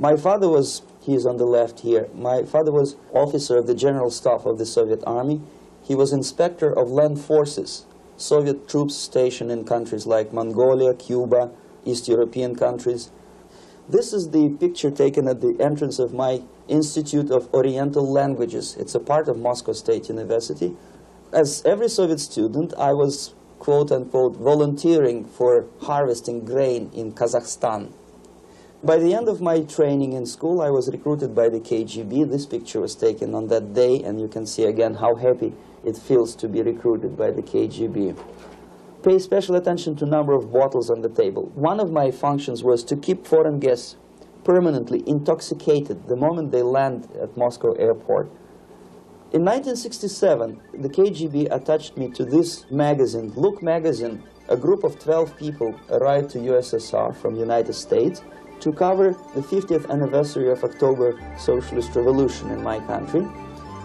My father was, he's on the left here, my father was officer of the General Staff of the Soviet Army. He was inspector of land forces, Soviet troops stationed in countries like Mongolia, Cuba, East European countries. This is the picture taken at the entrance of my Institute of Oriental Languages. It's a part of Moscow State University. As every Soviet student, I was, quote-unquote, volunteering for harvesting grain in Kazakhstan. By the end of my training in school, I was recruited by the KGB. This picture was taken on that day, and you can see again how happy it feels to be recruited by the KGB. Pay special attention to number of bottles on the table. One of my functions was to keep foreign guests permanently intoxicated the moment they land at Moscow airport. In 1967, the KGB attached me to this magazine, Look magazine. A group of 12 people arrived to USSR from United States to cover the 50th anniversary of October Socialist Revolution in my country.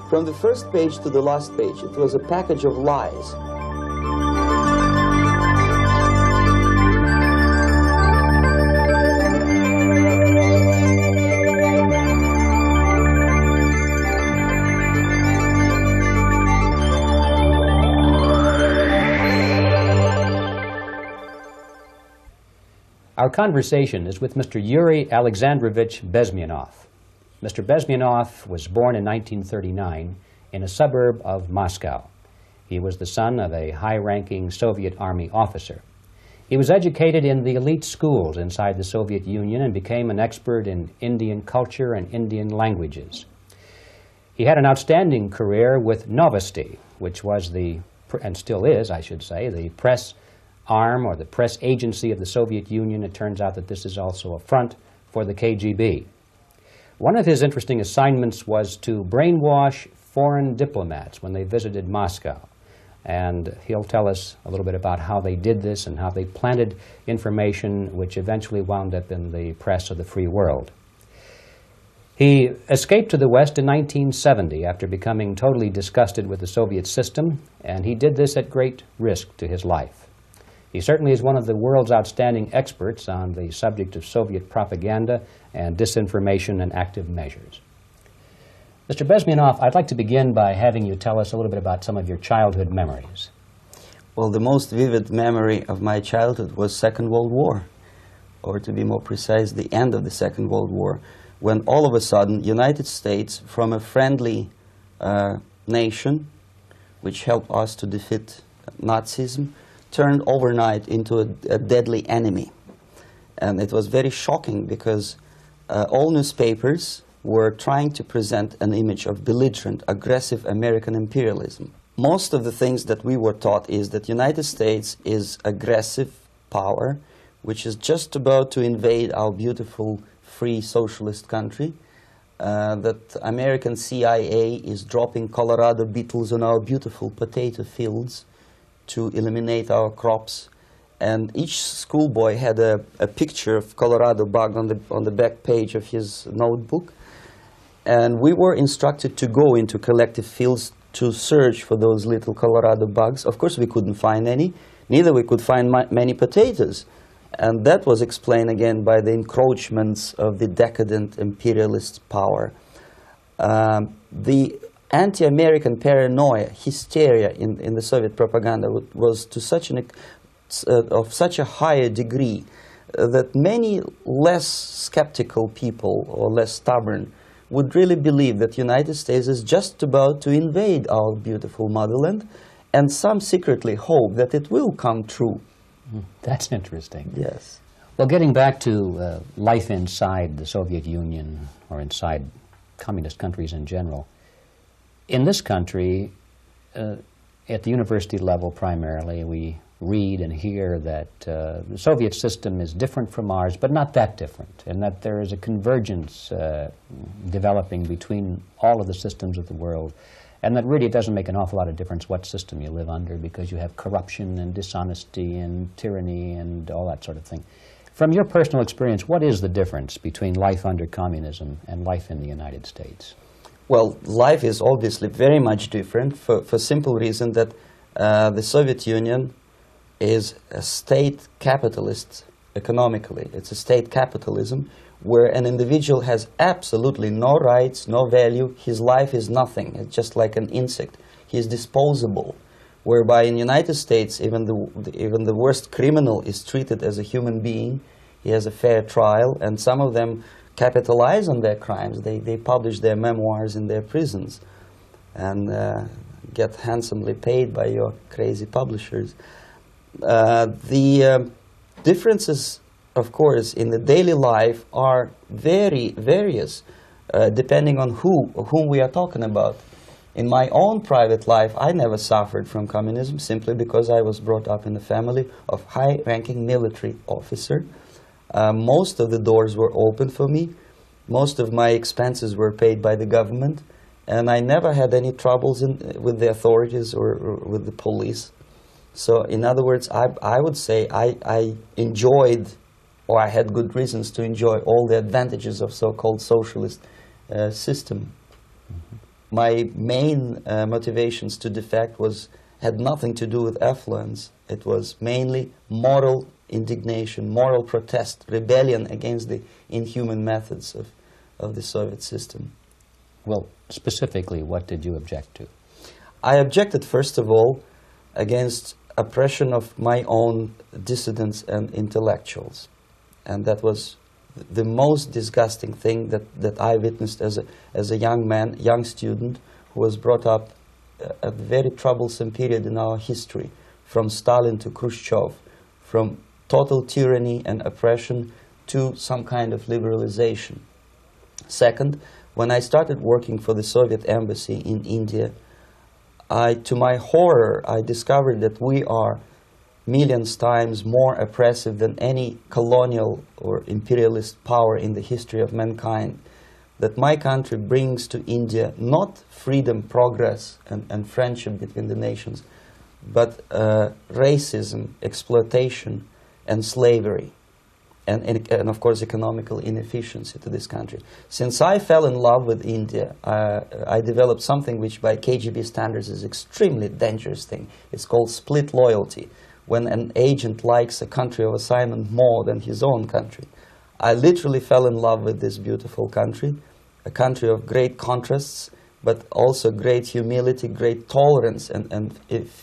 From the first page to the last page, it was a package of lies. Our conversation is with Mr. Yuri Alexandrovich Bezmenov. Mr. Bezmenov was born in 1939 in a suburb of Moscow. He was the son of a high-ranking Soviet Army officer. He was educated in the elite schools inside the Soviet Union and became an expert in Indian culture and Indian languages. He had an outstanding career with Novosti, which was the, and still is, I should say, the press arm or the press agency of the Soviet Union. It turns out that this is also a front for the KGB. One of his interesting assignments was to brainwash foreign diplomats when they visited Moscow. And he'll tell us a little bit about how they did this and how they planted information which eventually wound up in the press of the free world. He escaped to the West in 1970 after becoming totally disgusted with the Soviet system, and he did this at great risk to his life. He certainly is one of the world's outstanding experts on the subject of Soviet propaganda and disinformation and active measures. Mr. Bezmenov, I'd like to begin by having you tell us a little bit about some of your childhood memories. Well, the most vivid memory of my childhood was Second World War, or to be more precise, the end of the Second World War, when all of a sudden United States, from a friendly nation, which helped us to defeat Nazism, turned overnight into a deadly enemy. And it was very shocking because all newspapers were trying to present an image of belligerent, aggressive American imperialism. Most of the things that we were taught is that United States is aggressive power, which is just about to invade our beautiful, free, socialist country, that American CIA is dropping Colorado beetles on our beautiful potato fields to eliminate our crops, and each schoolboy had a picture of Colorado bug on the back page of his notebook, and we were instructed to go into collective fields to search for those little Colorado bugs. Of course, we couldn't find any, neither we could find many potatoes, and that was explained again by the encroachments of the decadent imperialist power. The anti-American paranoia, hysteria in the Soviet propaganda was to such of such a higher degree that many less skeptical people or less stubborn would really believe that the United States is just about to invade our beautiful motherland, and some secretly hope that it will come true. That's interesting. Yes. Well, getting back to life inside the Soviet Union or inside communist countries in general, in this country, at the university level primarily, we read and hear that the Soviet system is different from ours, but not that different, and that there is a convergence developing between all of the systems of the world, and that really it doesn't make an awful lot of difference what system you live under because you have corruption and dishonesty and tyranny and all that sort of thing. From your personal experience, what is the difference between life under communism and life in the United States? Well, life is obviously very much different for simple reason that the Soviet Union is a state capitalist economically. It's a state capitalism where an individual has absolutely no rights, no value, his life is nothing, it's just like an insect. He is disposable, whereby in the United States, even the worst criminal is treated as a human being. He has a fair trial, and some of them capitalize on their crimes. They publish their memoirs in their prisons and get handsomely paid by your crazy publishers. The differences, of course, in the daily life are very various, depending on whom we are talking about. In my own private life, I never suffered from communism simply because I was brought up in a family of high-ranking military officer. Most of the doors were open for me. Most of my expenses were paid by the government, and I never had any troubles with the authorities or with the police. So, in other words, I would say I enjoyed, or I had good reasons to enjoy, all the advantages of so-called socialist system. Mm-hmm. My main motivations to defect had nothing to do with affluence. It was mainly moral indignation, moral protest, rebellion against the inhuman methods of the Soviet system. Well, specifically, what did you object to? I objected, first of all, against oppression of my own dissidents and intellectuals. And that was the most disgusting thing that I witnessed as a young man, young student, who was brought up a very troublesome period in our history, from Stalin to Khrushchev, from total tyranny and oppression to some kind of liberalization. Second, when I started working for the Soviet embassy in India, to my horror, I discovered that we are millions times more oppressive than any colonial or imperialist power in the history of mankind. That my country brings to India not freedom, progress, and friendship between the nations, but racism, exploitation, and slavery, and of course economical inefficiency to this country. Since I fell in love with India, I developed something which by KGB standards is extremely dangerous thing. It's called split loyalty, when an agent likes a country of assignment more than his own country. I literally fell in love with this beautiful country, a country of great contrasts, but also great humility, great tolerance, and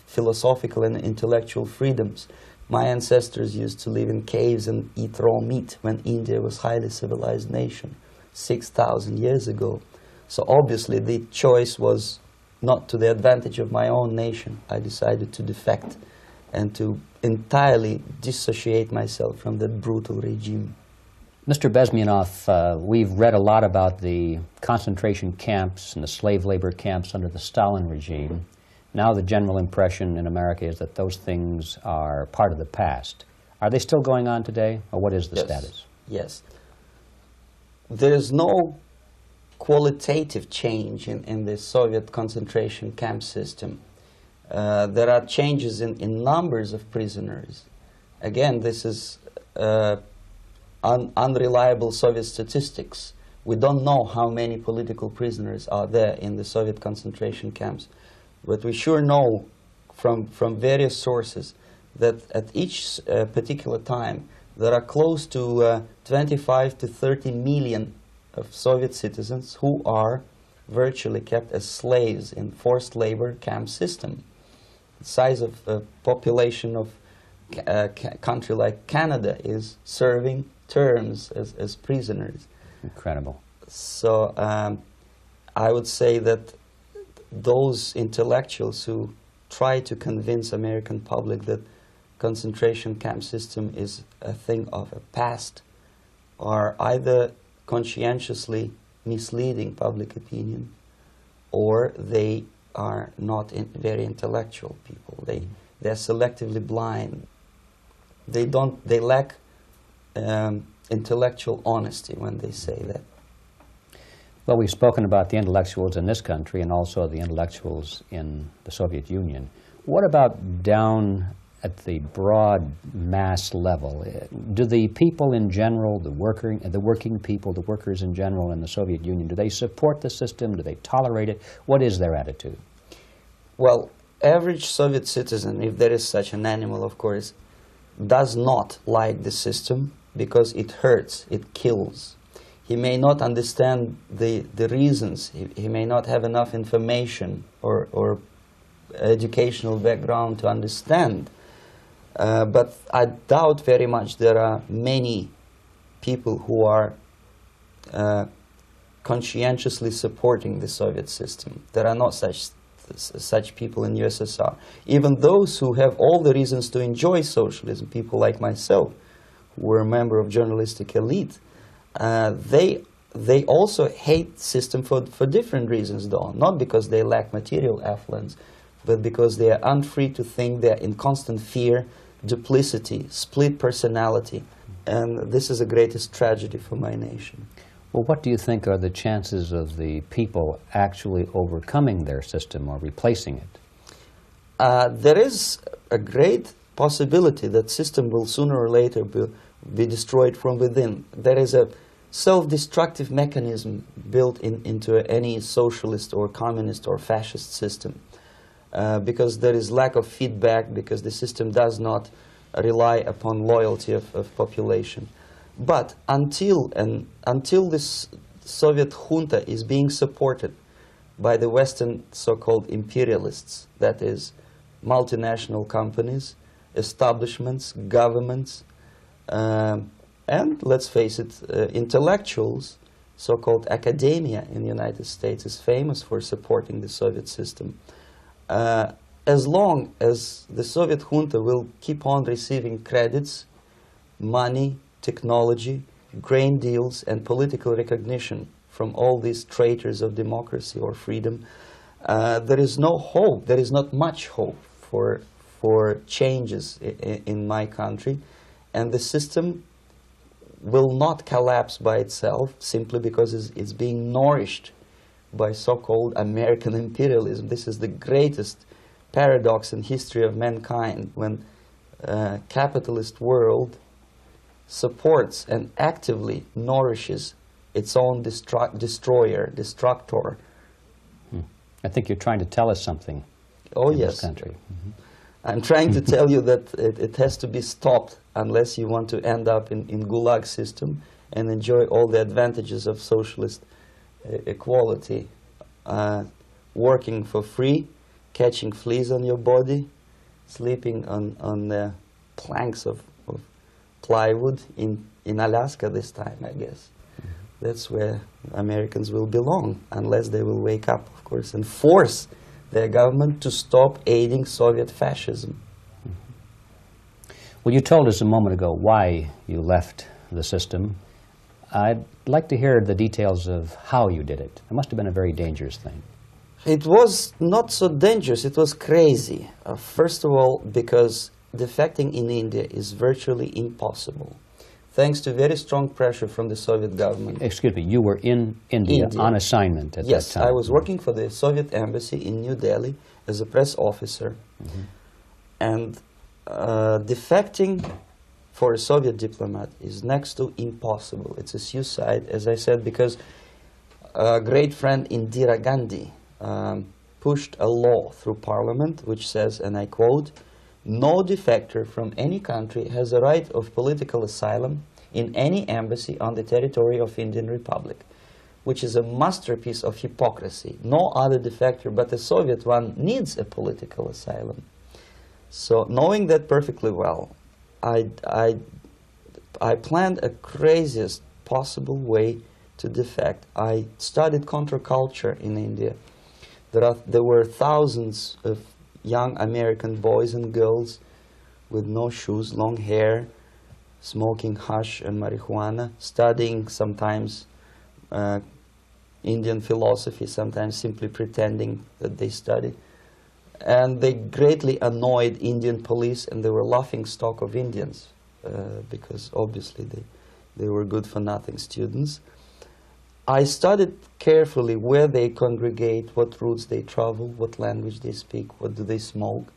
philosophical and intellectual freedoms. My ancestors used to live in caves and eat raw meat when India was a highly civilized nation 6,000 years ago. So obviously the choice was not to the advantage of my own nation. I decided to defect and to entirely dissociate myself from that brutal regime. Mr. Bezmenov, we've read a lot about the concentration camps and the slave labor camps under the Stalin regime. Now the general impression in America is that those things are part of the past. Are they still going on today, or what is the status? Yes. There is no qualitative change in the Soviet concentration camp system. There are changes in numbers of prisoners. Again, this is unreliable Soviet statistics. We don't know how many political prisoners are there in the Soviet concentration camps. But we sure know from various sources that at each particular time there are close to 25 to 30 million of Soviet citizens who are virtually kept as slaves in forced labor camp system. The size of population of a country like Canada is serving terms as prisoners. Incredible. So I would say that those intellectuals who try to convince American public that concentration camp system is a thing of a past are either conscientiously misleading public opinion, or they are not very intellectual people. They're selectively blind. They lack intellectual honesty when they say that. Well, we've spoken about the intellectuals in this country and also the intellectuals in the Soviet Union. What about down at the broad mass level? Do the people in general, the working people, the workers in general in the Soviet Union, do they support the system? Do they tolerate it? What is their attitude? Well, average Soviet citizen, if there is such an animal, of course, does not like the system because it hurts, it kills. He may not understand the reasons. He may not have enough information or educational background to understand. But I doubt very much there are many people who are conscientiously supporting the Soviet system. There are not such people in USSR. Even those who have all the reasons to enjoy socialism, people like myself, who were a member of journalistic elite, they also hate the system for different reasons, though. Not because they lack material affluence, but because they are unfree to think, they are in constant fear, duplicity, split personality. And this is the greatest tragedy for my nation. Well, what do you think are the chances of the people actually overcoming their system or replacing it? There is a great possibility that system will sooner or later be destroyed from within. There is a self-destructive mechanism built into any socialist or communist or fascist system, because there is lack of feedback, because the system does not rely upon loyalty of population. But until this Soviet junta is being supported by the Western so-called imperialists, that is, multinational companies, establishments, governments, and let's face it, intellectuals, so-called academia in the United States is famous for supporting the Soviet system. As long as the Soviet junta will keep on receiving credits, money, technology, grain deals, and political recognition from all these traitors of democracy or freedom, there is no hope, there is not much hope for changes in my country, and the system will not collapse by itself simply because it's being nourished by so-called American imperialism. This is the greatest paradox in history of mankind, when capitalist world supports and actively nourishes its own destructor. I think you're trying to tell us something in this country. Mm-hmm. I'm trying to tell you that it has to be stopped unless you want to end up in Gulag system and enjoy all the advantages of socialist equality, working for free, catching fleas on your body, sleeping on the planks of plywood in Alaska this time, I guess. That's where Americans will belong, unless they will wake up, of course, and force their government to stop aiding Soviet fascism. Well, you told us a moment ago why you left the system. I'd like to hear the details of how you did it. It must have been a very dangerous thing. It was not so dangerous, it was crazy. First of all, because defecting in India is virtually impossible, thanks to very strong pressure from the Soviet government. Excuse me, you were in India on assignment at that time? Yes, I was working for the Soviet embassy in New Delhi as a press officer. Mm-hmm. And defecting for a Soviet diplomat is next to impossible. It's a suicide, as I said, because a great friend Indira Gandhi pushed a law through parliament which says, and I quote, "No defector from any country has a right of political asylum in any embassy on the territory of Indian Republic," which is a masterpiece of hypocrisy. No other defector but the Soviet one needs a political asylum. So, knowing that perfectly well, I planned a craziest possible way to defect. I studied counterculture in India. There were thousands of young American boys and girls with no shoes, long hair, smoking hash and marijuana, studying sometimes Indian philosophy, sometimes simply pretending that they study. And they greatly annoyed Indian police, and they were laughing stock of Indians because obviously they were good-for-nothing students. I studied carefully where they congregate, what routes they travel, what language they speak, what do they smoke.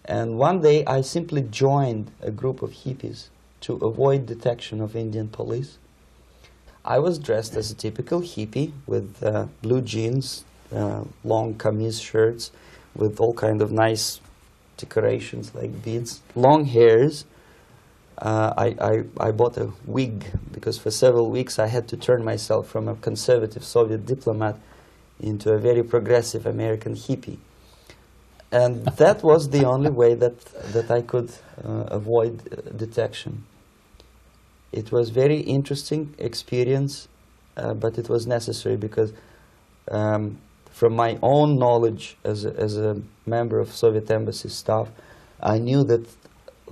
And one day I simply joined a group of hippies to avoid detection of Indian police. I was dressed as a typical hippie with blue jeans, long kameez shirts with all kind of nice decorations like beads, long hairs. I bought a wig because for several weeks I had to turn myself from a conservative Soviet diplomat into a very progressive American hippie. And that was the only way that I could avoid detection. It was very interesting experience, but it was necessary because from my own knowledge as a member of Soviet embassy staff, I knew that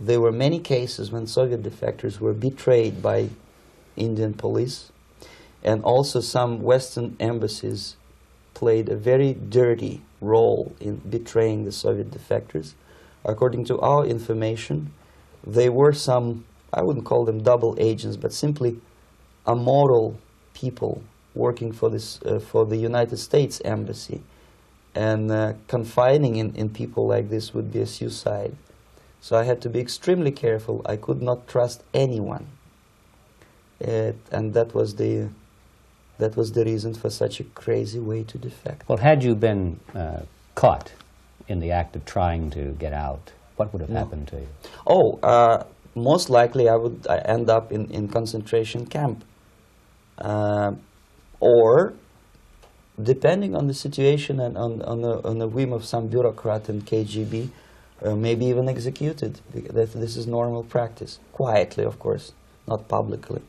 there were many cases when Soviet defectors were betrayed by Indian police, and also some Western embassies played a very dirty role in betraying the Soviet defectors. According to our information, they were some, I wouldn't call them double agents, but simply amoral people working for the United States Embassy, and confiding in people like this would be a suicide. So I had to be extremely careful. I could not trust anyone, and that was the reason for such a crazy way to defect. Well, had you been caught in the act of trying to get out, what would have happened to you? Oh, most likely I would end up in concentration camp. Or, depending on the situation and on the whim of some bureaucrat in KGB, maybe even executed. This is normal practice. Quietly, of course, not publicly.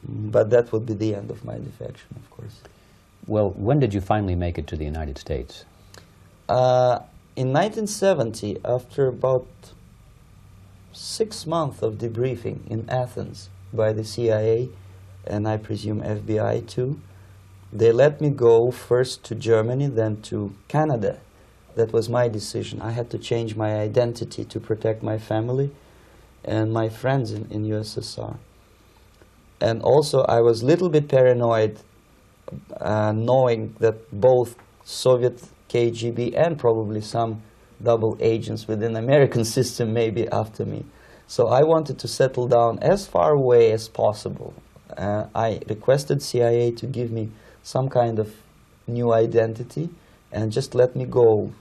But that would be the end of my defection, of course. Well, when did you finally make it to the United States? In 1970, after about 6 months of debriefing in Athens by the CIA, and I presume FBI too, they let me go first to Germany, then to Canada. That was my decision. I had to change my identity to protect my family and my friends in USSR. And also I was a little bit paranoid, knowing that both Soviet KGB and probably some double agents within the American system may be after me. So I wanted to settle down as far away as possible. I requested CIA to give me some kind of new identity and just let me go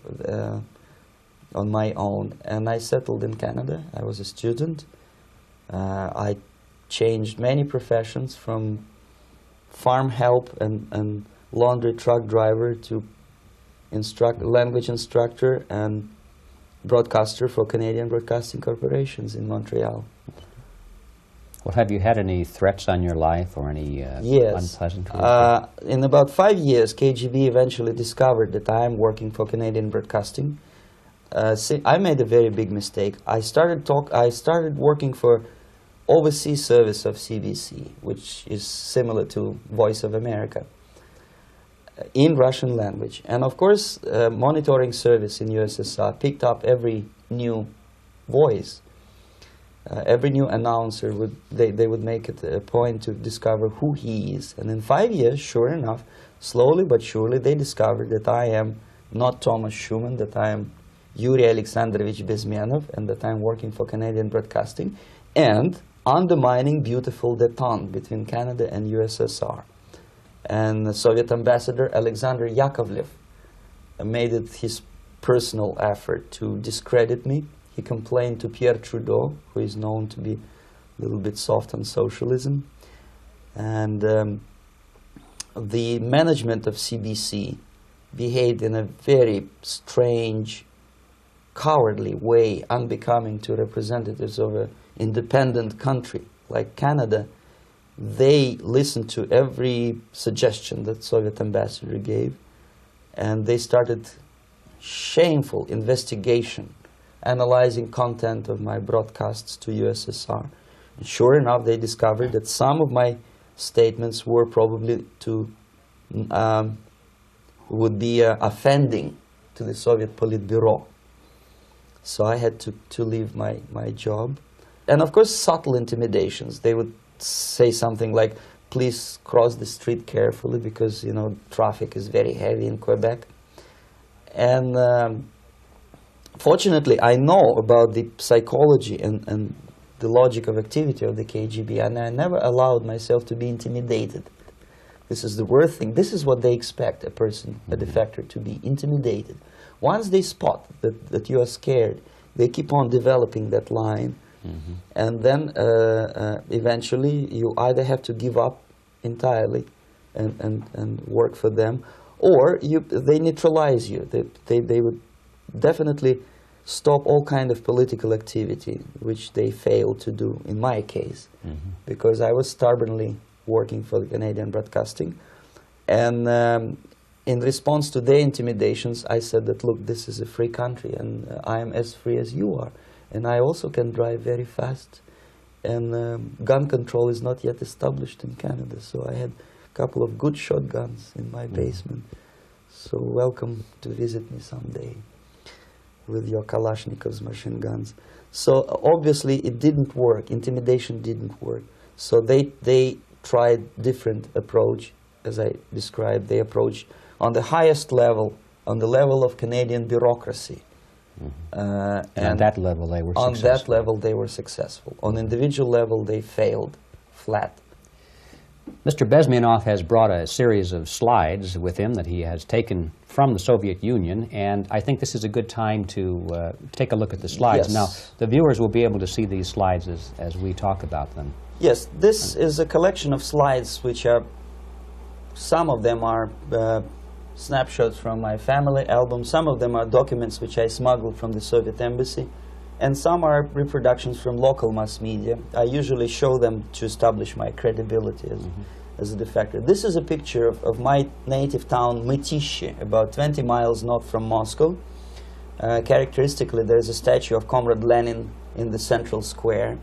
on my own. And I settled in Canada. I was a student. I changed many professions, from farm help and laundry truck driver to language instructor and broadcaster for Canadian Broadcasting Corporations in Montreal. Well, have you had any threats on your life or any yes. unpleasant in about 5 years, KGB eventually discovered that I am working for Canadian Broadcasting. I made a very big mistake. I started working for overseas service of CBC, which is similar to Voice of America, in Russian language. And of course, monitoring service in USSR picked up every new voice. Every new announcer, they would make it a point to discover who he is. And in 5 years, sure enough, slowly but surely, they discovered that I am not Tomas Schuman, that I am Yuri Alexandrovich Bezmenov, and that I am working for Canadian Broadcasting, and undermining beautiful détente between Canada and USSR. And the Soviet ambassador Alexander Yakovlev made it his personal effort to discredit me. He complained to Pierre Trudeau, who is known to be a little bit soft on socialism. And the management of CBC behaved in a very strange, cowardly way, unbecoming to representatives of an independent country like Canada. They listened to every suggestion that Soviet ambassador gave, and they started shameful investigation, analyzing content of my broadcasts to USSR. And sure enough, they discovered that some of my statements were probably would be offending to the Soviet Politburo. So I had to leave my job. And of course, subtle intimidations. They would say something like, please cross the street carefully because, you know, traffic is very heavy in Quebec. And fortunately, I know about the psychology and the logic of activity of the KGB, and I never allowed myself to be intimidated. This is the worst thing. This is what they expect a person, a defector, to be intimidated. Once they spot that you are scared, they keep on developing that line And then eventually you either have to give up entirely and work for them, or they neutralize you. They would definitely stop all kind of political activity, which they failed to do in my case, because I was stubbornly working for the Canadian Broadcasting. And in response to their intimidations, I said that, look, this is a free country, and I am as free as you are. And I also can drive very fast. And gun control is not yet established in Canada, so I had a couple of good shotguns in my basement. So welcome to visit me someday with your Kalashnikovs machine guns. So obviously it didn't work. Intimidation didn't work. So they tried different approach, as I described. They approached on the highest level, on the level of Canadian bureaucracy. And on that level they were successful. On that level they were successful. On individual level they failed flat. Mr. Bezmenov has brought a series of slides with him that he has taken from the Soviet Union, and I think this is a good time to take a look at the slides. Yes. Now, the viewers will be able to see these slides as we talk about them. Yes, this is a collection of slides which are, some of them are snapshots from my family album, some of them are documents which I smuggled from the Soviet embassy, and some are reproductions from local mass media. I usually show them to establish my credibility as a defector. This is a picture of my native town, Mytishi, about 20 miles north from Moscow. Characteristically, there's a statue of Comrade Lenin in the central square.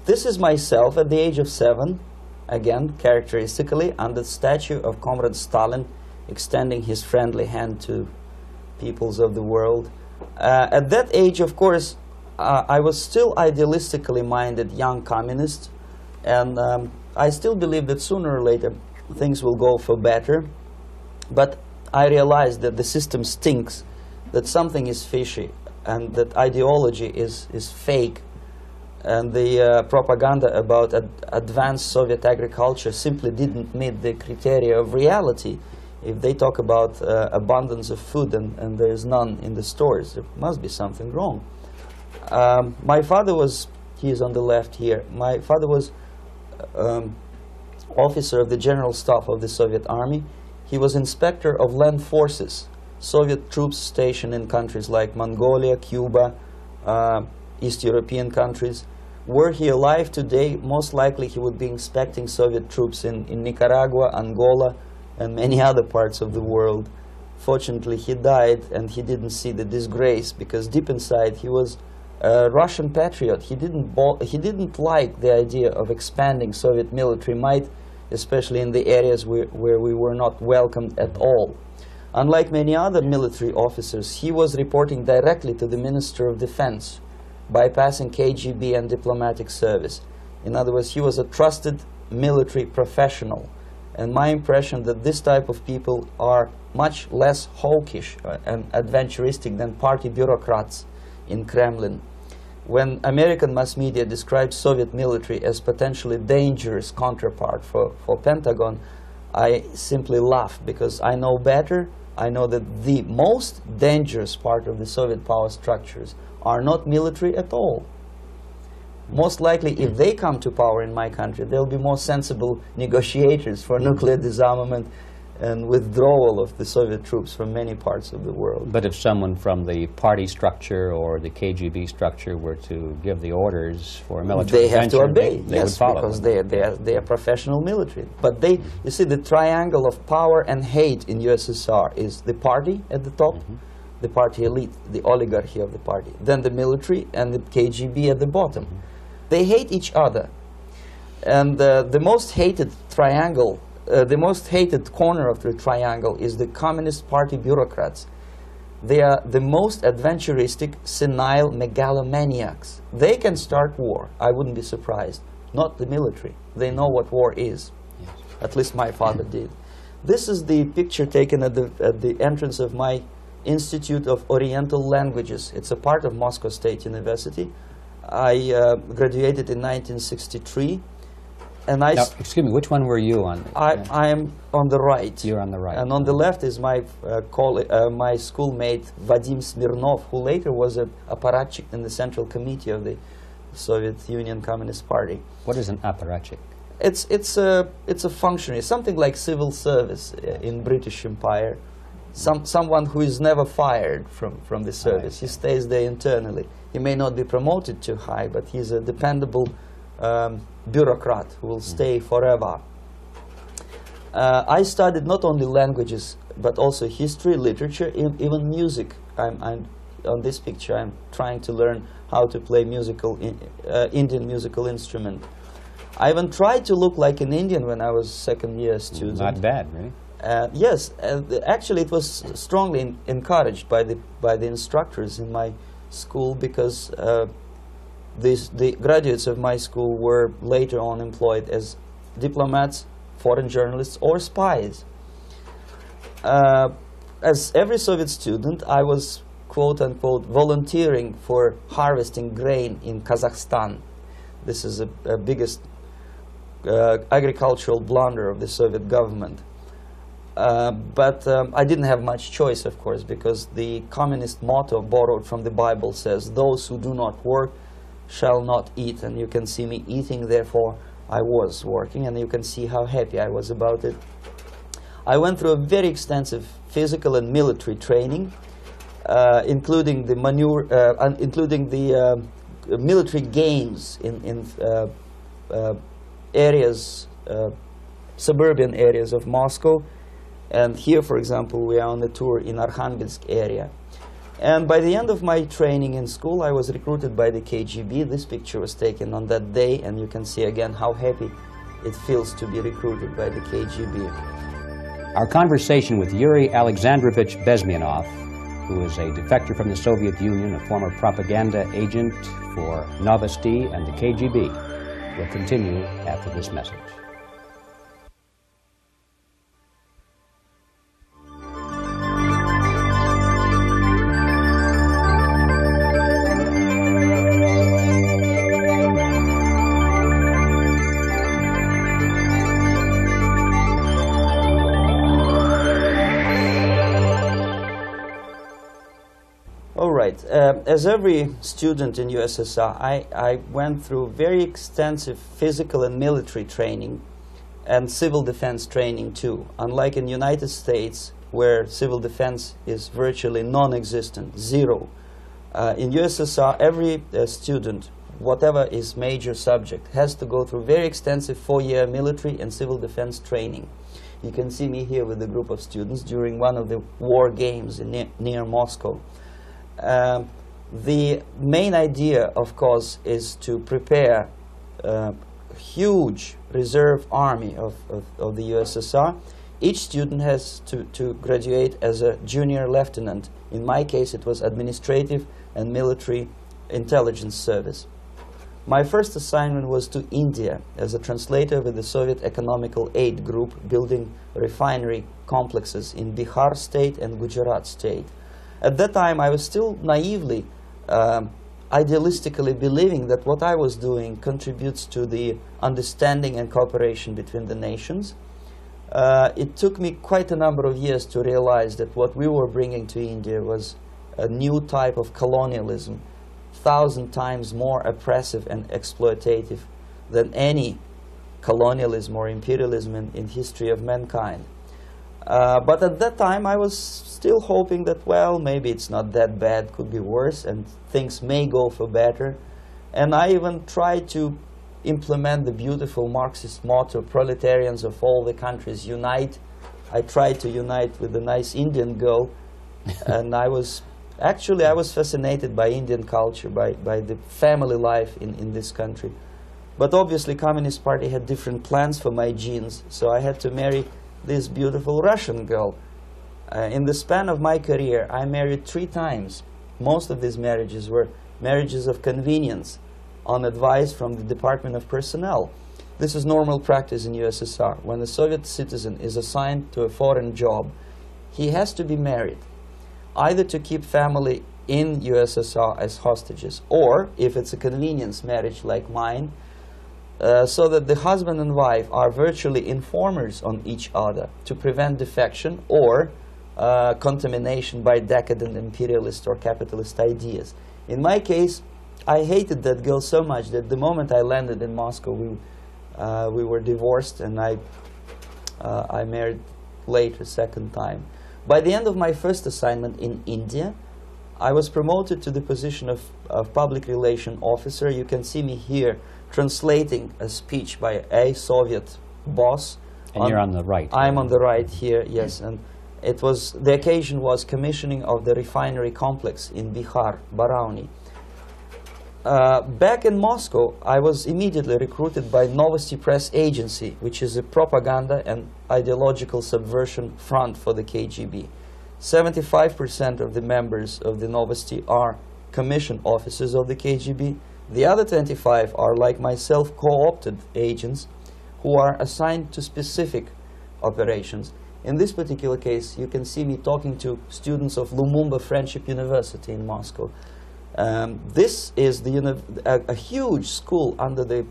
This is myself at the age of 7, again, characteristically, under the statue of Comrade Stalin, extending his friendly hand to peoples of the world. At that age, of course, I was still idealistically minded young communist, and I still believe that sooner or later things will go for better. But I realized that the system stinks, that something is fishy, and that ideology is fake. And the propaganda about advanced Soviet agriculture simply didn't meet the criteria of reality. If they talk about abundance of food and there is none in the stores, there must be something wrong. My father was, he is on the left here, my father was officer of the General Staff of the Soviet Army. He was inspector of land forces, Soviet troops stationed in countries like Mongolia, Cuba, East European countries. Were he alive today, most likely he would be inspecting Soviet troops in Nicaragua, Angola, and many other parts of the world. Fortunately, he died, and he didn't see the disgrace, because deep inside he was a Russian patriot. He didn't like the idea of expanding Soviet military might, especially in the areas where we were not welcomed at all. Unlike many other military officers, he was reporting directly to the Minister of Defense, bypassing KGB and diplomatic service. In other words, he was a trusted military professional. And my impression that this type of people are much less hawkish and adventuristic than party bureaucrats in Kremlin. When American mass media describes Soviet military as potentially dangerous counterpart for Pentagon, I simply laugh, because I know better. I know that the most dangerous part of the Soviet power structures are not military at all. Most likely, if they come to power in my country, they'll be more sensible negotiators for nuclear disarmament and withdrawal of the Soviet troops from many parts of the world. But if someone from the party structure or the KGB structure were to give the orders for a military intervention, they have to obey. They would follow, because they are professional military. But they, you see, the triangle of power and hate in USSR is the party at the top, the party elite, the oligarchy of the party, then the military, and the KGB at the bottom. They hate each other, and the most hated triangle, the most hated corner of the triangle is the Communist Party bureaucrats. They are the most adventuristic, senile megalomaniacs. They can start war, I wouldn't be surprised. Not the military. They know what war is. Yes. At least my father did. This is the picture taken at the entrance of my Institute of Oriental Languages. It's a part of Moscow State University. I graduated in 1963. And I Now, excuse me, which one were you on? I am on the right. You're on the right. And on the left is my my schoolmate Vadim Smirnov, who later was a apparatchik in the Central Committee of the Soviet Union Communist Party. What is an apparatchik? It's a functionary, something like civil service in British Empire. Someone who is never fired from the service. He stays there internally. He may not be promoted too high, but he's a dependable bureaucrat who will stay forever. I studied not only languages, but also history, literature, even music. I'm on this picture, I'm trying to learn how to play Indian musical instrument. I even tried to look like an Indian when I was second-year student. Not bad, really. Yes, actually it was strongly encouraged by the instructors in my school, because the graduates of my school were later on employed as diplomats, foreign journalists, or spies. As every Soviet student, I was quote-unquote volunteering for harvesting grain in Kazakhstan. This is the biggest agricultural blunder of the Soviet government. But I didn't have much choice, of course, because the communist motto borrowed from the Bible says, "Those who do not work shall not eat." And you can see me eating, therefore I was working, and you can see how happy I was about it. I went through a very extensive physical and military training, including the military games in areas, suburban areas of Moscow. And here, for example, we are on a tour in Arkhangelsk area. And by the end of my training in school, I was recruited by the KGB. This picture was taken on that day, and you can see again how happy it feels to be recruited by the KGB. Our conversation with Yuri Alexandrovich Bezmenov, who is a defector from the Soviet Union, a former propaganda agent for Novosti and the KGB, will continue after this message. As every student in USSR, I went through very extensive physical and military training and civil defense training too. Unlike in the United States, where civil defense is virtually non-existent, zero. In USSR, every student, whatever his major subject, has to go through very extensive 4-year military and civil defense training. You can see me here with a group of students during one of the war games near Moscow. The main idea, of course, is to prepare a huge reserve army of the USSR. Each student has to graduate as a junior lieutenant. In my case, it was administrative and military intelligence service. My first assignment was to India as a translator with the Soviet Economical Aid Group, building refinery complexes in Bihar state and Gujarat state. At that time, I was still naively, idealistically believing that what I was doing contributes to the understanding and cooperation between the nations. It took me quite a number of years to realize that what we were bringing to India was a new type of colonialism, 1,000 times more oppressive and exploitative than any colonialism or imperialism in history of mankind. But at that time, I was still hoping that, well, maybe it's not that bad, could be worse, and things may go for better. And I even tried to implement the beautiful Marxist motto, proletarians of all the countries unite. I tried to unite with a nice Indian girl, and I was fascinated by Indian culture, by the family life in this country. But obviously, Communist Party had different plans for my genes, so I had to marry this beautiful Russian girl. In the span of my career, I married 3 times. Most of these marriages were marriages of convenience, on advice from the Department of Personnel. This is normal practice in USSR. When a Soviet citizen is assigned to a foreign job, he has to be married, either to keep family in USSR as hostages, or, if it's a convenience marriage like mine, so that the husband and wife are virtually informers on each other to prevent defection or contamination by decadent imperialist or capitalist ideas. In my case, I hated that girl so much that the moment I landed in Moscow, we were divorced, and I married later, second time. By the end of my first assignment in India, I was promoted to the position of public relation officer. You can see me here translating a speech by a Soviet boss. And you're on the right. I'm on the right here, yes. And the occasion was commissioning of the refinery complex in Bihar, Barauni. Back in Moscow, I was immediately recruited by Novosti Press Agency, which is a propaganda and ideological subversion front for the KGB. 75% of the members of the Novosti are commissioned officers of the KGB. The other 25 are, like myself, co-opted agents who are assigned to specific operations. In this particular case, you can see me talking to students of Lumumba Friendship University in Moscow. This is a huge school under the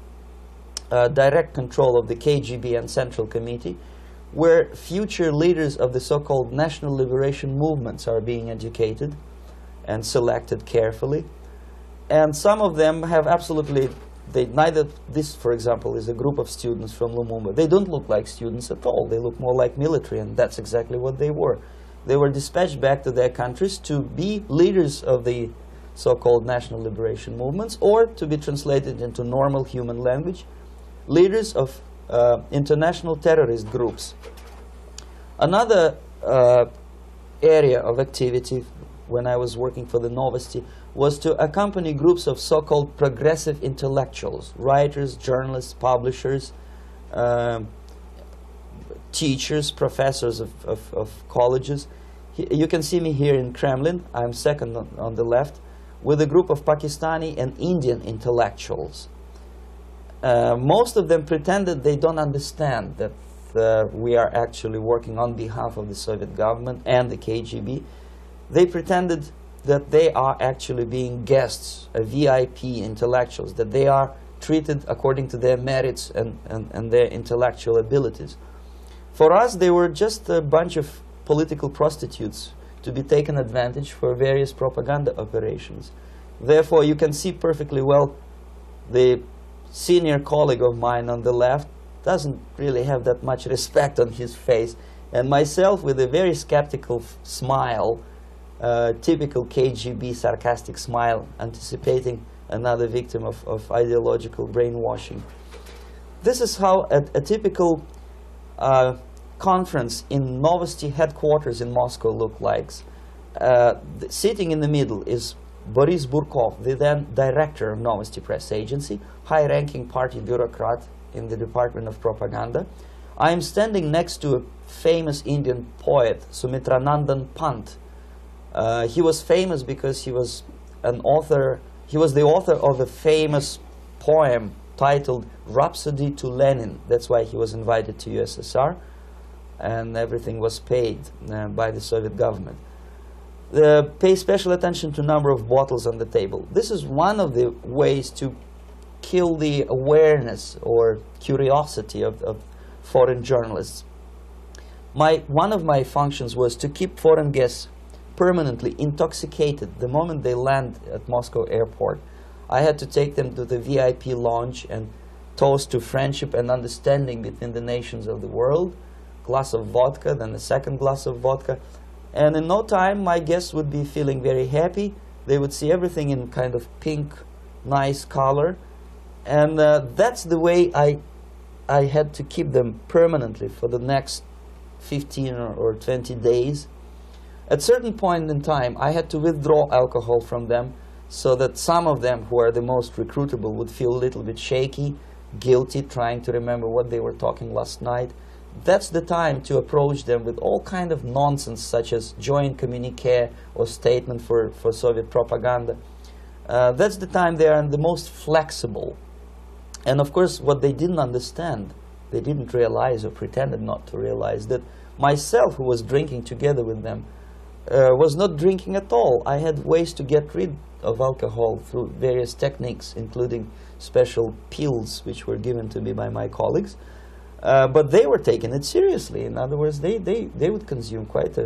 direct control of the KGB and Central Committee, where future leaders of the so-called national liberation movements are being educated and selected carefully. And some of them have absolutely, this, for example, is a group of students from Lumumba. They don't look like students at all. They look more like military, and that's exactly what they were. They were dispatched back to their countries to be leaders of the so-called national liberation movements, or to be translated into normal human language, leaders of international terrorist groups. Another area of activity when I was working for the Novosti was to accompany groups of so-called progressive intellectuals, writers, journalists, publishers, teachers, professors of colleges. You can see me here in Kremlin. I'm second on the left, with a group of Pakistani and Indian intellectuals. Most of them pretended they don't understand that we are actually working on behalf of the Soviet government and the KGB. They pretended that they are actually being guests, VIP intellectuals, that they are treated according to their merits and their intellectual abilities. For us, they were just a bunch of political prostitutes to be taken advantage for various propaganda operations. Therefore, you can see perfectly well the senior colleague of mine on the left doesn't really have that much respect on his face, and myself with a very skeptical smile, typical KGB sarcastic smile, anticipating another victim of ideological brainwashing. This is how a typical conference in Novosti headquarters in Moscow looked like. Sitting in the middle is Boris Burkov, the then director of Novosti Press Agency, high-ranking party bureaucrat in the Department of Propaganda. I am standing next to a famous Indian poet, Sumitranandan Pant. He was famous because he was an author. He was the author of a famous poem titled Rhapsody to Lenin. That's why he was invited to USSR, and everything was paid by the Soviet government. Pay special attention to number of bottles on the table. This is one of the ways to kill the awareness or curiosity of foreign journalists. One of my functions was to keep foreign guests permanently intoxicated the moment they land at Moscow airport. I had to take them to the VIP lounge and toast to friendship and understanding between the nations of the world. Glass of vodka, then a second glass of vodka. And in no time, my guests would be feeling very happy. They would see everything in kind of pink, nice color. And that's the way I had to keep them permanently for the next 15 or 20 days. At certain point in time, I had to withdraw alcohol from them so that some of them, who are the most recruitable, would feel a little bit shaky, guilty, trying to remember what they were talking last night. That's the time to approach them with all kind of nonsense, such as joint communique or statement for Soviet propaganda. That's the time they are the most flexible. And of course, what they didn't understand, they didn't realize or pretended not to realize, that myself, who was drinking together with them, was not drinking at all. I had ways to get rid of alcohol through various techniques, including special pills which were given to me by my colleagues. But they were taking it seriously. In other words, they would consume quite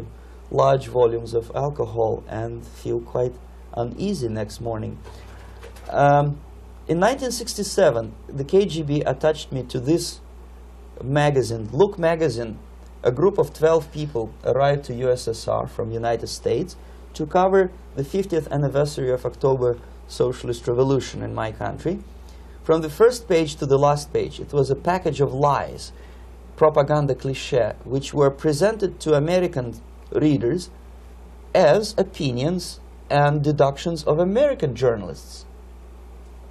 large volumes of alcohol and feel quite uneasy next morning. In 1967, the KGB attached me to this magazine, Look magazine. A group of 12 people arrived to USSR from United States to cover the 50th anniversary of October Socialist Revolution in my country. From the first page to the last page, it was a package of lies, propaganda cliché, which were presented to American readers as opinions and deductions of American journalists.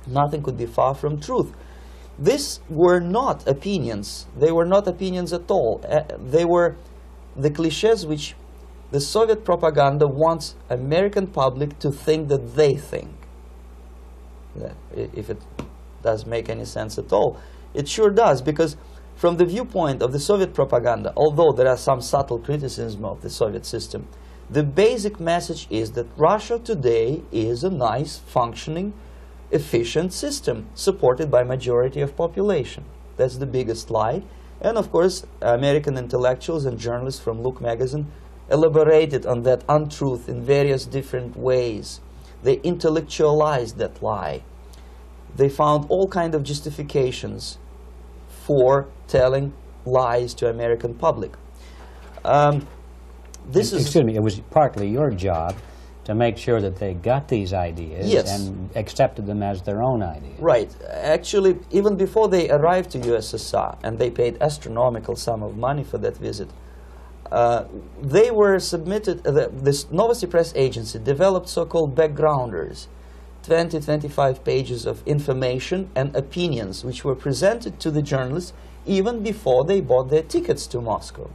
Nothing could be far from truth. These were not opinions. They were not opinions at all. They were the clichés which the Soviet propaganda wants American public to think that they think. If it does make any sense at all. It sure does, because from the viewpoint of the Soviet propaganda, although there are some subtle criticisms of the Soviet system, the basic message is that Russia today is a nice, functioning, efficient system supported by majority of population. That's the biggest lie. And of course, American intellectuals and journalists from Look magazine elaborated on that untruth in various different ways. They intellectualized that lie. They found all kinds of justifications for telling lies to American public. Excuse me, it was partly your job to make sure that they got these ideas, yes, and accepted them as their own ideas. Right. Actually, even before they arrived to USSR, and they paid astronomical sum of money for that visit, they were submitted, this Novosti Press Agency developed so-called backgrounders, 20-25 pages of information and opinions which were presented to the journalists even before they bought their tickets to Moscow.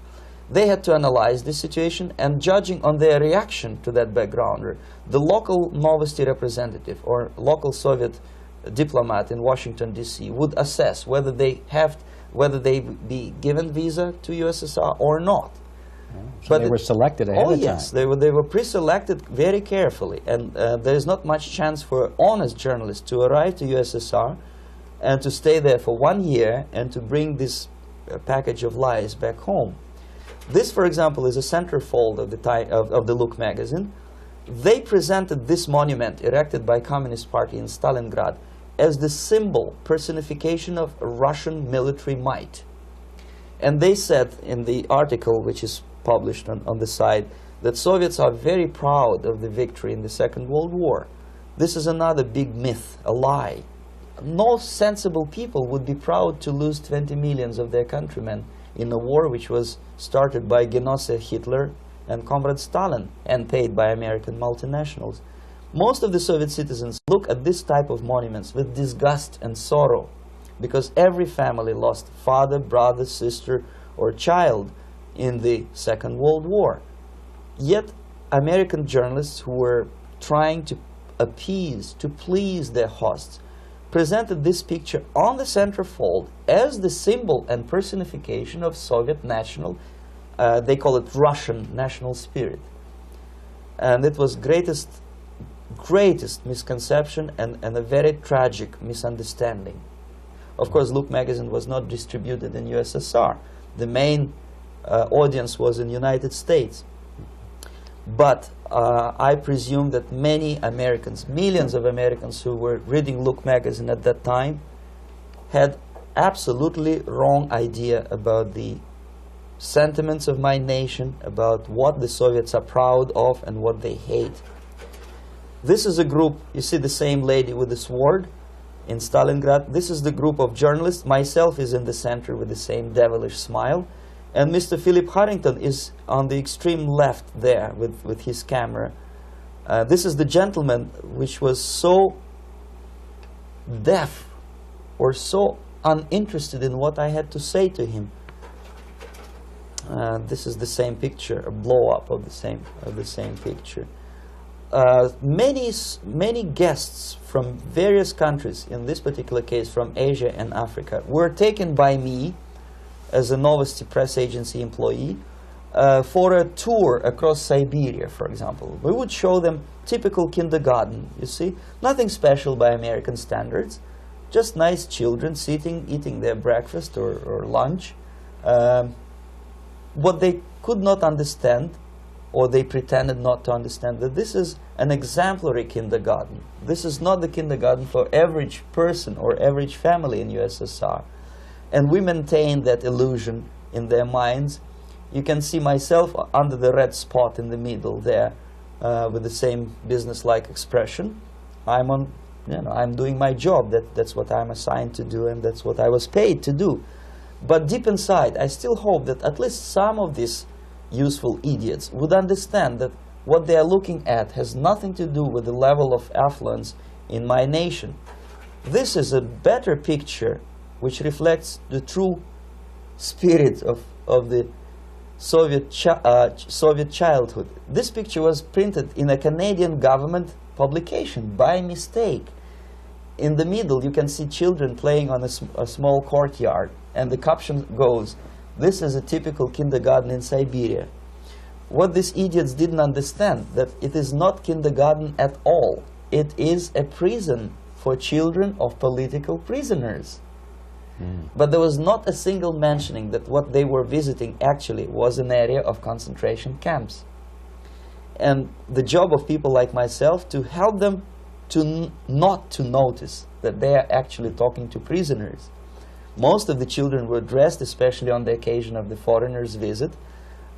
They had to analyze the situation, and judging on their reaction to that backgrounder, the local Novosti representative or local Soviet diplomat in Washington, D.C. would assess whether they be given visa to USSR or not. So they were selected ahead of time. Yes, they were pre-selected very carefully, and there is not much chance for honest journalists to arrive to USSR and to stay there for 1 year and to bring this package of lies back home. This, for example, is a centerfold of the Look magazine. They presented this monument erected by Communist Party in Stalingrad as the symbol, personification of Russian military might. And they said in the article, which is published on the site, that Soviets are very proud of the victory in the Second World War. This is another big myth, a lie. No sensible people would be proud to lose 20 millions of their countrymen in a war which was started by Genoese Hitler and Comrade Stalin and paid by American multinationals. Most of the Soviet citizens look at this type of monuments with disgust and sorrow, because every family lost father, brother, sister, or child in the Second World War. Yet American journalists who were trying to appease, to please their hosts, presented this picture on the centerfold as the symbol and personification of Soviet national, they call it Russian national spirit. And it was greatest misconception and a very tragic misunderstanding. Of course, Look magazine was not distributed in USSR. The main audience was in the United States. But I presume that many Americans, millions of Americans who were reading Look magazine at that time, had absolutely wrong idea about the sentiments of my nation, about what the Soviets are proud of and what they hate. This is a group, you see the same lady with the sword in Stalingrad. This is the group of journalists. Myself is in the center with the same devilish smile. And Mr. Philip Harrington is on the extreme left there with his camera. This is the gentleman which was so deaf or so uninterested in what I had to say to him. This is the same picture, a blow-up of the same picture. Many guests from various countries, in this particular case from Asia and Africa, were taken by me as a Novosti Press Agency employee for a tour across Siberia, for example. We would show them typical kindergarten, you see, nothing special by American standards, just nice children sitting, eating their breakfast or lunch. What they could not understand, or they pretended not to understand, that this is an exemplary kindergarten. This is not the kindergarten for average person or average family in USSR. And we maintain that illusion in their minds. You can see myself under the red spot in the middle there, with the same business-like expression. I'm doing my job. That's what I'm assigned to do, and that's what I was paid to do. But deep inside, I still hope that at least some of these useful idiots would understand that what they are looking at has nothing to do with the level of affluence in my nation. This is a better picture which reflects the true spirit of the Soviet childhood. This picture was printed in a Canadian government publication by mistake. In the middle, you can see children playing on a small courtyard, and the caption goes, "This is a typical kindergarten in Siberia." What these idiots didn't understand, that it is not kindergarten at all. It is a prison for children of political prisoners. But there was not a single mentioning that what they were visiting actually was an area of concentration camps. And the job of people like myself to help them to not to notice that they are actually talking to prisoners. Most of the children were dressed, especially on the occasion of the foreigners' visit.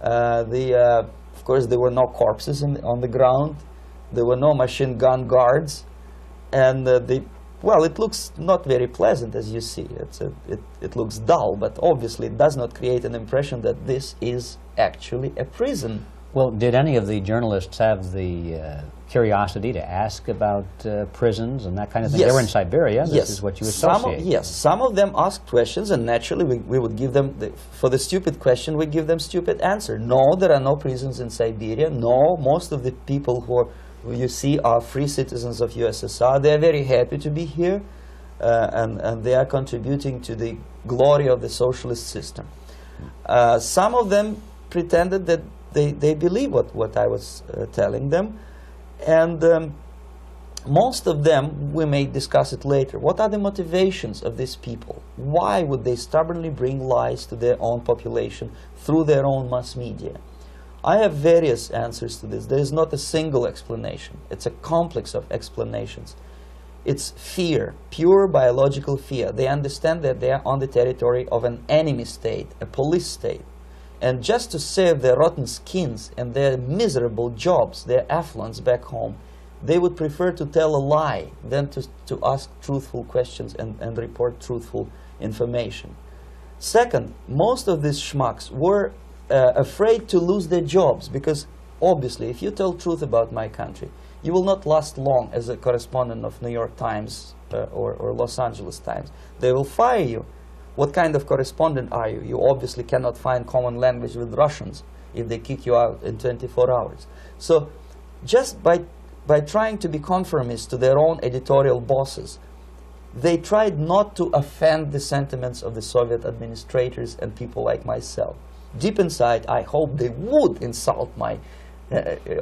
Of course, there were no corpses on the ground. There were no machine gun guards. And well, it looks not very pleasant, as you see. It looks dull, but obviously it does not create an impression that this is actually a prison. Well, did any of the journalists have the curiosity to ask about prisons and that kind of thing? Yes. They were in Siberia. This yes. is what you associate. Yes, some of them asked questions, and naturally we would give them, for the stupid question, we give them stupid answer. No, there are no prisons in Siberia. No, most of the people who you see are free citizens of USSR. They are very happy to be here, and they are contributing to the glory of the socialist system. Some of them pretended that they believe what I was telling them, and most of them, we may discuss it later, what are the motivations of these people? Why would they stubbornly bring lies to their own population through their own mass media? I have various answers to this. There is not a single explanation. It's a complex of explanations. It's fear, pure biological fear. They understand that they are on the territory of an enemy state, a police state. And just to save their rotten skins and their miserable jobs, their affluence back home, they would prefer to tell a lie than to ask truthful questions and report truthful information. Second, most of these schmucks were afraid to lose their jobs, because obviously if you tell truth about my country, you will not last long as a correspondent of New York Times or Los Angeles Times. They will fire you. What kind of correspondent are you? You obviously cannot find common language with Russians if they kick you out in 24 hours. So just by trying to be conformist to their own editorial bosses, they tried not to offend the sentiments of the Soviet administrators and people like myself. Deep inside, I hope they would insult my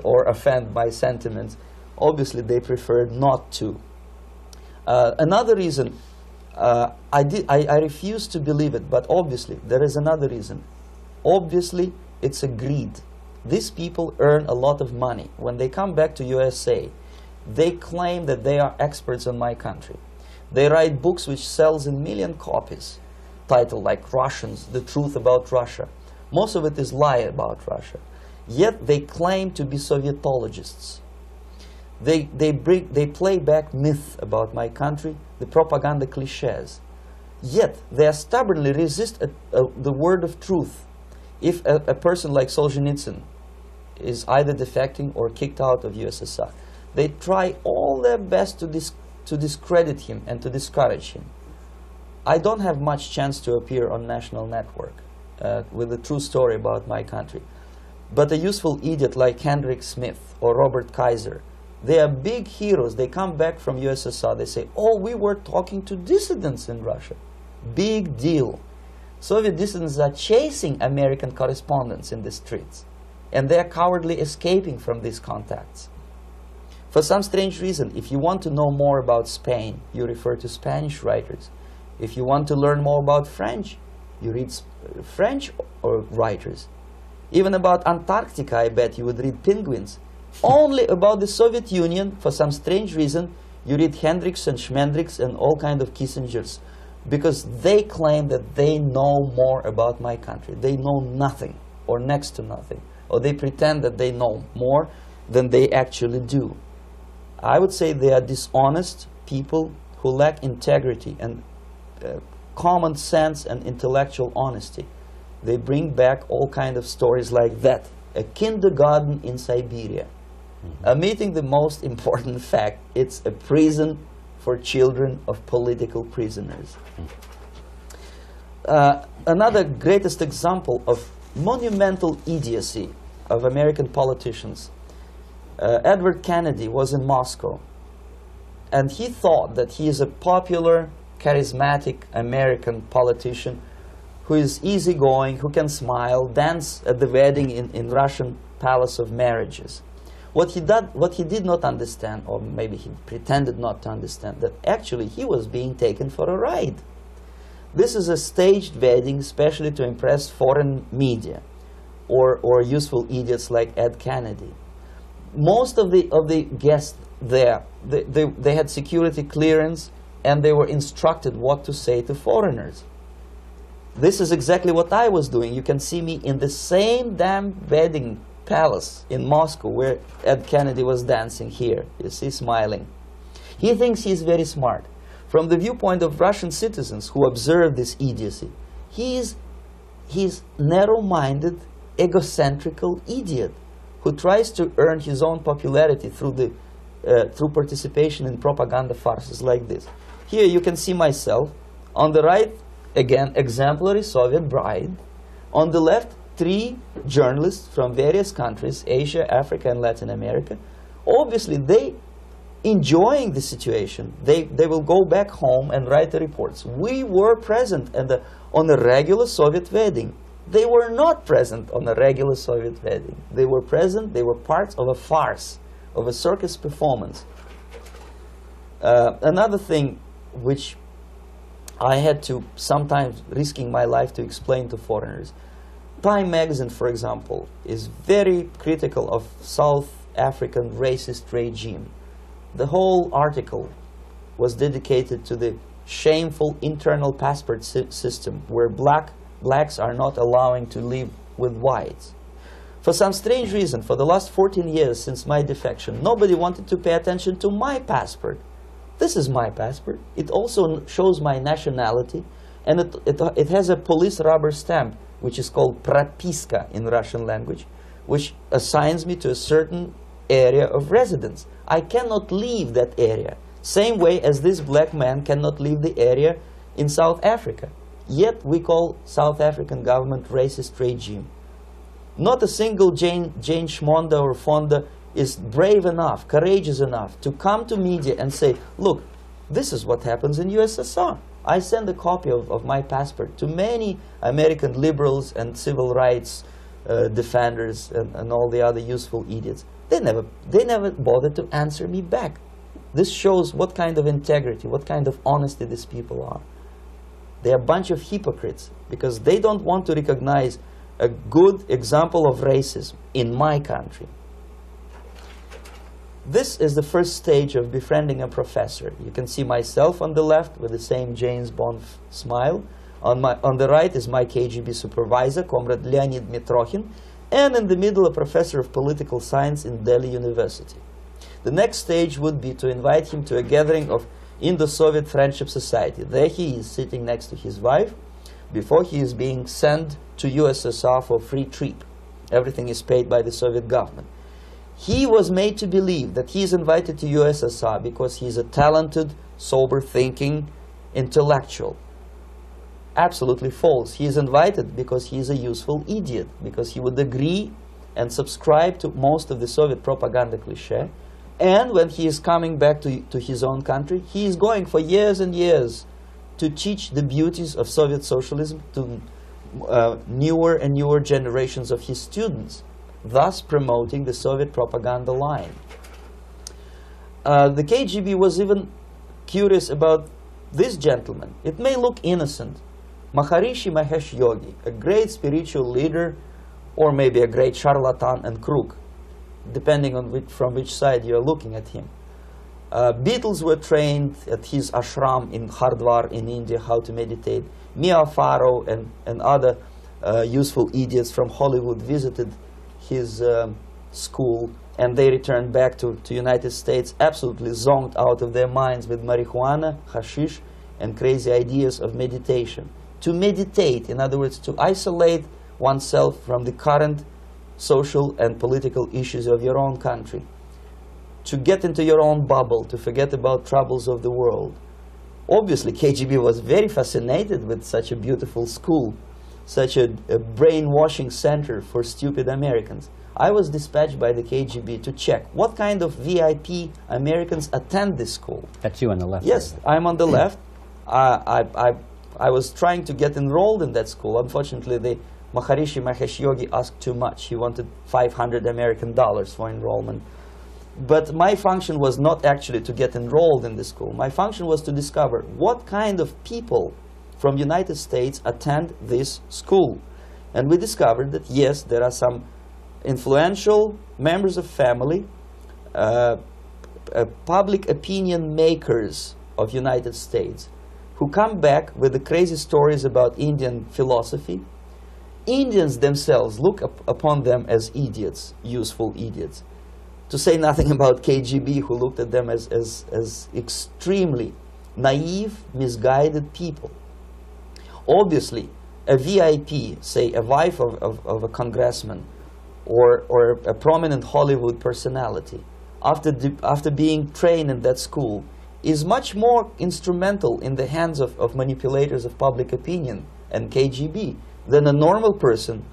or offend my sentiments. Obviously, they preferred not to. Another reason, I refuse to believe it, but obviously, there is another reason. Obviously, it's a greed. These people earn a lot of money. When they come back to USA, they claim that they are experts on my country. They write books which sells in million copies, titled like Russians, The Truth About Russia. Most of it is lie about Russia. Yet they claim to be Sovietologists. They play back myth about my country, the propaganda cliches. Yet they stubbornly resist the word of truth. If a person like Solzhenitsyn is either defecting or kicked out of USSR, they try all their best to discredit him and to discourage him. I don't have much chance to appear on national network with a true story about my country. But a useful idiot like Hendrik Smith or Robert Kaiser, they are big heroes. They come back from USSR. They say, oh, we were talking to dissidents in Russia. Big deal. Soviet dissidents are chasing American correspondents in the streets, and they are cowardly escaping from these contacts. For some strange reason, if you want to know more about Spain, you refer to Spanish writers. If you want to learn more about French, you read French writers. Even about Antarctica, I bet you would read Penguins. Only about the Soviet Union, for some strange reason, you read Hendricks and Schmendricks and all kind of Kissingers, because they claim that they know more about my country. They know nothing, or next to nothing, or they pretend that they know more than they actually do. I would say they are dishonest people who lack integrity and common sense and intellectual honesty. They bring back all kind of stories like that. A kindergarten in Siberia. Omitting the most important fact, it's a prison for children of political prisoners. Another greatest example of monumental idiocy of American politicians. Edward Kennedy was in Moscow, and he thought that he is a popular, charismatic American politician who is easygoing, who can smile, dance at the wedding in Russian Palace of Marriages. What he did not understand, or maybe he pretended not to understand, that actually he was being taken for a ride. This is a staged wedding, especially to impress foreign media or useful idiots like Ed Kennedy. Most of the guests there, they had security clearance, and they were instructed what to say to foreigners. This is exactly what I was doing. You can see me in the same damn wedding palace in Moscow where Ed Kennedy was dancing here. You see, smiling. He thinks he's very smart. From the viewpoint of Russian citizens who observe this idiocy, he's narrow-minded, egocentrical idiot who tries to earn his own popularity through participation in propaganda farces like this. Here you can see myself. On the right, again, exemplary Soviet bride. On the left, 3 journalists from various countries, Asia, Africa, and Latin America. Obviously, they enjoying the situation. They will go back home and write the reports. We were present on a regular Soviet wedding. They were not present on a regular Soviet wedding. They were present, they were part of a farce, of a circus performance. Another thing which I had to sometimes risking my life to explain to foreigners. Time magazine, for example, is very critical of South African racist regime. The whole article was dedicated to the shameful internal passport system where blacks are not allowing to live with whites. For some strange reason, for the last 14 years since my defection, nobody wanted to pay attention to my passport. This is my passport. It also shows my nationality, and it has a police rubber stamp, which is called propiska in Russian language, which assigns me to a certain area of residence. I cannot leave that area, same way as this black man cannot leave the area in South Africa. Yet we call South African government racist regime. Not a single Jane Schmonda or Fonda is brave enough, courageous enough to come to media and say, look, this is what happens in USSR. I send a copy of my passport to many American liberals and civil rights defenders and all the other useful idiots. They never bothered to answer me back. This shows what kind of integrity, what kind of honesty these people are. They are a bunch of hypocrites because they don't want to recognize a good example of racism in my country. This is the first stage of befriending a professor. You can see myself on the left with the same James Bond smile. On the right is my KGB supervisor, Comrade Leonid Mitrokhin, and in the middle a professor of political science in Delhi University. The next stage would be to invite him to a gathering of Indo-Soviet Friendship Society. There he is sitting next to his wife before he is being sent to USSR for free trip. Everything is paid by the Soviet government. He was made to believe that he is invited to USSR because he is a talented, sober-thinking intellectual. Absolutely false. He is invited because he is a useful idiot, because he would agree and subscribe to most of the Soviet propaganda cliché. And when he is coming back to his own country, he is going for years and years to teach the beauties of Soviet socialism to newer and newer generations of his students, thus promoting the Soviet propaganda line. The KGB was even curious about this gentleman. It may look innocent. Maharishi Mahesh Yogi, a great spiritual leader, or maybe a great charlatan and crook, depending on from which side you are looking at him. Beatles were trained at his ashram in Hardwar in India how to meditate. Mia Farrow and other useful idiots from Hollywood visited his school, and they returned back to United States absolutely zonked out of their minds with marijuana, hashish, and crazy ideas of meditation. To meditate, in other words, to isolate oneself from the current social and political issues of your own country, to get into your own bubble, to forget about troubles of the world. Obviously, KGB was very fascinated with such a beautiful school, such a brainwashing center for stupid Americans. I was dispatched by the KGB to check what kind of VIP Americans attend this school. That's you on the left. Yes, I'm on the left. I was trying to get enrolled in that school. Unfortunately, the Maharishi Mahesh Yogi asked too much. He wanted $500 American for enrollment. But my function was not actually to get enrolled in the school. My function was to discover what kind of people from United States attend this school. And we discovered that, yes, there are some influential members of family, public opinion makers of United States, who come back with the crazy stories about Indian philosophy. Indians themselves look upon them as idiots, useful idiots. To say nothing about KGB, who looked at them as extremely naive, misguided people. Obviously, a VIP, say a wife of a congressman, or a prominent Hollywood personality, after being trained in that school, is much more instrumental in the hands of manipulators of public opinion and KGB than a normal person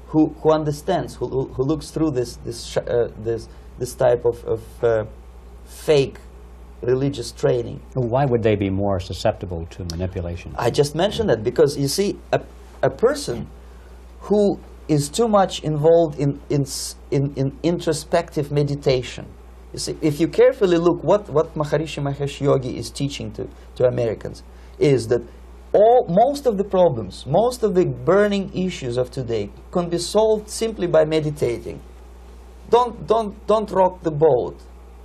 who understands, who looks through this type of fake religious training. Why would they be more susceptible to manipulation? I just mentioned that because, you see, a person who is too much involved in introspective meditation. You see, if you carefully look what Maharishi Mahesh Yogi is teaching to Americans, is that most of the problems, most of the burning issues of today can be solved simply by meditating. Don't rock the boat.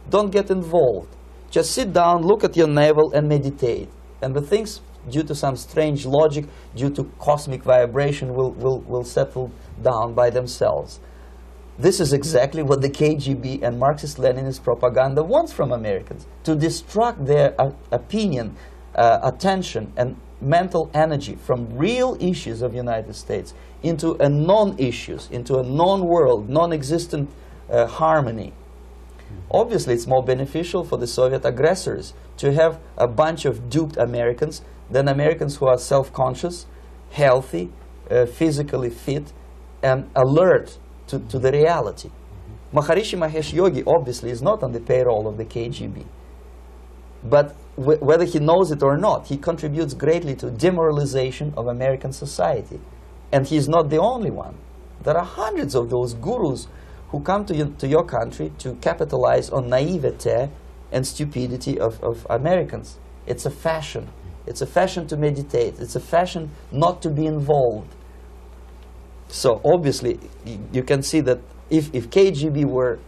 Don't get involved. Just sit down, look at your navel, and meditate. And the things, due to some strange logic, due to cosmic vibration, will settle down by themselves. This is exactly what the KGB and Marxist-Leninist propaganda wants from Americans, to distract their opinion, attention, and mental energy from real issues of the United States into a non-issues, into a non-world, non-existent harmony. Obviously, it's more beneficial for the Soviet aggressors to have a bunch of duped Americans than Americans who are self-conscious, healthy, physically fit, and alert to the reality. Maharishi Mahesh Yogi obviously is not on the payroll of the KGB. But whether he knows it or not, he contributes greatly to demoralization of American society. And he's not the only one. There are hundreds of those gurus who come to your country to capitalize on naivete and stupidity of Americans. It's a fashion. It's a fashion to meditate. It's a fashion not to be involved. So obviously, you can see that if KGB were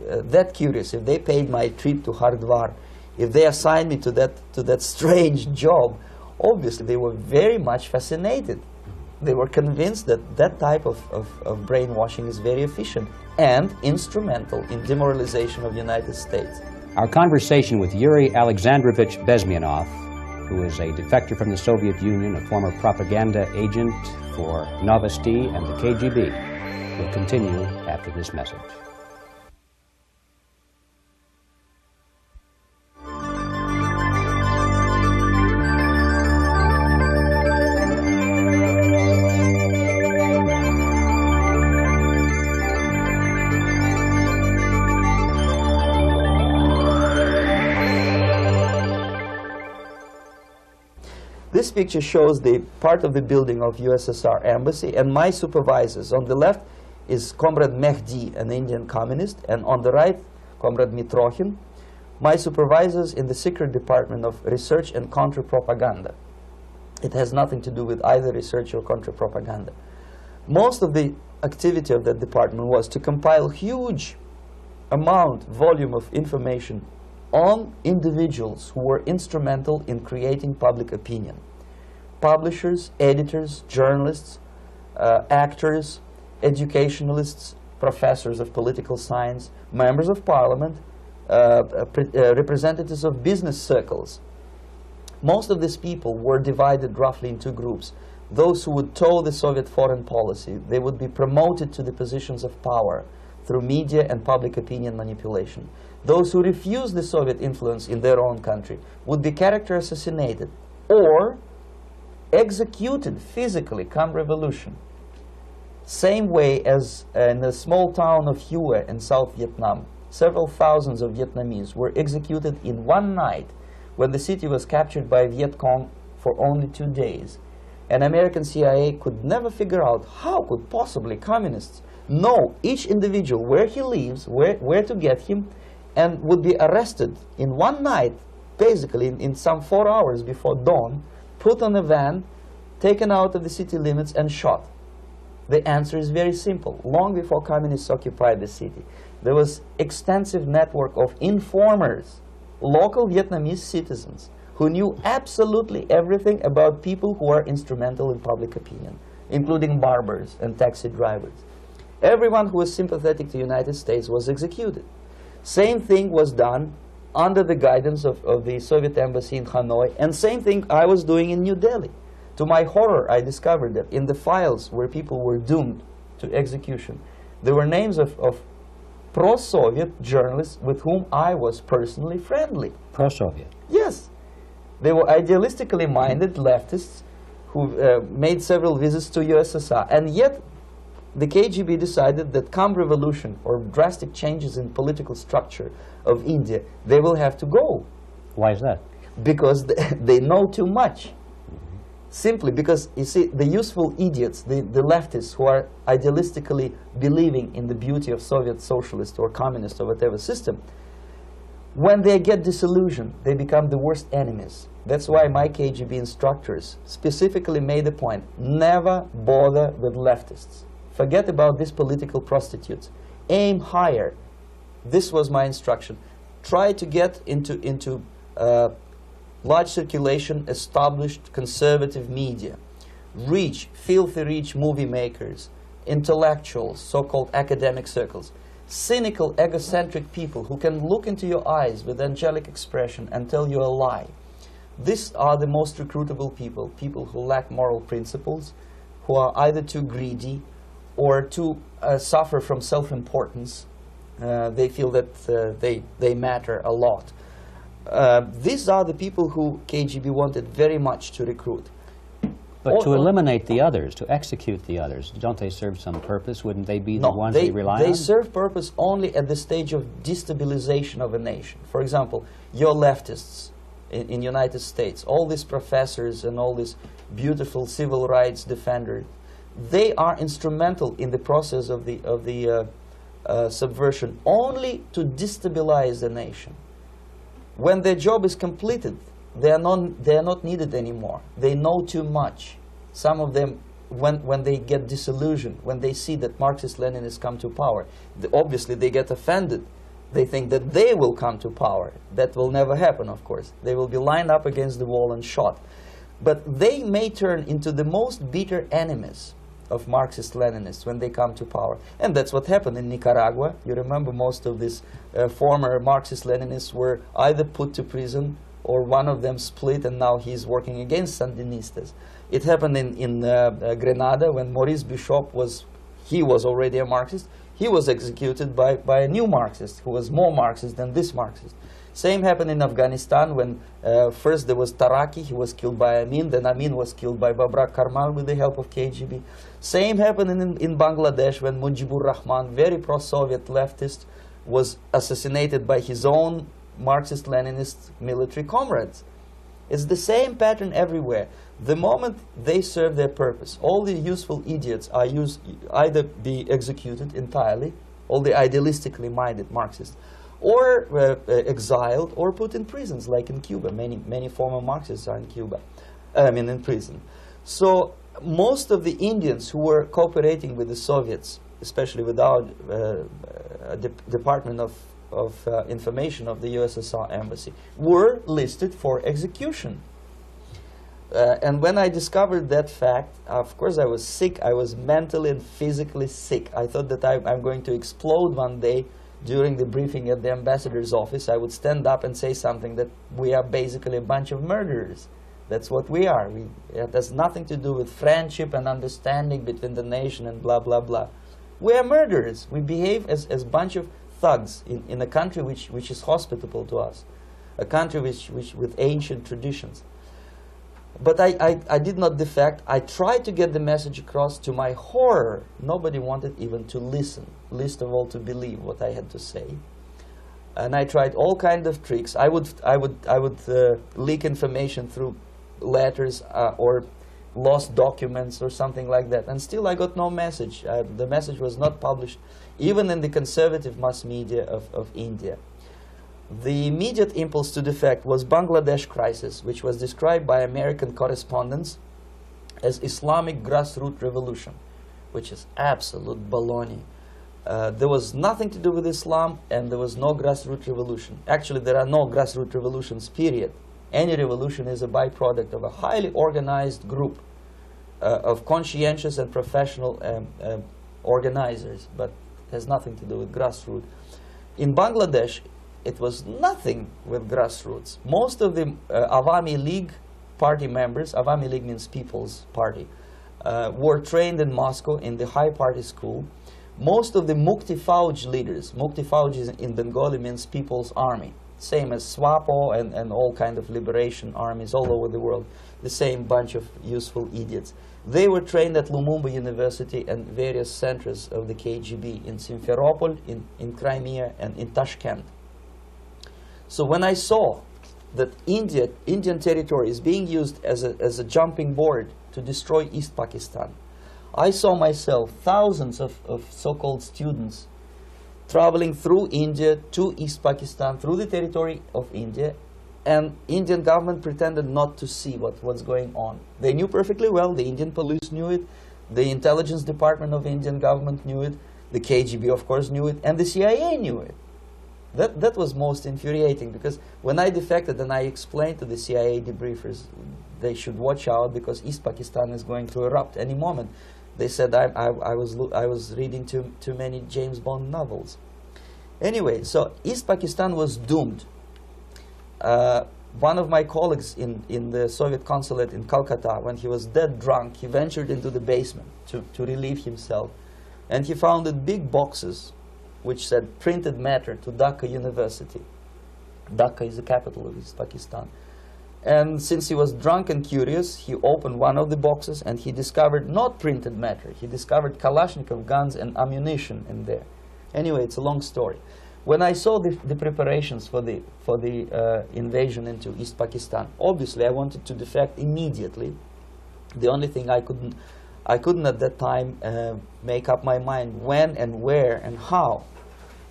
that curious, if they paid my trip to Hardwar, if they assigned me to that strange job, obviously they were very much fascinated. They were convinced that that type of brainwashing is very efficient and instrumental in demoralization of the United States. Our conversation with Yuri Alexandrovich Bezmenov, who is a defector from the Soviet Union, a former propaganda agent for Novosti and the KGB, will continue after this message. This This picture shows the part of the building of USSR embassy, and my supervisors. On the left is Comrade Mehdi, an Indian communist, and on the right, Comrade Mitrokhin, my supervisors in the secret department of research and counter-propaganda. It has nothing to do with either research or counter-propaganda. Most of the activity of that department was to compile huge volume of information on individuals who were instrumental in creating public opinion. Publishers, editors, journalists, actors, educationalists, professors of political science, members of parliament, representatives of business circles. Most of these people were divided roughly in two groups. Those who would toe the Soviet foreign policy, they would be promoted to the positions of power through media and public opinion manipulation. Those who refused the Soviet influence in their own country would be character assassinated or executed physically come revolution. Same way as in the small town of Hue in South Vietnam, several thousands of Vietnamese were executed in one night when the city was captured by Viet Cong for only 2 days. And American CIA could never figure out how could possibly communists know each individual where he lives, where to get him, and would be arrested in one night, basically in some 4 hours before dawn, put on a van, taken out of the city limits and shot. The answer is very simple. Long before communists occupied the city, there was extensive network of informers, local Vietnamese citizens, who knew absolutely everything about people who are instrumental in public opinion, including barbers and taxi drivers. Everyone who was sympathetic to the United States was executed. Same thing was done under the guidance of the Soviet embassy in Hanoi, and same thing I was doing in New Delhi. To my horror, I discovered that in the files where people were doomed to execution, there were names of pro-Soviet journalists with whom I was personally friendly. Pro-Soviet? Yes. They were idealistically minded leftists who made several visits to USSR, and yet the KGB decided that come revolution or drastic changes in political structure of India, they will have to go. Why is that? Because they know too much. Simply because, you see, the useful idiots, the leftists who are idealistically believing in the beauty of Soviet socialist or communist or whatever system, when they get disillusioned, they become the worst enemies. That's why my KGB instructors specifically made a point, never bother with leftists. Forget about these political prostitutes. Aim higher. This was my instruction. Try to get into large circulation, established conservative media. Rich, filthy rich movie makers, intellectuals, so-called academic circles. Cynical, egocentric people who can look into your eyes with angelic expression and tell you a lie. These are the most recruitable people, people who lack moral principles, who are either too greedy or too suffer from self-importance. They feel that they matter a lot. These are the people who KGB wanted very much to recruit. But to eliminate the others, to execute the others, don't they serve some purpose? Wouldn't they be the ones they rely on? They serve purpose only at the stage of destabilization of a nation. For example, your leftists in the United States, all these professors and all these beautiful civil rights defenders, they are instrumental in the process of the subversion only to destabilize the nation. When their job is completed, they are not needed anymore. They know too much. Some of them, when they get disillusioned, when they see that Marxist-Leninists come to power, obviously they get offended. They think that they will come to power. That will never happen, of course. They will be lined up against the wall and shot. But they may turn into the most bitter enemies of Marxist-Leninists when they come to power. And that's what happened in Nicaragua. You remember most of these former Marxist-Leninists were either put to prison or one of them split, and now he's working against Sandinistas. It happened in Grenada when Maurice Bishop was already a Marxist. He was executed by a new Marxist who was more Marxist than this Marxist. Same happened in Afghanistan when first there was Taraki, he was killed by Amin, then Amin was killed by Babrak Karmal with the help of KGB. Same happened in Bangladesh when Mujibur Rahman, very pro-Soviet leftist, was assassinated by his own Marxist-Leninist military comrades. It's the same pattern everywhere. The moment they serve their purpose, all the useful idiots are either be executed entirely, all the idealistically minded Marxists, or exiled or put in prisons, like in Cuba. Many former Marxists are in Cuba, in prison. So most of the Indians who were cooperating with the Soviets, especially with our Department of Information of the USSR Embassy, were listed for execution. And when I discovered that fact, of course I was sick. I was mentally and physically sick. I thought that I'm going to explode one day during the briefing at the ambassador's office. I would stand up and say something that we are basically a bunch of murderers. That's what we are. It has nothing to do with friendship and understanding between the nation and blah, blah, blah. We are murderers. We behave as a bunch of thugs in a country which is hospitable to us, a country which with ancient traditions. But I did not defect. I tried to get the message across. To my horror, nobody wanted even to listen, least of all to believe what I had to say. And I tried all kinds of tricks. I would leak information through letters or lost documents or something like that. And still I got no message. The message was not published, even in the conservative mass media of India. The immediate impulse to defect was Bangladesh crisis, which was described by American correspondents as Islamic grassroots revolution, which is absolute baloney. There was nothing to do with Islam, and there was no grassroots revolution. Actually, there are no grassroots revolutions, period. Any revolution is a byproduct of a highly organized group of conscientious and professional organizers, but has nothing to do with grassroots. In Bangladesh, it was nothing with grassroots. Most of the Awami League party members, Awami League means People's Party, were trained in Moscow in the High Party School. Most of the Mukti Fauj leaders, Mukti Fauj in Bengali means People's Army, same as SWAPO and all kind of liberation armies all over the world, the same bunch of useful idiots. They were trained at Lumumba University and various centers of the KGB in Simferopol, in Crimea, and in Tashkent. So when I saw that Indian territory is being used as a jumping board to destroy East Pakistan, I saw myself thousands of so-called students traveling through India to East Pakistan, through the territory of India, and Indian government pretended not to see what's going on. They knew perfectly well, the Indian police knew it, the intelligence department of the Indian government knew it, the KGB of course knew it, and the CIA knew it. That was most infuriating, because when I defected and I explained to the CIA debriefers they should watch out because East Pakistan is going to erupt any moment, they said I was reading too many James Bond novels. Anyway, so East Pakistan was doomed. One of my colleagues in the Soviet consulate in Calcutta, when he was dead drunk, he ventured into the basement to relieve himself, and he found big boxes which said printed matter to Dhaka University. Dhaka is the capital of East Pakistan. And since he was drunk and curious, he opened one of the boxes and he discovered not printed matter. He discovered Kalashnikov guns and ammunition in there. Anyway, it's a long story. When I saw the preparations for the invasion into East Pakistan, obviously I wanted to defect immediately. The only thing I couldn't at that time make up my mind when and where and how.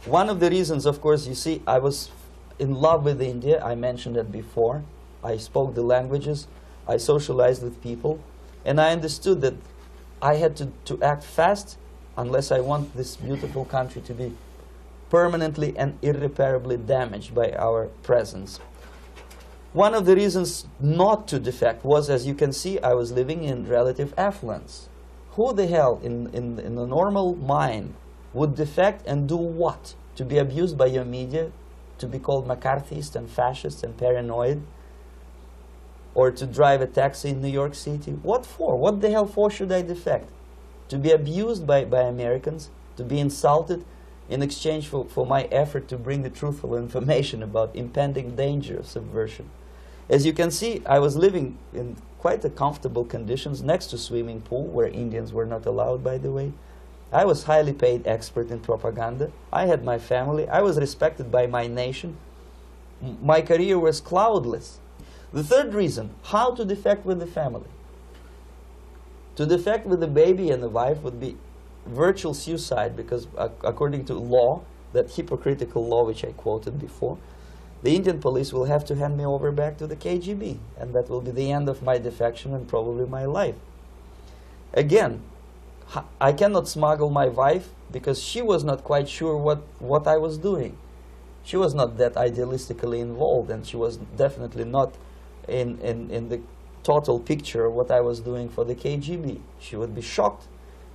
One of the reasons, of course, you see, I was in love with India. I mentioned it before. I spoke the languages. I socialized with people. And I understood that I had to act fast unless I want this beautiful country to be permanently and irreparably damaged by our presence. One of the reasons not to defect was, as you can see, I was living in relative affluence. Who the hell in a normal mind would defect and do what? To be abused by your media, to be called McCarthyist and fascist and paranoid, or to drive a taxi in New York City? What for? What the hell for should I defect? To be abused by Americans, to be insulted in exchange for my effort to bring the truthful information about impending danger of subversion. As you can see, I was living in quite a comfortable conditions next to swimming pool, where Indians were not allowed, by the way. I was highly paid expert in propaganda. I had my family. I was respected by my nation. My career was cloudless. The third reason, how to defect with the family. To defect with the baby and the wife would be virtual suicide, because according to law, that hypocritical law which I quoted before, the Indian police will have to hand me over back to the KGB, and that will be the end of my defection and probably my life. Again, I cannot smuggle my wife because she was not quite sure what I was doing. She was not that idealistically involved, and she was definitely not in the total picture of what I was doing for the KGB. She would be shocked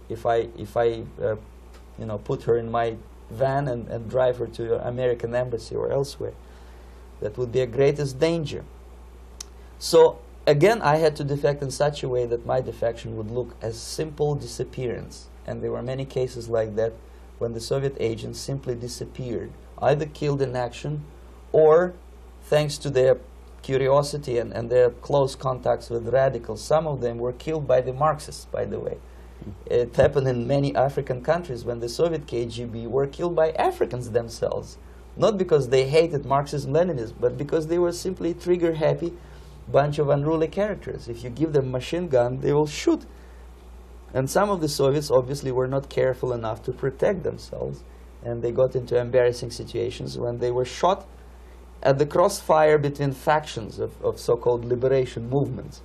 if I you know, put her in my van and drive her to the American embassy or elsewhere. That would be a greatest danger. So again, I had to defect in such a way that my defection would look as simple disappearance. And there were many cases like that when the Soviet agents simply disappeared, either killed in action or, thanks to their curiosity and their close contacts with radicals, some of them were killed by the Marxists, by the way. It happened in many African countries when the Soviet KGB were killed by Africans themselves. Not because they hated Marxism-Leninism, but because they were simply trigger-happy bunch of unruly characters. If you give them a machine gun, they will shoot. And some of the Soviets obviously were not careful enough to protect themselves, and they got into embarrassing situations when they were shot at the crossfire between factions of so-called liberation movements.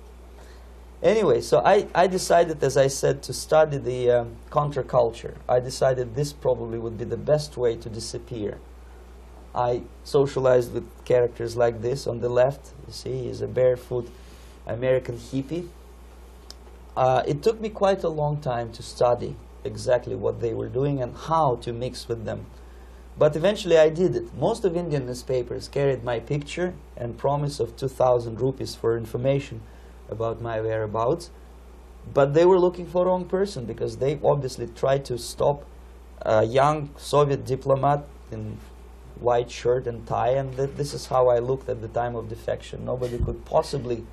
Anyway, so I decided, as I said, to study the counterculture. I decided this probably would be the best way to disappear. I socialized with characters like this. On the left, you see, is a barefoot American hippie. It took me quite a long time to study exactly what they were doing and how to mix with them. But eventually I did it. Most of Indian newspapers carried my picture and promise of 2,000 rupees for information about my whereabouts. But they were looking for the wrong person, because they obviously tried to stop a young Soviet diplomat in white shirt and tie, and this is how I looked at the time of defection. Nobody could possibly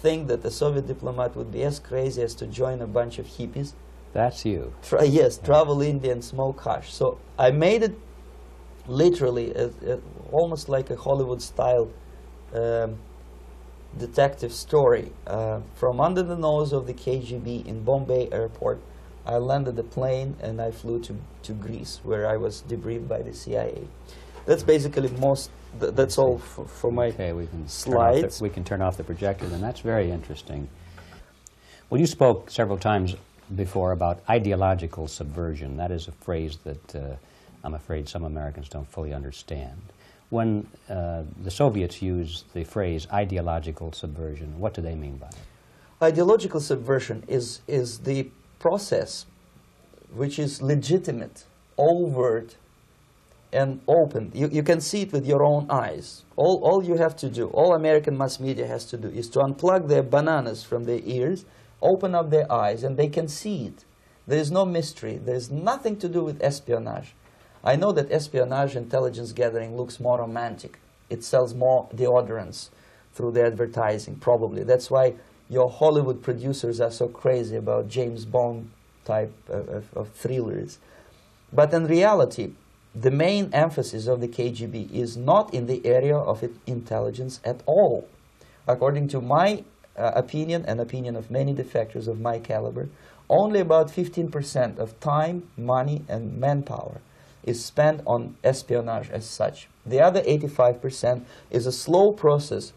think that a Soviet diplomat would be as crazy as to join a bunch of hippies. That's you. Yes, travel India and smoke hash. So I made it literally almost like a Hollywood-style detective story. From under the nose of the KGB in Bombay airport, I landed the plane and I flew to Greece, where I was debriefed by the CIA. That's basically that's all for my slides. We can turn off the projector, and that's very interesting. Well, you spoke several times before about ideological subversion. That is a phrase that I'm afraid some Americans don't fully understand. When the Soviets use the phrase ideological subversion, what do they mean by it? Ideological subversion is the process which is legitimate, overt, and open. You can see it with your own eyes. All you have to do, all American mass media has to do, is to unplug their bananas from their ears, open up their eyes, and they can see it. There is no mystery. There is nothing to do with espionage. I know that espionage intelligence gathering looks more romantic. It sells more deodorants through the advertising, probably. That's why your Hollywood producers are so crazy about James Bond type of thrillers. But in reality, the main emphasis of the KGB is not in the area of intelligence at all. According to my opinion and opinion of many defectors of my caliber, only about 15% of time, money, and manpower is spent on espionage as such. The other 85% is a slow process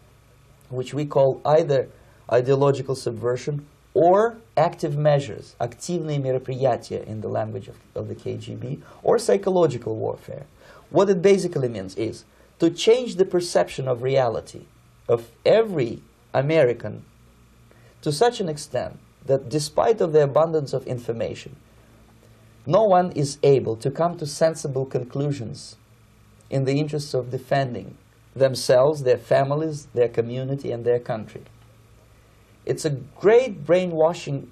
which we call either ideological subversion or active measures, активные мероприятия in the language of the KGB, or psychological warfare. What it basically means is to change the perception of reality of every American to such an extent that despite of the abundance of information, no one is able to come to sensible conclusions in the interests of defending themselves, their families, their community, and their country. It's a great brainwashing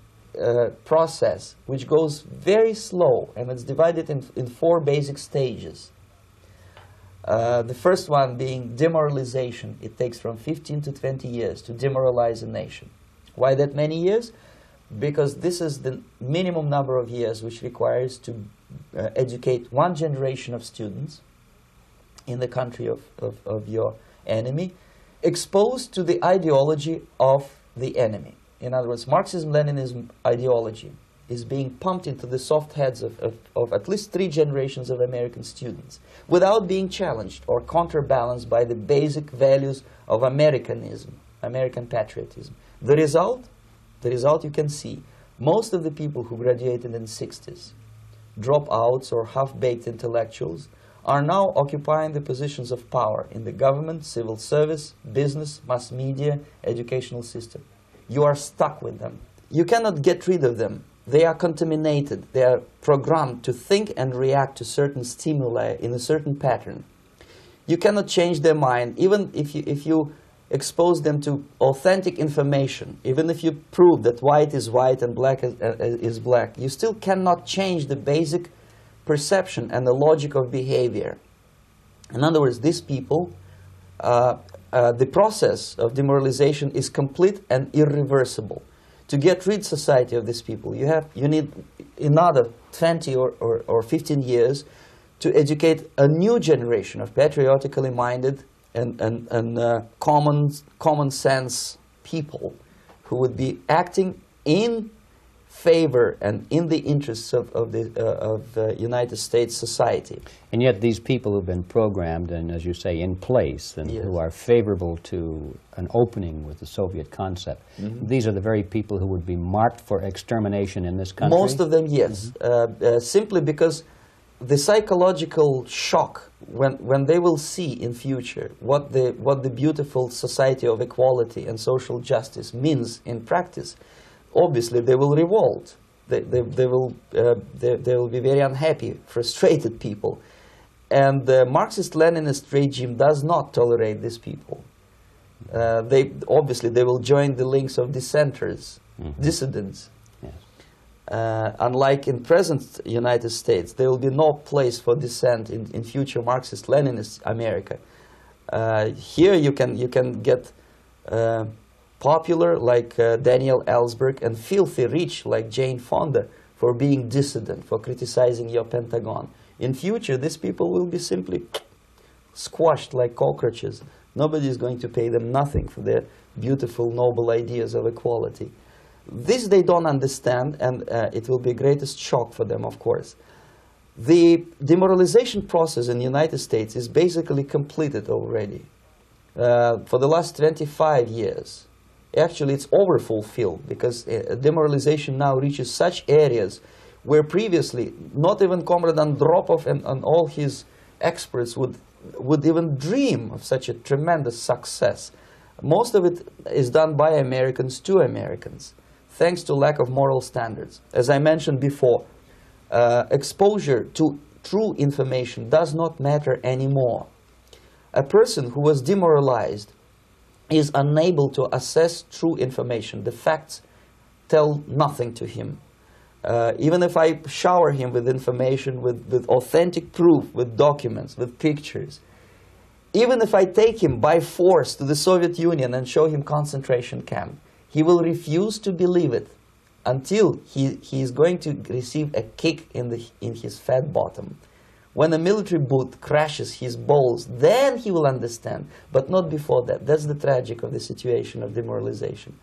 process which goes very slow, and it's divided in 4 basic stages. The first one being demoralization. It takes from 15 to 20 years to demoralize a nation. Why that many years? Because this is the minimum number of years which requires to educate one generation of students in the country of your enemy, exposed to the ideology of the enemy. In other words, Marxism-Leninism ideology is being pumped into the soft heads of at least 3 generations of American students without being challenged or counterbalanced by the basic values of Americanism, American patriotism. The result you can see. Most of the people who graduated in the 60s, dropouts or half-baked intellectuals, are now occupying the positions of power in the government, civil service, business, mass media, educational system. You are stuck with them. You cannot get rid of them. They are contaminated. They are programmed to think and react to certain stimuli in a certain pattern. You cannot change their mind, even if you expose them to authentic information, even if you prove that white is white and black is black. You still cannot change the basic perception and the logic of behavior. In other words, these people, the process of demoralization is complete and irreversible. To get rid society of these people, you need another 20 or 15 years to educate a new generation of patriotically minded and common sense people who would be acting in favor and in the interests of the United States society. And yet these people who've been programmed and, as you say, in place and Yes. who are favorable to an opening with the Soviet concept, these are the very people who would be marked for extermination in this country? Most of them, yes. Simply because the psychological shock when they will see in future what the beautiful society of equality and social justice means in practice, obviously they will revolt. They will be very unhappy, frustrated people. And the Marxist-Leninist regime does not tolerate these people. Obviously they will join the links of dissenters, dissidents. Yes. Unlike in present United States, there will be no place for dissent in future Marxist-Leninist America. Here you can get popular like Daniel Ellsberg and filthy rich like Jane Fonda for being dissident, for criticizing your Pentagon. In future, these people will be simply squashed like cockroaches. Nobody is going to pay them nothing for their beautiful, noble ideas of equality. This they don't understand, and it will be a greatest shock for them, of course. The demoralization process in the United States is basically completed already. For the last 25 years. Actually, it's overfulfilled because demoralization now reaches such areas where previously not even Comrade Andropov and all his experts would even dream of such a tremendous success. Most of it is done by Americans to Americans, thanks to lack of moral standards. As I mentioned before, exposure to true information does not matter anymore. A person who was demoralized is unable to assess true information. The facts tell nothing to him. Even if I shower him with information, with authentic proof, with documents, with pictures, even if I take him by force to the Soviet Union and show him concentration camp, he will refuse to believe it until he is going to receive a kick in his fat bottom. When a military boot crashes his balls, then he will understand, but not before that. That's the tragic of the situation of demoralization.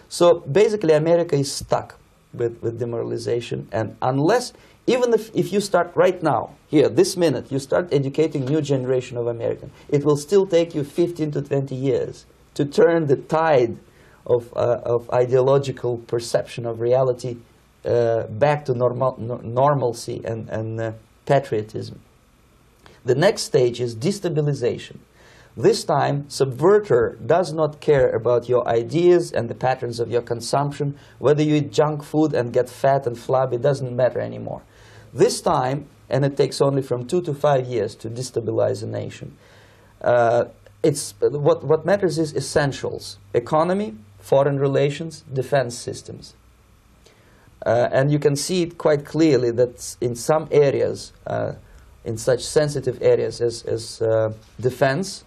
So basically, America is stuck with demoralization, and unless, even if you start right now, here, this minute, you start educating new generation of Americans, it will still take you 15 to 20 years to turn the tide of ideological perception of reality back to normalcy and patriotism. The next stage is destabilization. This time, subverter does not care about your ideas and the patterns of your consumption. Whether you eat junk food and get fat and flabby, it doesn't matter anymore. This time, and it takes only from 2 to 5 years to destabilize a nation, what matters is essentials: economy, foreign relations, defense systems. And you can see it quite clearly that in some areas, in such sensitive areas as defense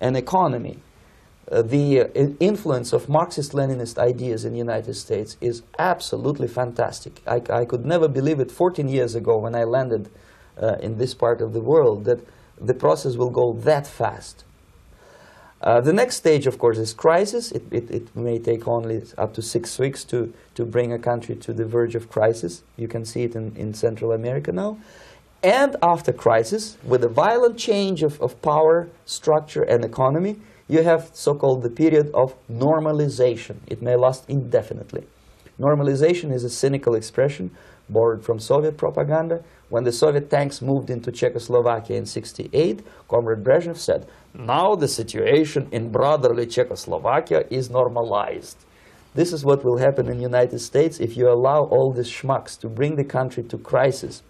and economy, the influence of Marxist-Leninist ideas in the United States is absolutely fantastic. I could never believe it 14 years ago when I landed in this part of the world that the process will go that fast. The next stage, of course, is crisis. It may take only up to 6 weeks to bring a country to the verge of crisis. You can see it in Central America now. And after crisis, with a violent change of power, structure, and economy, you have so-called the period of normalization. It may last indefinitely. Normalization is a cynical expression borrowed from Soviet propaganda. When the Soviet tanks moved into Czechoslovakia in '68, Comrade Brezhnev said, "Now the situation in brotherly Czechoslovakia is normalized." This is what will happen in the United States if you allow all these schmucks to bring the country to crisis,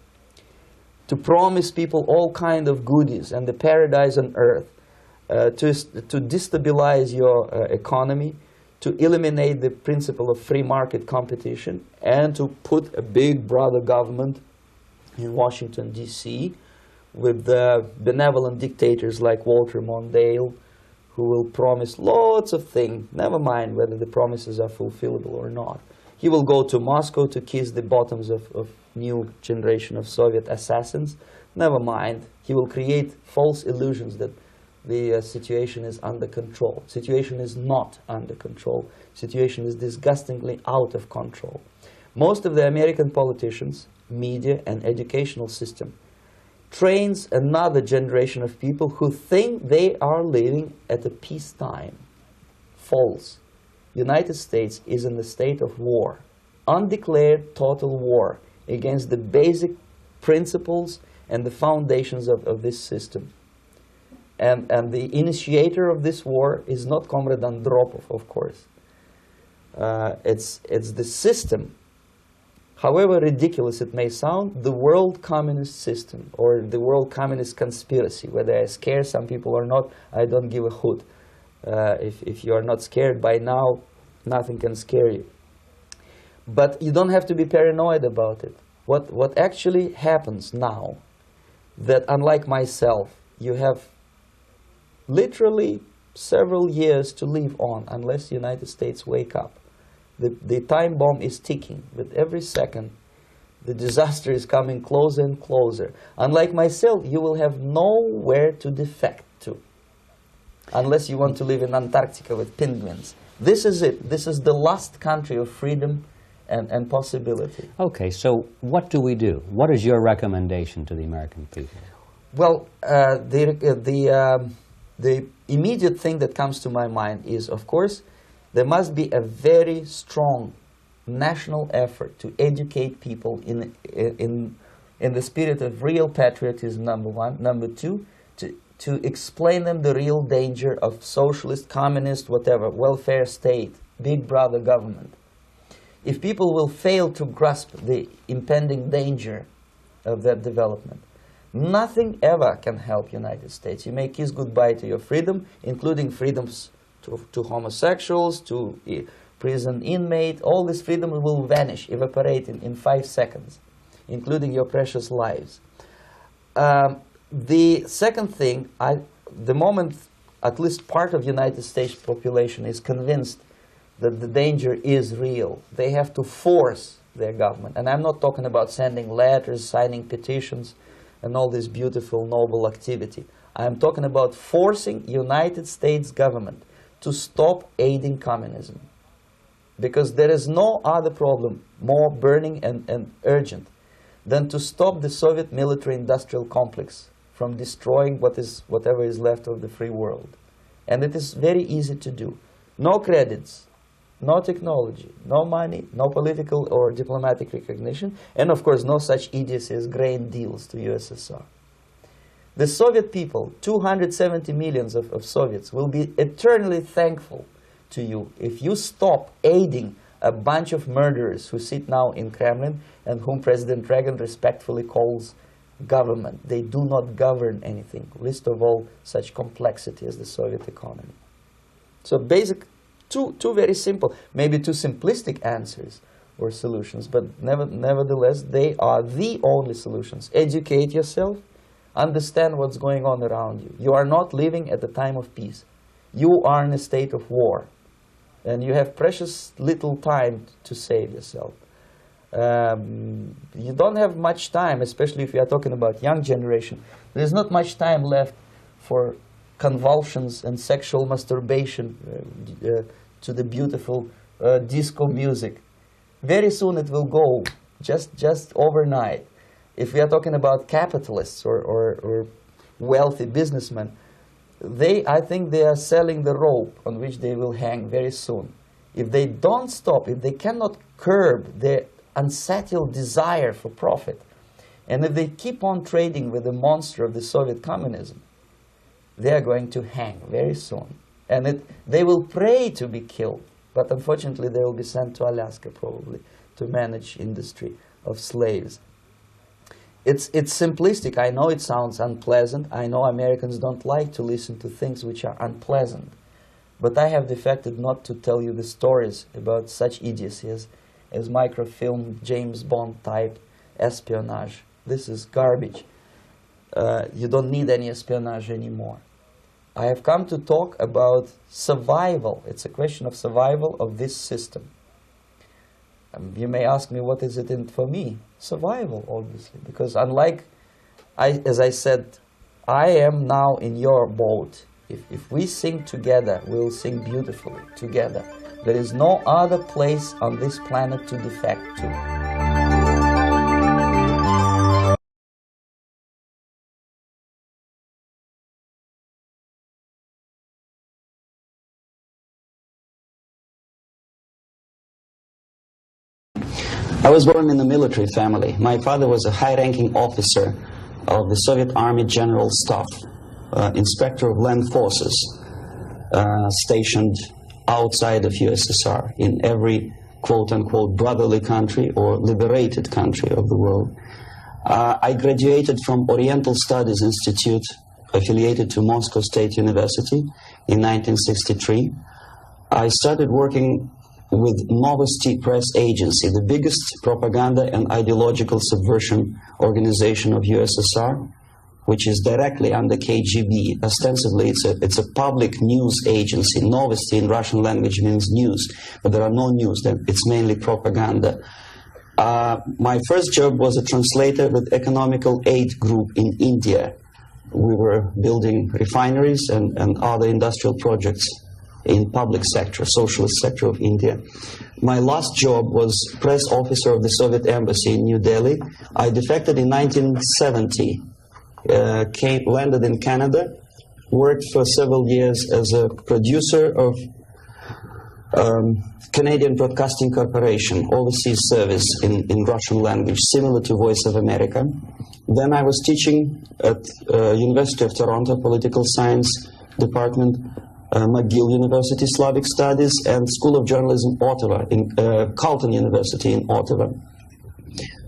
to promise people all kind of goodies and the paradise on earth, to destabilize your economy, to eliminate the principle of free market competition, and to put a big brother government in Washington, D.C., with benevolent dictators like Walter Mondale, who will promise lots of things, never mind whether the promises are fulfillable or not. He will go to Moscow to kiss the bottoms of new generation of Soviet assassins, never mind. He will create false illusions that the situation is under control. Situation is not under control. Situation is disgustingly out of control. Most of the American politicians, media, and educational system trains another generation of people who think they are living at a peacetime. False. United States is in the state of war, undeclared total war against the basic principles and the foundations of this system. And the initiator of this war is not Comrade Andropov, of course. It's the system. However ridiculous it may sound, the world communist system or the world communist conspiracy, whether I scare some people or not, I don't give a hoot. If you are not scared by now, nothing can scare you. But you don't have to be paranoid about it. What actually happens now, that unlike myself, you have literally several years to live on unless the United States wake up. The time bomb is ticking. With every second, the disaster is coming closer and closer. Unlike myself, you will have nowhere to defect to, unless you want to live in Antarctica with penguins. This is it. This is the last country of freedom and possibility. Okay, so what do we do? What is your recommendation to the American people? Well, the immediate thing that comes to my mind is, of course, there must be a very strong national effort to educate people in the spirit of real patriotism, number one. Number two, to explain them the real danger of socialist, communist, whatever, welfare state, big brother government. If people will fail to grasp the impending danger of that development, nothing ever can help United States. You may kiss goodbye to your freedom, including freedoms to homosexuals, to prison inmate. All this freedom will vanish, evaporate in 5 seconds, including your precious lives. The second thing, the moment at least part of United States population is convinced that the danger is real, they have to force their government. And I'm not talking about sending letters, signing petitions, and all this beautiful, noble activity. I'm talking about forcing United States government to stop aiding communism. Because there is no other problem more burning and urgent than to stop the Soviet military-industrial complex from destroying whatever is left of the free world. And it is very easy to do. No credits, no technology, no money, no political or diplomatic recognition, and of course no such idiocy as grain deals to USSR. The Soviet people, 270 millions of Soviets, will be eternally thankful to you if you stop aiding a bunch of murderers who sit now in Kremlin and whom President Reagan respectfully calls government. They do not govern anything, least of all such complexity as the Soviet economy. So basic, two very simple, maybe two simplistic answers or solutions, but nevertheless they are the only solutions. Educate yourself, understand what's going on around you. You are not living at the time of peace. You are in a state of war, and you have precious little time to save yourself. You don't have much time, especially if you are talking about young generation. There's not much time left for convulsions and sexual masturbation to the beautiful disco music. Very soon it will go, just overnight. If we are talking about capitalists or wealthy businessmen, I think they are selling the rope on which they will hang very soon. If they don't stop, if they cannot curb their unsettled desire for profit, and if they keep on trading with the monster of the Soviet communism, they are going to hang very soon. And they will pray to be killed, but unfortunately they will be sent to Alaska probably to manage industry of slaves. It's simplistic. I know it sounds unpleasant. I know Americans don't like to listen to things which are unpleasant. But I have defected not to tell you the stories about such idiocy as microfilm, James Bond type espionage. This is garbage. You don't need any espionage anymore. I have come to talk about survival. It's a question of survival of this system. You may ask me, what is it in for me? Survival, obviously, because unlike, as I said, I am now in your boat. If we sing together, we'll sing beautifully together. There is no other place on this planet to defect to. I was born in a military family. My father was a high-ranking officer of the Soviet Army General Staff, inspector of land forces, stationed outside of USSR in every quote-unquote brotherly country or liberated country of the world. I graduated from Oriental Studies Institute, affiliated to Moscow State University in 1963. I started working with Novosti Press Agency, the biggest propaganda and ideological subversion organization of USSR, which is directly under KGB. Ostensibly, it's a public news agency. Novosti in Russian language means news, but there are no news. It's mainly propaganda. My first job was a translator with Economical Aid Group in India. We were building refineries and other industrial projects in public sector, socialist sector of India. My last job was press officer of the Soviet embassy in New Delhi. I defected in 1970, landed in Canada, worked for several years as a producer of Canadian Broadcasting Corporation, overseas service in Russian language, similar to Voice of America. Then I was teaching at University of Toronto, Political Science Department, McGill University, Slavic Studies, and School of Journalism, Ottawa, in Carleton University in Ottawa.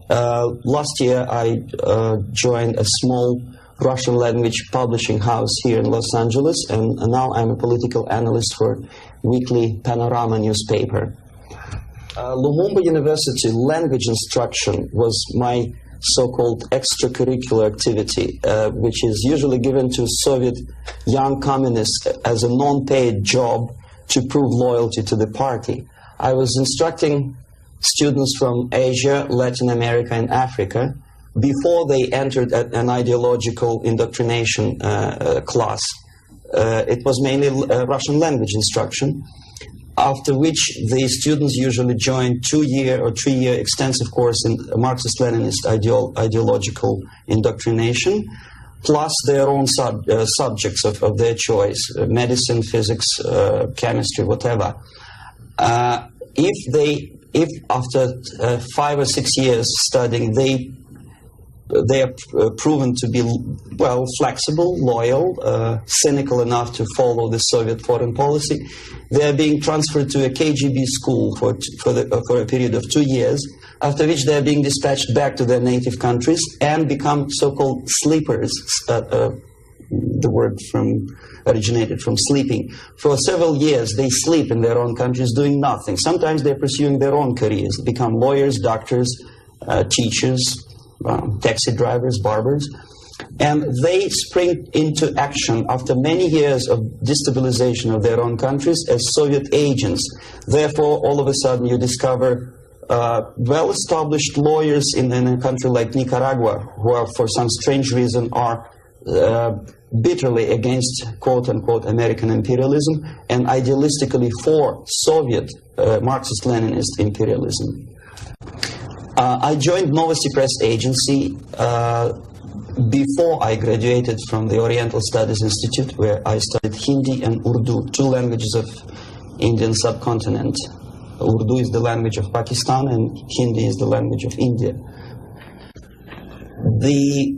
Last year, I joined a small Russian language publishing house here in Los Angeles, and now I'm a political analyst for weekly Panorama newspaper. Lumumba University language instruction was my so-called extracurricular activity, which is usually given to Soviet young communists as a non-paid job to prove loyalty to the party. I was instructing students from Asia, Latin America, and Africa before they entered an ideological indoctrination class. It was mainly Russian language instruction, after which the students usually join 2-year or 3-year extensive course in Marxist-Leninist ideological indoctrination, plus their own subjects of their choice, medicine, physics, chemistry, whatever. If after 5 or 6 years studying, they are proven to be, well, flexible, loyal, cynical enough to follow the Soviet foreign policy, they are being transferred to a KGB school for a period of 2 years, after which they are being dispatched back to their native countries and become so-called sleepers. The word originated from sleeping. For several years, they sleep in their own countries doing nothing. Sometimes they're pursuing their own careers, become lawyers, doctors, teachers, taxi drivers, barbers, and they spring into action after many years of destabilization of their own countries as Soviet agents. Therefore, all of a sudden you discover well-established lawyers in a country like Nicaragua, who are, for some strange reason, are bitterly against quote-unquote American imperialism and idealistically for Soviet Marxist-Leninist imperialism. I joined Novosti Press Agency before I graduated from the Oriental Studies Institute, where I studied Hindi and Urdu, two languages of Indian subcontinent. Urdu is the language of Pakistan and Hindi is the language of India. The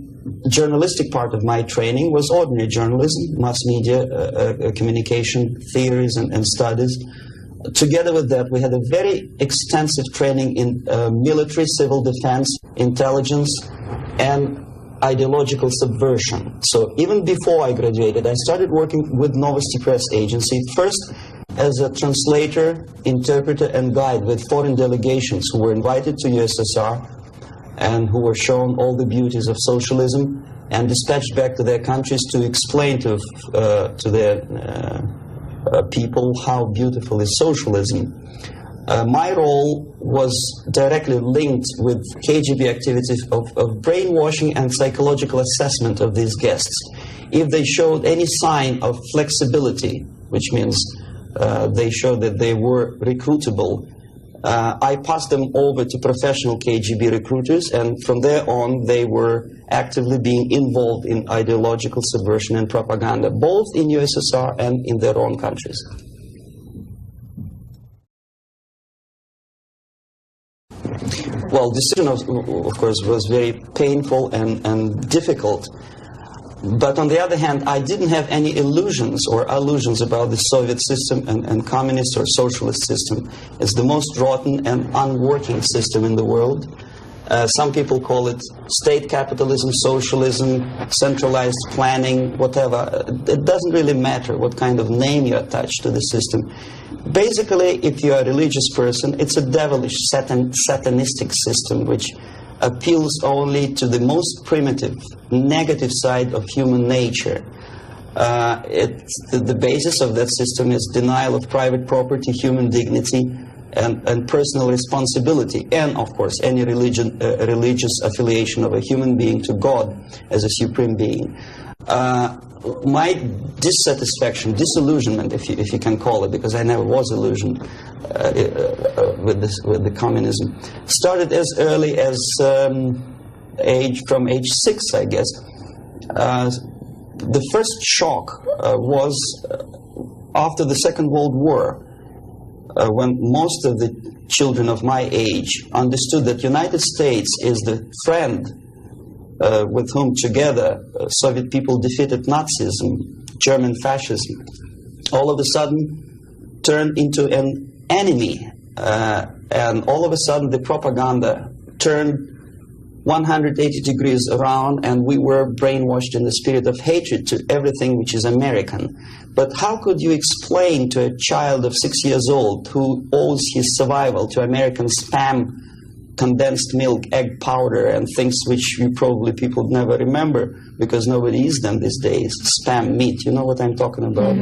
journalistic part of my training was ordinary journalism, mass media, communication theories and studies. Together with that, we had a very extensive training in military, civil defense, intelligence, and ideological subversion. So even before I graduated, I started working with Novosti Press Agency, first as a translator, interpreter, and guide with foreign delegations who were invited to USSR and who were shown all the beauties of socialism and dispatched back to their countries to explain to their people how beautiful is socialism. My role was directly linked with KGB activities of brainwashing and psychological assessment of these guests. If they showed any sign of flexibility, which means they showed that they were recruitable, I passed them over to professional KGB recruiters, and from there on they were actively being involved in ideological subversion and propaganda, both in USSR and in their own countries. Well, decision of course was very painful and difficult. But on the other hand, I didn't have any illusions or allusions about the Soviet system and communist or socialist system. It's the most rotten and unworking system in the world. Some people call it state capitalism, socialism, centralized planning, whatever. It doesn't really matter what kind of name you attach to the system. Basically, if you're a religious person, it's a devilish, satanistic system which appeals only to the most primitive, negative side of human nature. The basis of that system is denial of private property, human dignity, and personal responsibility, and of course any religious affiliation of a human being to God as a supreme being. My dissatisfaction, disillusionment, if you can call it, because I never was illusioned with the communism, started as early as from age 6, I guess. The first shock was after the Second World War, when most of the children of my age understood that United States is the friend with whom together Soviet people defeated Nazism, German fascism, all of a sudden turned into an enemy, and all of a sudden the propaganda turned 180 degrees around, and we were brainwashed in the spirit of hatred to everything which is American. But how could you explain to a child of 6 years old who owes his survival to American spam, condensed milk, egg powder, and things which you probably people never remember because nobody eats them these days, spam meat, you know what I'm talking about?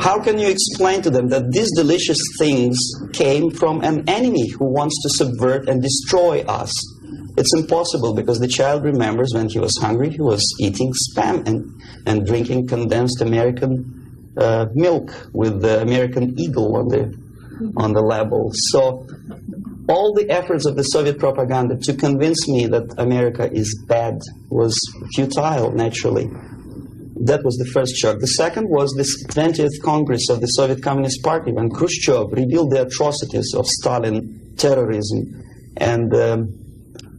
How can you explain to them that these delicious things came from an enemy who wants to subvert and destroy us? It's impossible, because the child remembers when he was hungry, he was eating spam and drinking condensed American milk with the American eagle on the label. So all the efforts of the Soviet propaganda to convince me that America is bad was futile, naturally. That was the first shock. The second was this 20th Congress of the Soviet Communist Party, when Khrushchev revealed the atrocities of Stalin, terrorism, and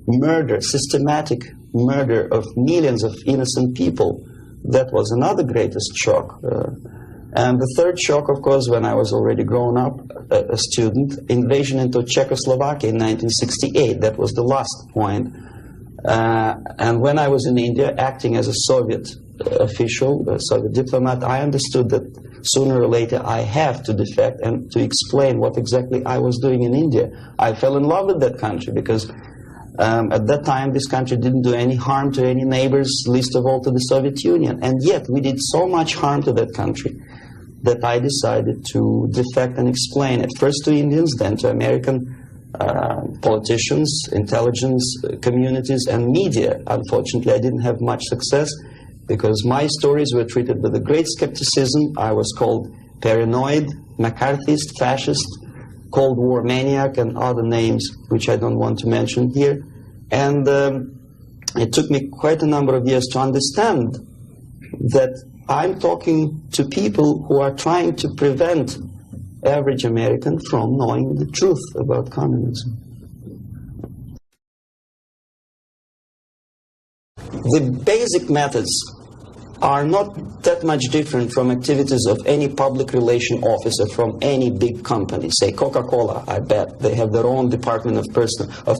murder, systematic murder of millions of innocent people. That was another greatest shock. And the third shock, of course, when I was already grown up, a student, invasion into Czechoslovakia in 1968. That was the last point. And when I was in India, acting as a Soviet official, a Soviet diplomat, I understood that sooner or later I have to defect and to explain what exactly I was doing in India. I fell in love with that country because at that time this country didn't do any harm to any neighbors, least of all to the Soviet Union. And yet we did so much harm to that country that I decided to defect and explain it, first to Indians, then to American politicians, intelligence communities, and media. Unfortunately, I didn't have much success because my stories were treated with a great skepticism. I was called paranoid, McCarthyist, fascist, Cold War maniac, and other names which I don't want to mention here. And it took me quite a number of years to understand that I'm talking to people who are trying to prevent average American from knowing the truth about communism. The basic methods are not that much different from activities of any public relation officer from any big company. Say Coca-Cola, I bet they have their own department of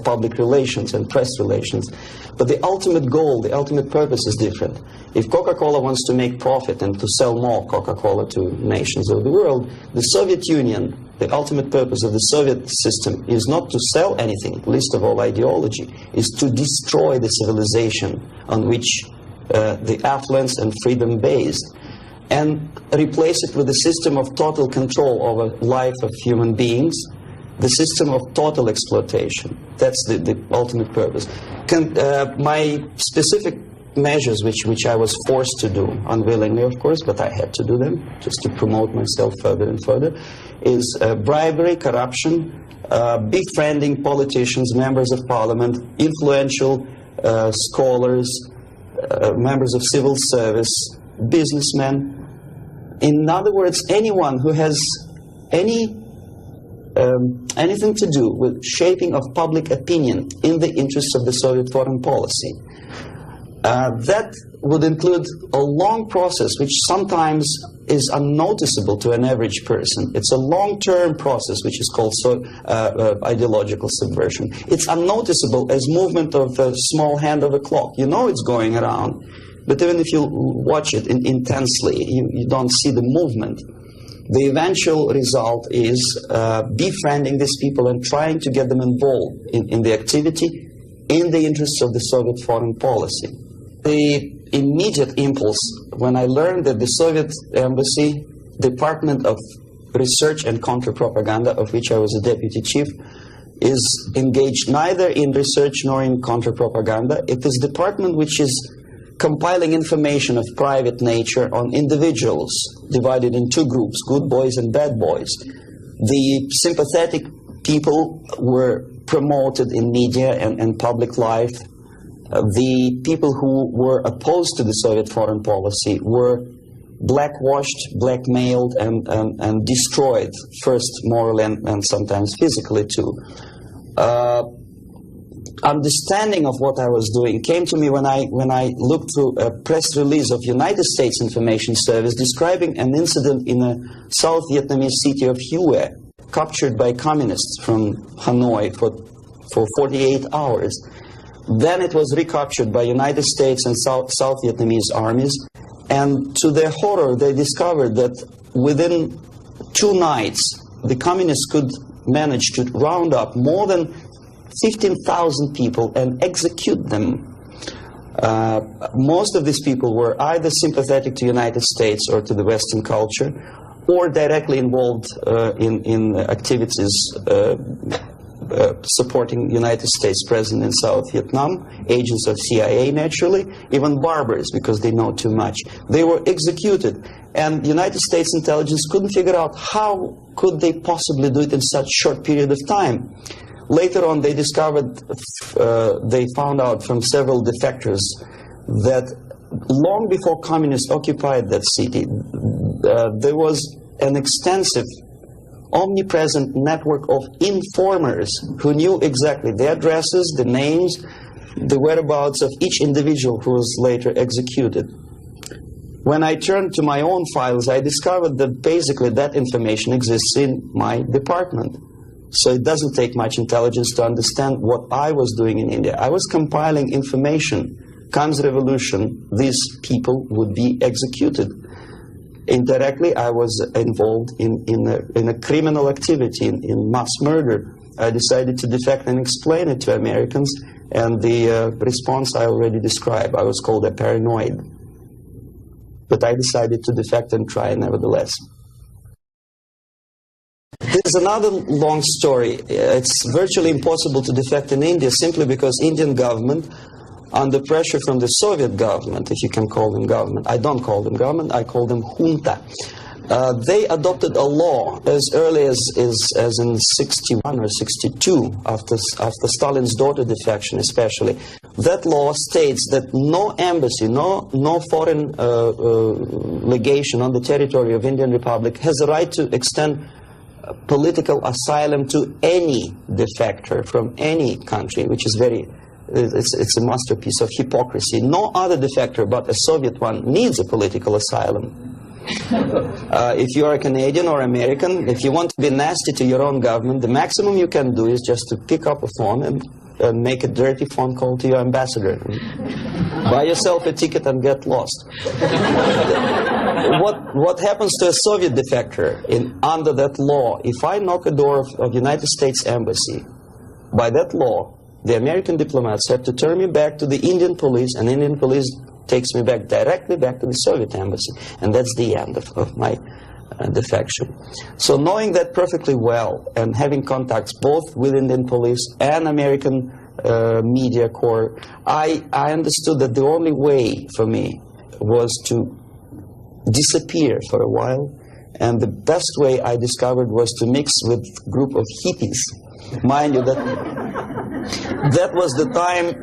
public relations and press relations. But the ultimate goal, the ultimate purpose is different. If Coca-Cola wants to make profit and to sell more Coca-Cola to nations of the world, the Soviet Union, the ultimate purpose of the Soviet system is not to sell anything, least of all ideology, is to destroy the civilization on which the affluence and freedom based, and replace it with a system of total control over life of human beings, the system of total exploitation. That's the ultimate purpose. My specific measures, which I was forced to do, unwillingly of course, but I had to do them just to promote myself further and further, is bribery, corruption, befriending politicians, members of parliament, influential scholars, members of civil service, businessmen. In other words, anyone who has anything to do with shaping of public opinion in the interests of the Soviet foreign policy. That would include a long process which sometimes is unnoticeable to an average person. It's a long-term process which is called ideological subversion. It's unnoticeable as movement of a small hand of a clock. You know it's going around, but even if you watch it intensely, you don't see the movement. The eventual result is befriending these people and trying to get them involved in the activity in the interests of the Soviet foreign policy. The immediate impulse when I learned that the Soviet Embassy, Department of Research and Counter-Propaganda, of which I was a deputy chief, is engaged neither in research nor in counter-propaganda. It is a department which is compiling information of private nature on individuals divided in two groups, good boys and bad boys. The sympathetic people were promoted in media and public life. The people who were opposed to the Soviet foreign policy were blackwashed, blackmailed, and destroyed, first morally and sometimes physically too. Understanding of what I was doing came to me when I looked through a press release of United States Information Service describing an incident in a South Vietnamese city of Hue, captured by communists from Hanoi for 48 hours. Then it was recaptured by United States and South Vietnamese armies, and to their horror they discovered that within 2 nights the communists could manage to round up more than 15,000 people and execute them. Most of these people were either sympathetic to the United States or to the Western culture, or directly involved in activities supporting United States President in South Vietnam, agents of CIA naturally, even barbers because they know too much. They were executed, and United States intelligence couldn't figure out how could they possibly do it in such short period of time. Later on they discovered, they found out from several defectors that long before communists occupied that city, there was an extensive omnipresent network of informers who knew exactly the addresses, the names, the whereabouts of each individual who was later executed. When I turned to my own files, I discovered that basically that information exists in my department. So it doesn't take much intelligence to understand what I was doing in India. I was compiling information. Comes revolution, these people would be executed. Indirectly, I was involved in a criminal activity, in mass murder. I decided to defect and explain it to Americans, and the response I already described. I was called a paranoid. But I decided to defect and try nevertheless. There's another long story. It's virtually impossible to defect in India simply because Indian government, under pressure from the Soviet government, if you can call them government, I don't call them government, I call them junta. They adopted a law as early as in 61 or 62, after Stalin's daughter defection especially. That law states that no embassy, no foreign legation on the territory of Indian Republic has a right to extend political asylum to any defector from any country, which is it's a masterpiece of hypocrisy. No other defector but a Soviet one needs a political asylum. If you are a Canadian or American, if you want to be nasty to your own government, the maximum you can do is just to pick up a phone and make a dirty phone call to your ambassador. Buy yourself a ticket and get lost. What happens to a Soviet defector under that law? If I knock a door of United States Embassy, by that law, the American diplomats have to turn me back to the Indian police, and Indian police takes me directly back to the Soviet embassy, and that's the end of my defection. So knowing that perfectly well and having contacts both with Indian police and American media corps, I understood that the only way for me was to disappear for a while, and the best way I discovered was to mix with a group of hippies. Mind you, that was the time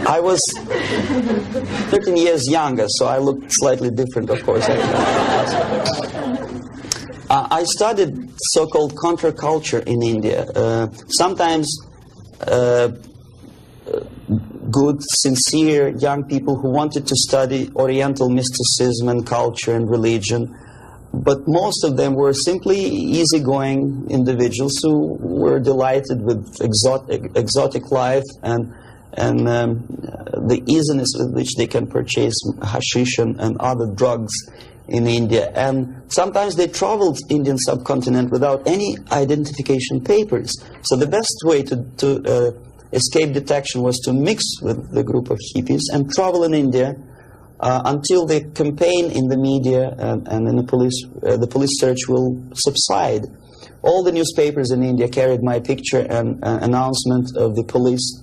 I was 13 years younger, so I looked slightly different, of course. I studied so-called counterculture in India. Sometimes good, sincere young people who wanted to study Oriental mysticism and culture and religion, but most of them were simply easygoing individuals who were delighted with exotic life and the easiness with which they can purchase hashish and other drugs in India. And sometimes they traveled Indian subcontinent without any identification papers. So the best way to escape detection was to mix with the group of hippies and travel in India until the campaign in the media and in the police search will subside. All the newspapers in India carried my picture and announcement of the police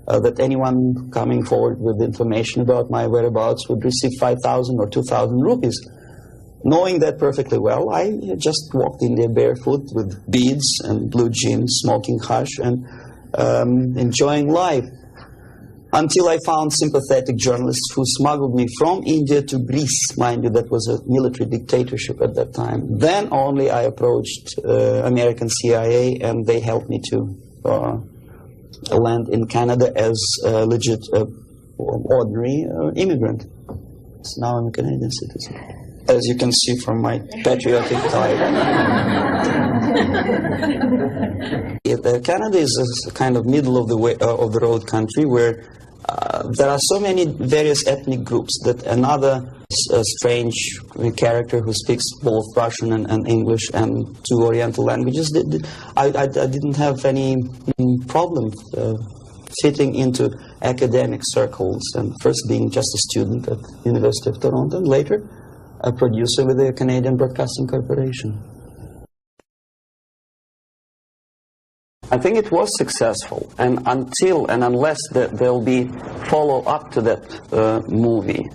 that anyone coming forward with information about my whereabouts would receive 5,000 or 2,000 rupees. Knowing that perfectly well, I just walked India barefoot with beads and blue jeans, smoking hash and enjoying life. Until I found sympathetic journalists who smuggled me from India to Greece. Mind you, that was a military dictatorship at that time. Then only I approached American CIA, and they helped me to land in Canada as a legit, ordinary immigrant. So now I'm a Canadian citizen, as you can see from my patriotic tie. Canada is a kind of middle of the road country where there are so many various ethnic groups that another strange character who speaks both Russian and English and two Oriental languages, I didn't have any problem fitting into academic circles, and first being just a student at University of Toronto, and later a producer with the Canadian Broadcasting Corporation. I think it was successful, and until and unless there'll be follow-up to that movie,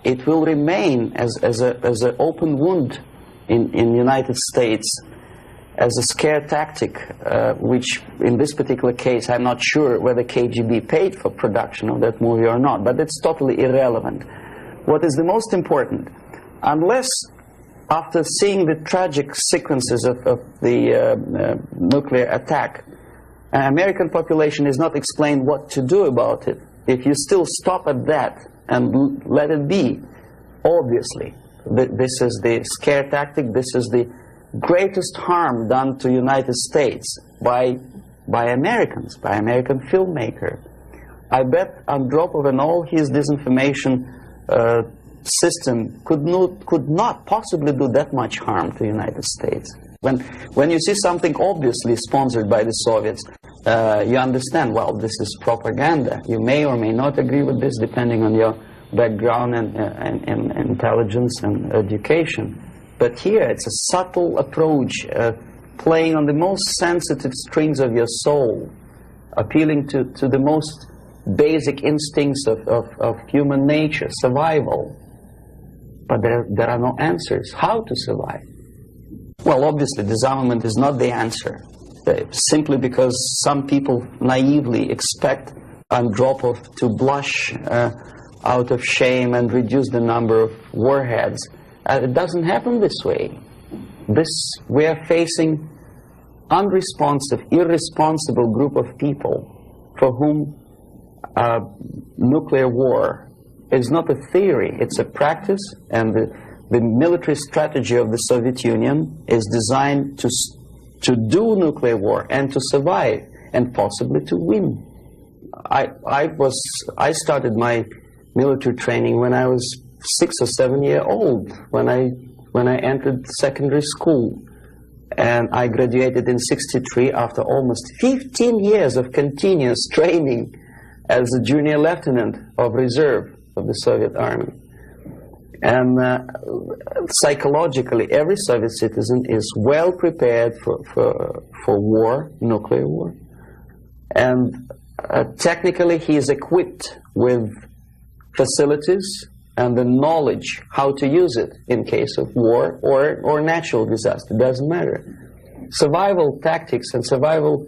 it will remain as an open wound in the United States, as a scare tactic, which in this particular case, I'm not sure whether KGB paid for production of that movie or not, but it's totally irrelevant. What is the most important, unless after seeing the tragic sequences of the nuclear attack, an American population is not explained what to do about it. If you still stop at that and let it be, obviously, this is the scare tactic, this is the greatest harm done to the United States by Americans, by American filmmaker. I bet Andropov and all his disinformation system could not possibly do that much harm to the United States. When you see something obviously sponsored by the Soviets, you understand, well, this is propaganda. You may or may not agree with this, depending on your background and intelligence and education. But here it's a subtle approach, playing on the most sensitive strings of your soul, appealing to the most basic instincts of human nature, survival. But there are no answers. How to survive? Well, obviously, disarmament is not the answer, simply because some people naively expect Andropov to blush out of shame and reduce the number of warheads. It doesn't happen this way. We are facing unresponsive, irresponsible group of people for whom nuclear war is not a theory, it's a practice, and the military strategy of the Soviet Union is designed to do nuclear war and to survive and possibly to win. I started my military training when I was 6 or 7 years old, when I entered secondary school, and I graduated in '63 after almost 15 years of continuous training as a junior lieutenant of reserve of the Soviet Army. And psychologically, every Soviet citizen is well prepared for war, nuclear war. And technically, he is equipped with facilities and the knowledge how to use it in case of war or natural disaster. It doesn't matter. Survival tactics and survival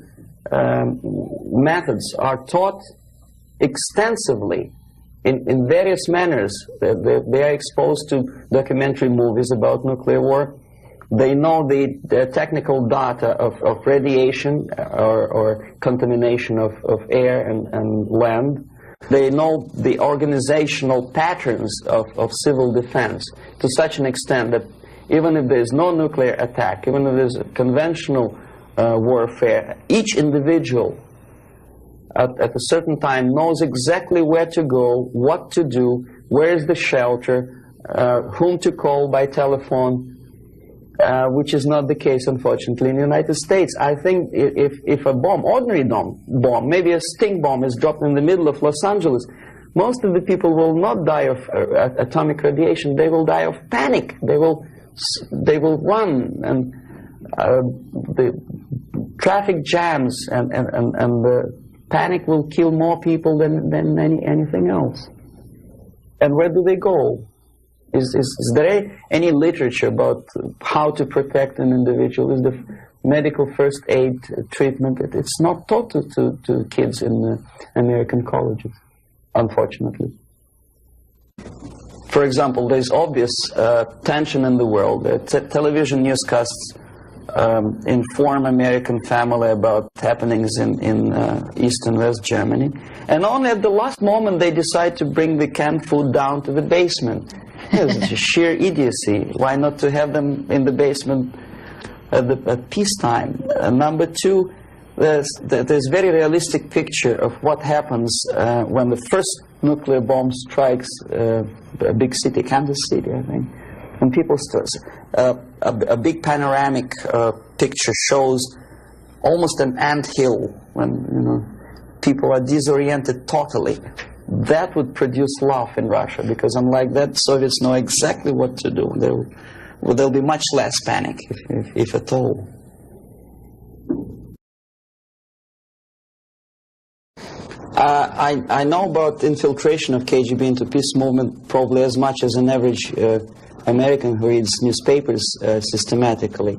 methods are taught extensively in various manners. They are exposed to documentary movies about nuclear war. They know the technical data of radiation or contamination of air and land. They know the organizational patterns of civil defense to such an extent that even if there is no nuclear attack, even if there is conventional warfare, each individual at a certain time knows exactly where to go, what to do, where is the shelter, whom to call by telephone, which is not the case, unfortunately, in the United States. I think if a bomb, ordinary bomb, maybe a stink bomb is dropped in the middle of Los Angeles, most of the people will not die of atomic radiation. They will die of panic. They will run, and the traffic jams and the panic will kill more people than anything else. And where do they go? Is there any literature about how to protect an individual? Is the medical first aid treatment? It's not taught to kids in American colleges, unfortunately. For example, there's obvious tension in the world. Television newscasts inform American family about happenings in East and West Germany. And only at the last moment they decide to bring the canned food down to the basement. It's sheer idiocy. Why not to have them in the basement at peacetime? Number two, there's very realistic picture of what happens when the first nuclear bomb strikes a big city, Kansas City, I think. When people start, a big panoramic picture shows almost an anthill when people are disoriented totally. That would produce love in Russia, because unlike that, Soviets know exactly what to do. There'll be much less panic, if at all. I know about infiltration of KGB into peace movement probably as much as an average American who reads newspapers systematically.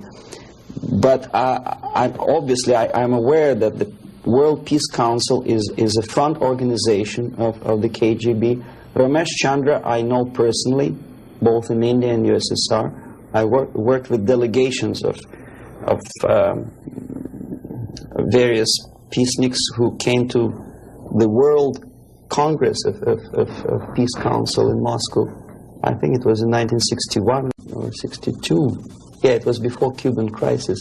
But I'm aware that the World Peace Council is a front organization of the KGB. Ramesh Chandra I know personally, both in India and USSR. I worked with delegations of various peaceniks who came to the World Congress of Peace Council in Moscow. I think it was in 1961 or 62. Yeah, it was before Cuban crisis.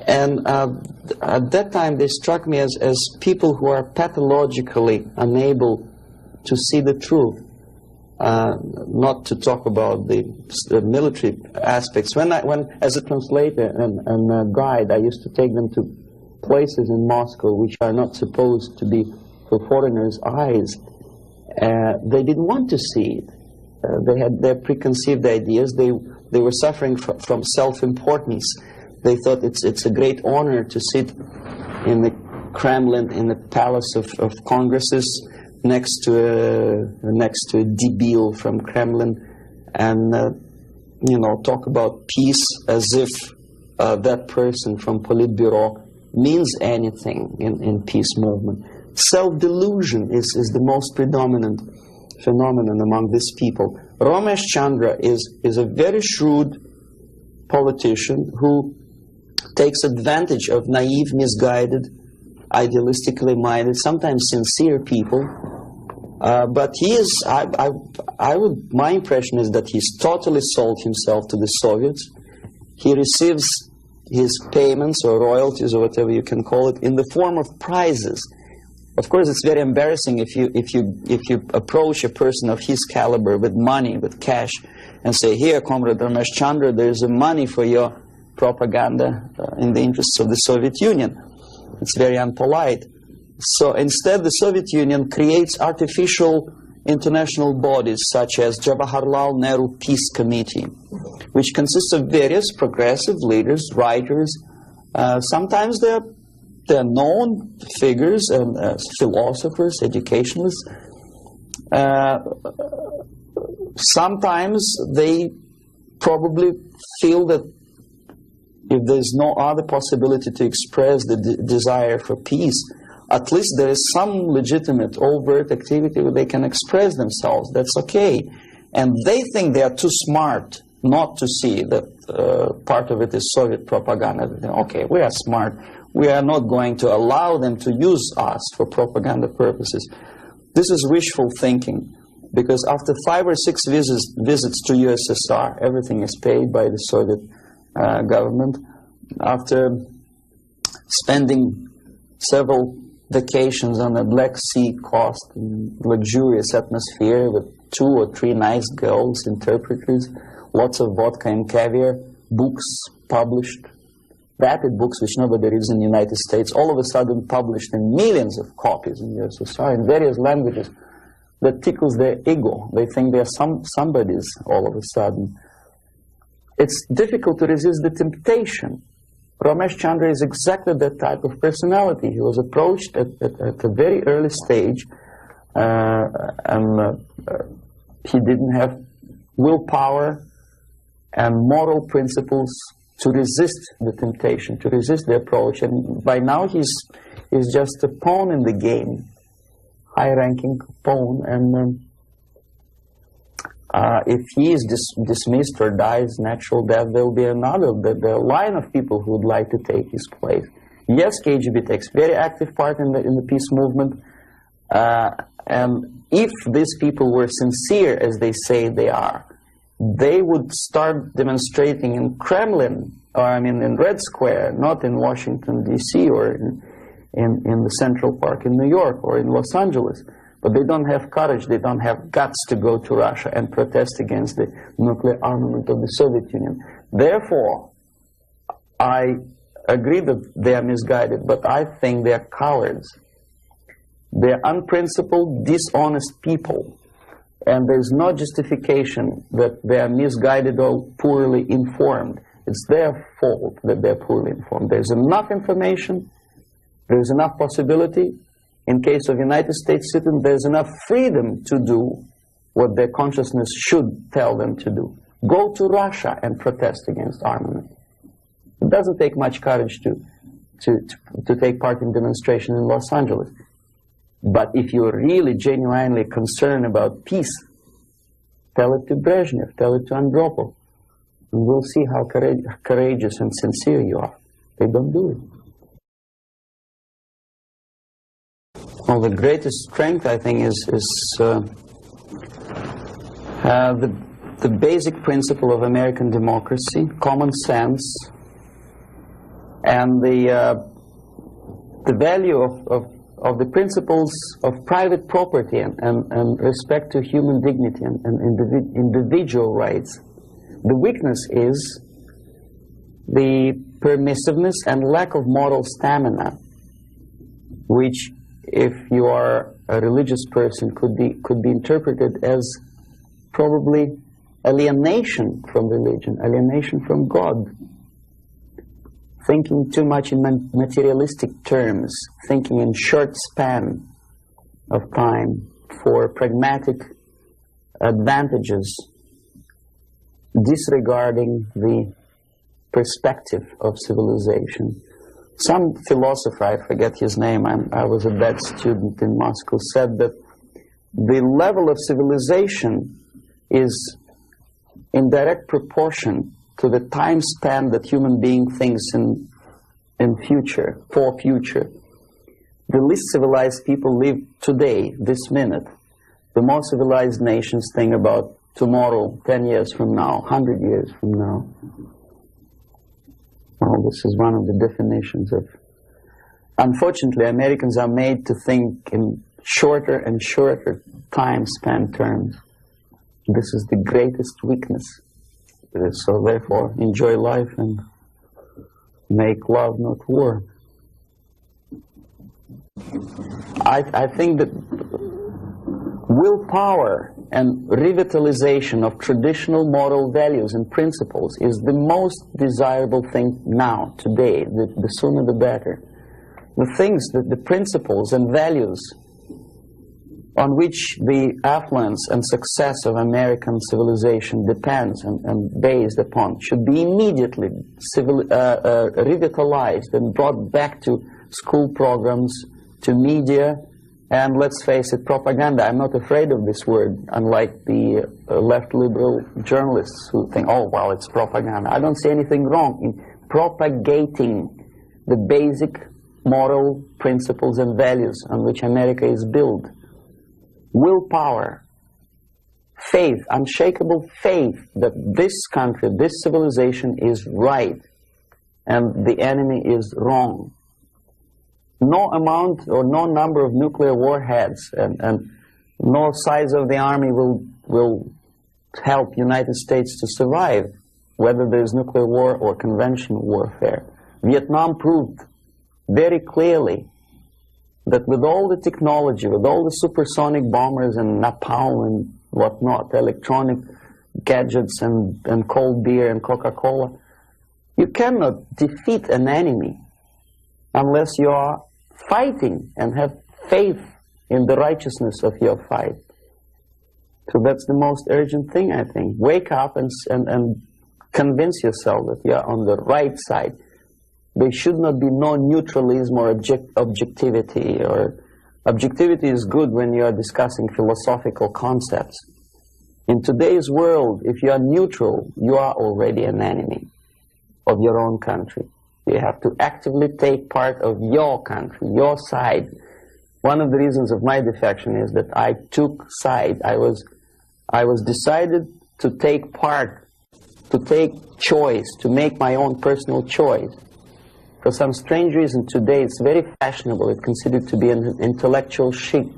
And at that time, they struck me as people who are pathologically unable to see the truth, not to talk about the military aspects. When as a translator and a guide, I used to take them to places in Moscow which are not supposed to be for foreigners' eyes. They didn't want to see it. They had their preconceived ideas. They were suffering from self-importance. They thought it's a great honor to sit in the Kremlin, in the Palace of Congresses, next to a debile from Kremlin, and talk about peace as if that person from Politburo means anything in peace movement. Self-delusion is the most predominant phenomenon among these people. Ramesh Chandra is a very shrewd politician who takes advantage of naive, misguided, idealistically minded, sometimes sincere people. But he is, my impression is that he's totally sold himself to the Soviets. He receives his payments or royalties or whatever you can call it in the form of prizes. Of course, it's very embarrassing if you approach a person of his caliber with money, with cash, and say, "Here, Comrade Ramesh Chandra, there's money for your propaganda in the interests of the Soviet Union." It's very unpolite. So instead, the Soviet Union creates artificial international bodies such as Jawaharlal Nehru Peace Committee, which consists of various progressive leaders, writers. Sometimes they're known figures and philosophers, educationalists. Sometimes they probably feel that if there's no other possibility to express the desire for peace, at least there is some legitimate overt activity where they can express themselves. That's okay. And they think they are too smart not to see that part of it is Soviet propaganda. They think, okay, we are smart. We are not going to allow them to use us for propaganda purposes. This is wishful thinking, because after 5 or 6 visits to USSR, everything is paid by the Soviet government. After spending several vacations on a Black Sea coast in luxurious atmosphere with 2 or 3 nice girls, interpreters, lots of vodka and caviar, books published, vapid books which nobody reads in the United States, all of a sudden published in millions of copies in USSR in various languages, that tickles their ego. They think they're somebodies all of a sudden. It's difficult to resist the temptation. Ramesh Chandra is exactly that type of personality. He was approached at a very early stage, and he didn't have willpower and moral principles to resist the temptation, to resist the approach. And by now he's just a pawn in the game, high-ranking pawn. And if he is dismissed or dies natural death, there will be another, the line of people who would like to take his place. Yes, KGB takes very active part in the peace movement, and if these people were sincere as they say they are, they would start demonstrating in Kremlin, or I mean in Red Square, not in Washington, D.C., or in the Central Park in New York, or in Los Angeles. But they don't have courage, they don't have guts to go to Russia and protest against the nuclear armament of the Soviet Union. Therefore, I agree that they are misguided, but I think they are cowards. They are unprincipled, dishonest people. And there's no justification that they are misguided or poorly informed. It's their fault that they're poorly informed. There's enough information, there's enough possibility. In case of United States citizens, there's enough freedom to do what their consciousness should tell them to do. Go to Russia and protest against armament. It doesn't take much courage to take part in demonstration in Los Angeles. But if you're really genuinely concerned about peace, tell it to Brezhnev, tell it to Andropov, and we'll see how courageous and sincere you are. They don't do it. Well, the greatest strength, I think, is the basic principle of American democracy, common sense, and the value of the principles of private property and respect to human dignity and individual rights. The weakness is the permissiveness and lack of moral stamina, which, if you are a religious person could be interpreted as probably alienation from religion, alienation from God. Thinking too much in materialistic terms, thinking in short span of time for pragmatic advantages, disregarding the perspective of civilization. Some philosopher, I forget his name, I was a bad student in Moscow, said that the level of civilization is in direct proportion to the time span that human being thinks in future, for future. The least civilized people live today, this minute. The more civilized nations think about tomorrow, 10 years from now, 100 years from now. Well, this is one of the definitions of... Unfortunately, Americans are made to think in shorter and shorter time span terms. This is the greatest weakness. So therefore, enjoy life and make love, not war. I think that willpower and revitalization of traditional moral values and principles is the most desirable thing now, today. The sooner the better. The things, the principles and values on which the affluence and success of American civilization depends and based upon should be immediately revitalized and brought back to school programs, to media, and let's face it, propaganda. I'm not afraid of this word, unlike the left liberal journalists who think, oh, well, it's propaganda. I don't see anything wrong in propagating the basic moral principles and values on which America is built. Willpower, faith, unshakable faith that this country, this civilization is right and the enemy is wrong. No amount or no number of nuclear warheads and no size of the army will help United States to survive, whether there is nuclear war or conventional warfare. Vietnam proved very clearly that with all the technology, with all the supersonic bombers and napalm and whatnot, electronic gadgets and cold beer and Coca-Cola, you cannot defeat an enemy unless you are fighting and have faith in the righteousness of your fight. So that's the most urgent thing, I think. Wake up and convince yourself that you are on the right side. There should not be no neutralism or objectivity. Or objectivity is good when you are discussing philosophical concepts. In today's world, if you are neutral, you are already an enemy of your own country. You have to actively take part of your country, your side. One of the reasons of my defection is that I took side. I was decided to take part, to take choice, to make my own personal choice. For some strange reason today it's very fashionable, it's considered to be an intellectual chic,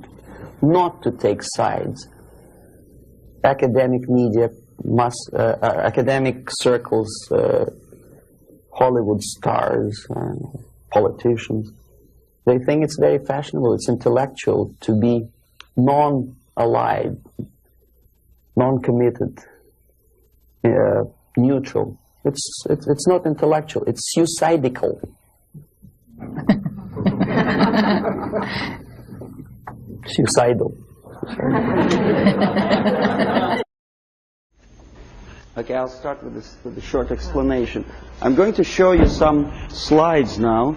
not to take sides. Academic media, academic circles, Hollywood stars, politicians, they think it's very fashionable, it's intellectual to be non-allied, non-committed, neutral. It's not intellectual, it's suicidal. Suicidal. Okay, I'll start with a short explanation. I'm going to show you some slides now.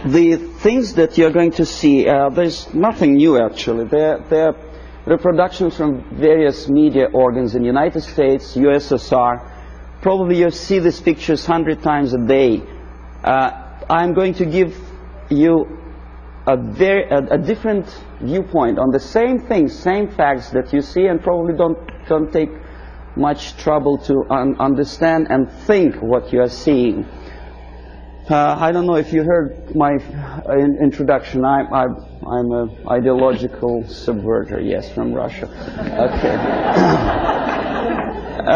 The things that you're going to see, there's nothing new actually. They're reproductions from various media organs in the United States, USSR. Probably you see these pictures 100 times a day. I'm going to give you a different viewpoint on the same things, same facts that you see, and probably don't take much trouble to understand and think what you are seeing. I don't know if you heard my introduction. I'm an ideological subverter, yes, from Russia.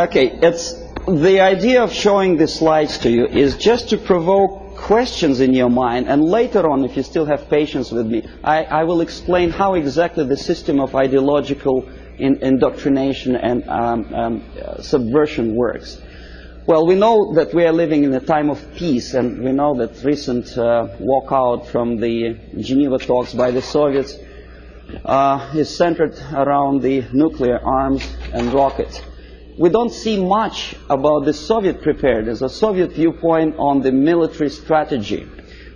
Okay. Okay, it's the idea of showing the slides to you is just to provoke questions in your mind, and later on, if you still have patience with me, I will explain how exactly the system of ideological indoctrination and subversion works. Well, we know that we are living in a time of peace, and we know that recent walkout from the Geneva talks by the Soviets is centered around the nuclear arms and rockets. We don't see much about the Soviet preparedness, a Soviet viewpoint on the military strategy.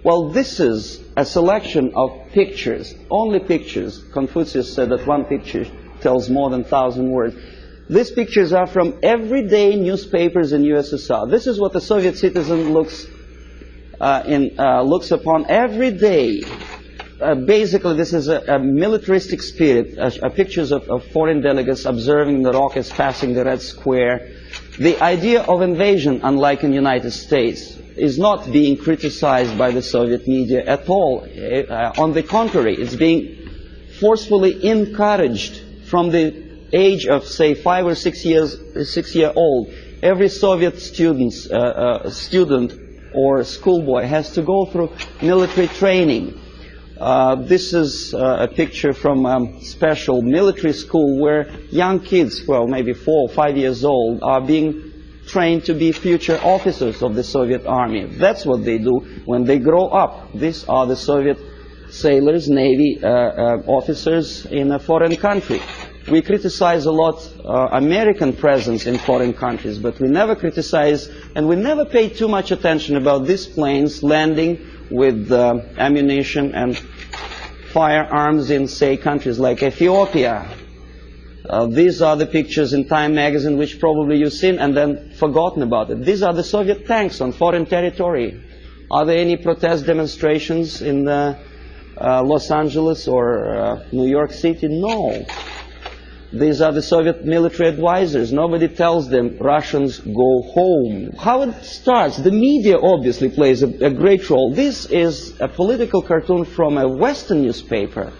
Well, this is a selection of pictures, only pictures. Confucius said that one picture tells more than 1,000 words. These pictures are from everyday newspapers in USSR. This is what the Soviet citizen looks upon every day. Basically, this is a militaristic spirit, pictures of foreign delegates observing the rockets passing the Red Square. The idea of invasion, unlike in the United States, is not being criticized by the Soviet media at all. On the contrary, it's being forcefully encouraged from the age of, say, 5 or 6 year old. Every Soviet student or schoolboy has to go through military training. This is a picture from a special military school where young kids, well, maybe 4 or 5 years old, are being trained to be future officers of the Soviet army. That's what they do when they grow up. These are the Soviet sailors, Navy officers in a foreign country. We criticize a lot American presence in foreign countries, but we never criticize and we never pay too much attention about these planes landing with ammunition and firearms in, say, countries like Ethiopia. These are the pictures in Time magazine which probably you've seen and then forgotten about it. These are the Soviet tanks on foreign territory. Are there any protest demonstrations in Los Angeles or New York City? No. These are the Soviet military advisors. Nobody tells them, Russians, go home. How it starts? The media obviously plays a great role. This is a political cartoon from a Western newspaper.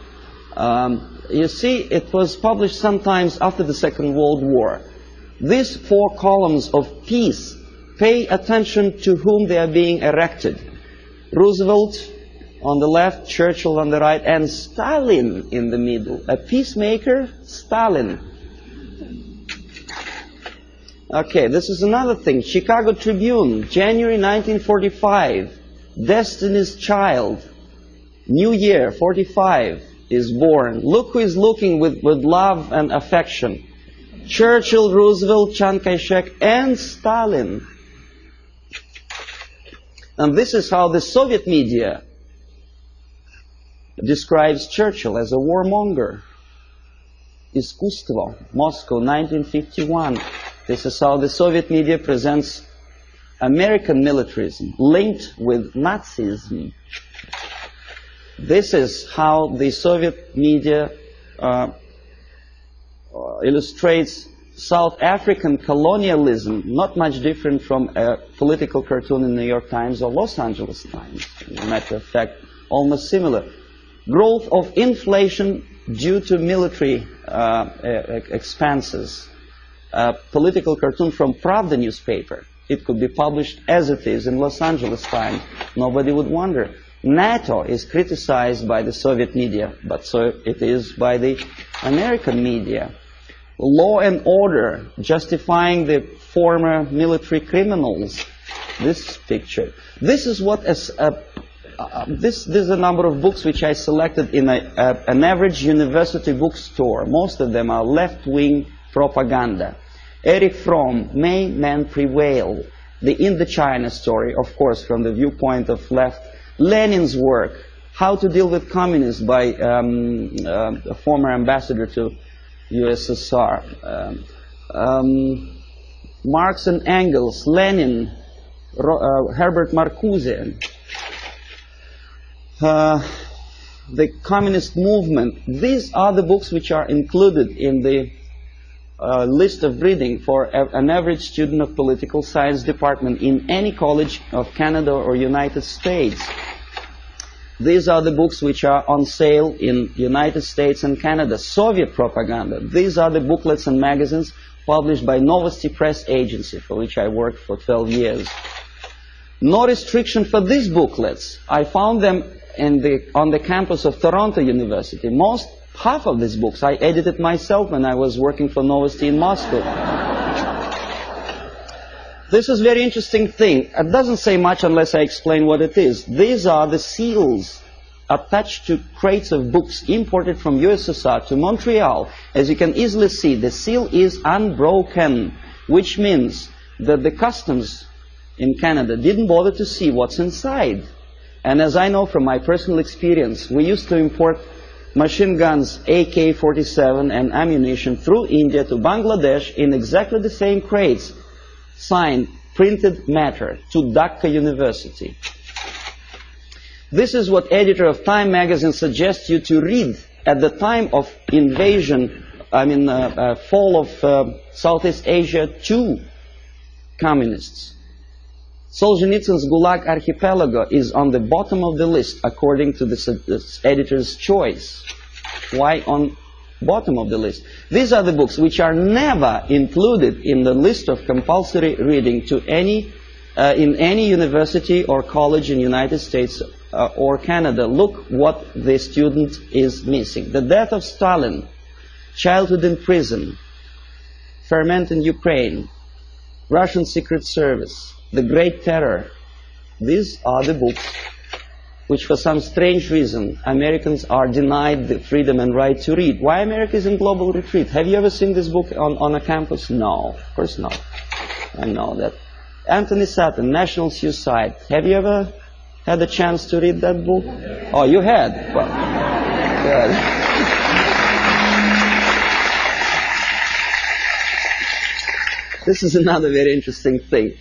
You see, it was published sometimes after the Second World War. These 4 columns of peace, pay attention to whom they are being erected. Roosevelt on the left, Churchill on the right, and Stalin in the middle. A peacemaker, Stalin. Okay, this is another thing. Chicago Tribune, January 1945. Destiny's Child. New Year, 45, is born. Look who is looking with love and affection. Churchill, Roosevelt, Chiang Kai-shek, and Stalin. And this is how the Soviet media describes Churchill as a warmonger. Искусство, Moscow, 1951. This is how the Soviet media presents American militarism linked with Nazism. This is how the Soviet media illustrates South African colonialism, not much different from a political cartoon in the New York Times or Los Angeles Times. As a matter of fact, almost similar. Growth of inflation due to military expenses. A political cartoon from Pravda newspaper. It could be published as it is in Los Angeles Times. Nobody would wonder. NATO is criticized by the Soviet media, but so it is by the American media. Law and order, justifying the former military criminals. This picture. This is what this is a number of books which I selected in an average university bookstore. Most of them are left-wing propaganda. Erich Fromm, May Men Prevail? The Indochina story, of course, from the viewpoint of left. Lenin's work, How to Deal with Communists, by a former ambassador to USSR. Marx and Engels, Lenin, Herbert Marcuse. The communist movement. These are the books which are included in the list of reading for an average student of political science department in any college of Canada or United States. These are the books which are on sale in United States and Canada. Soviet propaganda. These are the booklets and magazines published by Novosti Press Agency, for which I worked for 12 years. No restriction for these booklets. I found them on the campus of Toronto University. Half of these books I edited myself when I was working for Novosti in Moscow. This is a very interesting thing. It doesn't say much unless I explain what it is. These are the seals attached to crates of books imported from USSR to Montreal. As you can easily see, the seal is unbroken, which means that the customs in Canada didn't bother to see what's inside. And as I know from my personal experience, we used to import machine guns, AK-47 and ammunition through India to Bangladesh in exactly the same crates, signed printed matter to Dhaka University. This is what editor of Time magazine suggests you to read at the time of invasion, fall of Southeast Asia to communists. Solzhenitsyn's Gulag Archipelago is on the bottom of the list according to the editor's choice. Why on bottom of the list? These are the books which are never included in the list of compulsory reading to in any university or college in the United States or Canada. Look what the student is missing. The Death of Stalin, Childhood in Prison, Ferment in Ukraine, Russian Secret Service, The Great Terror. These are the books which for some strange reason Americans are denied the freedom and right to read. Why America is in global retreat? Have you ever seen this book on a campus? No, of course not. I know that. Anthony Satin, National Suicide. Have you ever had a chance to read that book? Oh, you had? Well, good. This is another very interesting thing.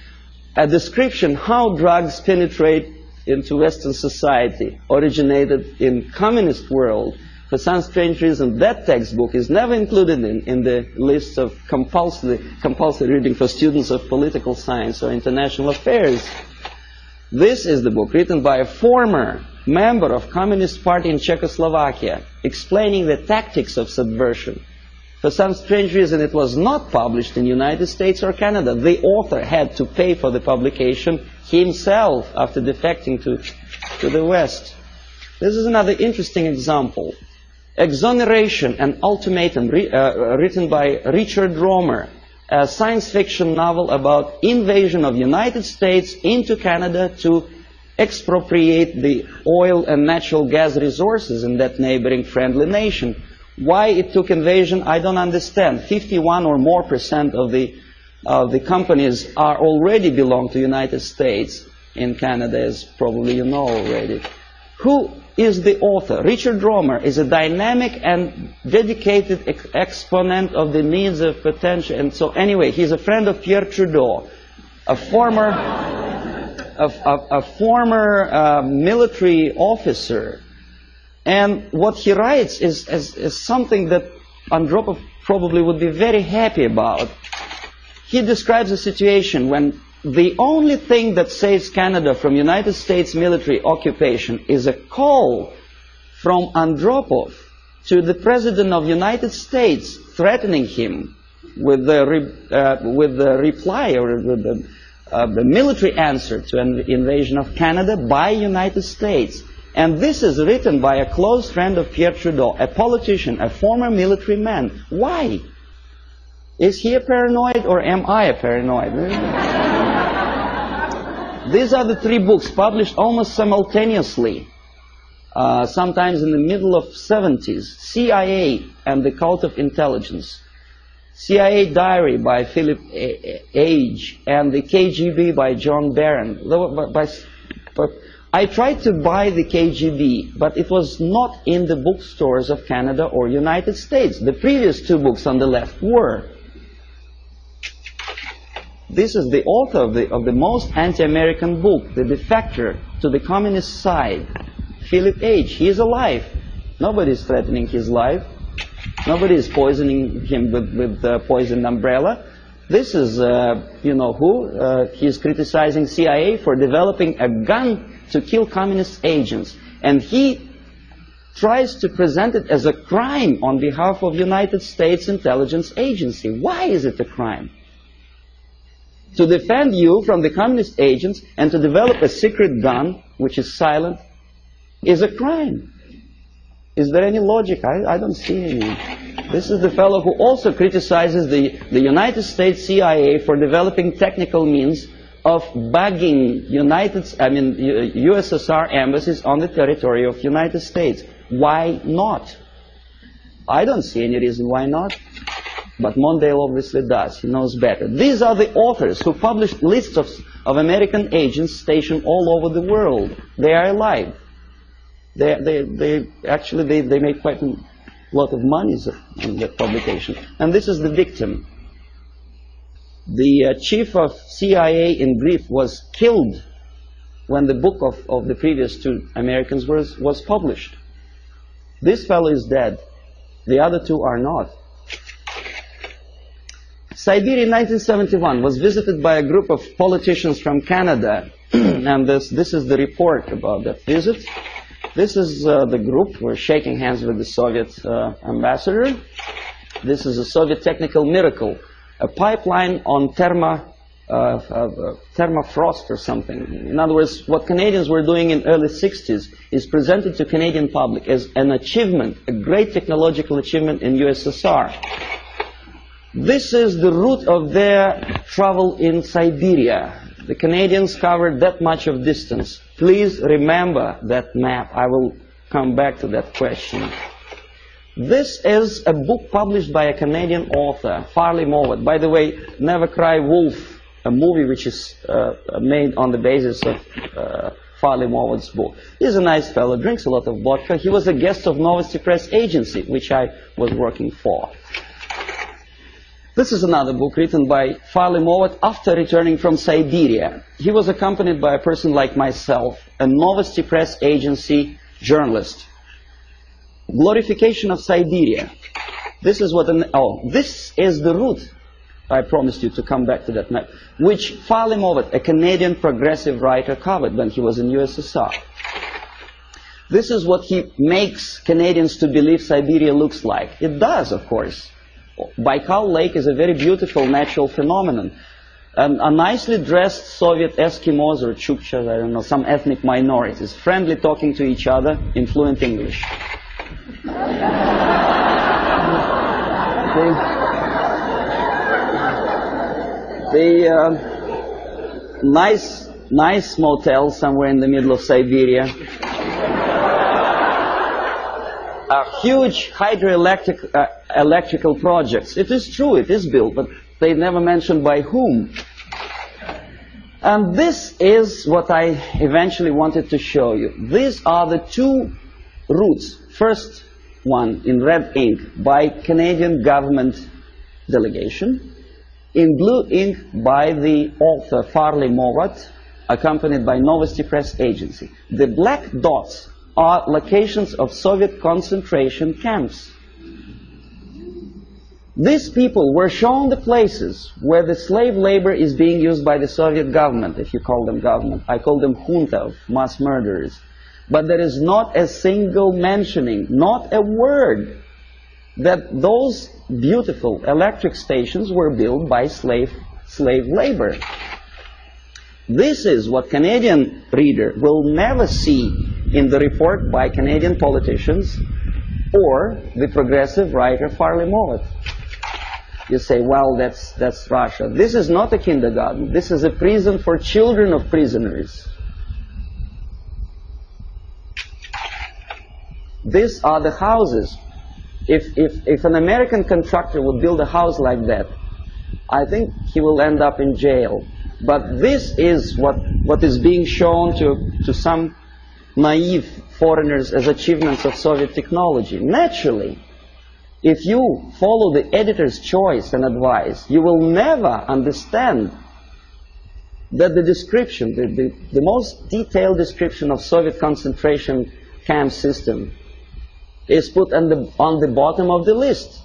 A description how drugs penetrate into Western society originated in communist world. For some strange reason, that textbook is never included in the list of compulsory reading for students of political science or international affairs. This is the book written by a former member of Communist Party in Czechoslovakia, explaining the tactics of subversion. For some strange reason, it was not published in the United States or Canada. The author had to pay for the publication himself after defecting to the West. This is another interesting example. Exoneration and Ultimatum, written by Richard Romer, a science fiction novel about invasion of the United States into Canada to expropriate the oil and natural gas resources in that neighboring friendly nation. Why it took invasion, I don't understand. 51% or more of the companies already belong to the United States. In Canada, as probably you know already. Who is the author? Richard Romer is a dynamic and dedicated exponent of the needs of potential. And so anyway, he's a friend of Pierre Trudeau, a former military officer. And what he writes is something that Andropov probably would be very happy about. He describes a situation when the only thing that saves Canada from United States military occupation is a call from Andropov to the President of the United States, threatening him with the reply or with the military answer to an invasion of Canada by United States. And this is written by a close friend of Pierre Trudeau, a politician, a former military man. Why? Is he a paranoid or am I a paranoid? These are the three books published almost simultaneously, sometimes in the middle of 70s. CIA and the Cult of Intelligence. CIA Diary by Philip Age and the KGB by John Barron. I tried to buy the KGB, but it was not in the bookstores of Canada or United States. The previous two books on the left were. This is the author of the most anti-American book, The Defector to the Communist Side, Philip Age. He is alive. Nobody is threatening his life. Nobody is poisoning him with poisoned umbrella. This is, you know who? He's criticizing CIA for developing a gun to kill communist agents. And he tries to present it as a crime on behalf of United States Intelligence Agency. Why is it a crime? to defend you from the communist agents and to develop a secret gun, which is silent, is a crime. Is there any logic? I don't see any. This is the fellow who also criticizes the United States CIA for developing technical means of bugging USSR embassies on the territory of United States. Why not? I don't see any reason why not. But Mondale obviously does. He knows better. These are the authors who published lists of American agents stationed all over the world. They are alive. They actually make quite a lot of money on that publication. And this is the victim. The chief of CIA in brief was killed when the book of the previous two Americans was published. This fellow is dead. The other two are not. Siberia in 1971 was visited by a group of politicians from Canada. And this is the report about that visit. This is the group. We're shaking hands with the Soviet ambassador. This is a Soviet technical miracle. A pipeline on thermofrost or something. In other words, what Canadians were doing in early 60s is presented to Canadian public as an achievement, a great technological achievement in USSR. This is the route of their travel in Siberia. The Canadians covered that much of distance. Please remember that map. I will come back to that question. This is a book published by a Canadian author, Farley Mowat. By the way, Never Cry Wolf, a movie which is made on the basis of Farley Mowat's book. He's a nice fellow, drinks a lot of vodka. He was a guest of Novosti Press Agency, which I was working for. This is another book written by Farley Mowat after returning from Siberia. He was accompanied by a person like myself, a Novosti Press Agency journalist. Glorification of Siberia. This is what this is the route. I promised you to come back to that map, which Farley Mowat, a Canadian progressive writer, covered when he was in USSR. This is what he makes Canadians to believe Siberia looks like. It does, of course. Baikal Lake is a very beautiful natural phenomenon. A nicely dressed Soviet Eskimos or Chukchas, I don't know, some ethnic minorities, friendly talking to each other in fluent English. Nice motel somewhere in the middle of Siberia. Huge hydroelectric electrical projects. It is true, it is built, but they never mention by whom. And this is what I eventually wanted to show you. These are the two routes. First one in red ink by Canadian government delegation. In blue ink by the author Farley Mowat, accompanied by Novosti Press Agency. The black dots are locations of Soviet concentration camps. These people were shown the places where the slave labor is being used by the Soviet government, if you call them government. I call them junta of mass murderers. But there is not a single mentioning, not a word, that those beautiful electric stations were built by slave labor. This is what Canadian reader will never see in the report by Canadian politicians or the progressive writer Farley Mowat. You say, well, that's Russia. This is not a kindergarten. This is a prison for children of prisoners. These are the houses. If an American contractor would build a house like that, I think he will end up in jail. But this is what is being shown to some naive foreigners as achievements of Soviet technology. Naturally, if you follow the editor's choice and advice, you will never understand that the description, the most detailed description of Soviet concentration camp system is put on the bottom of the list.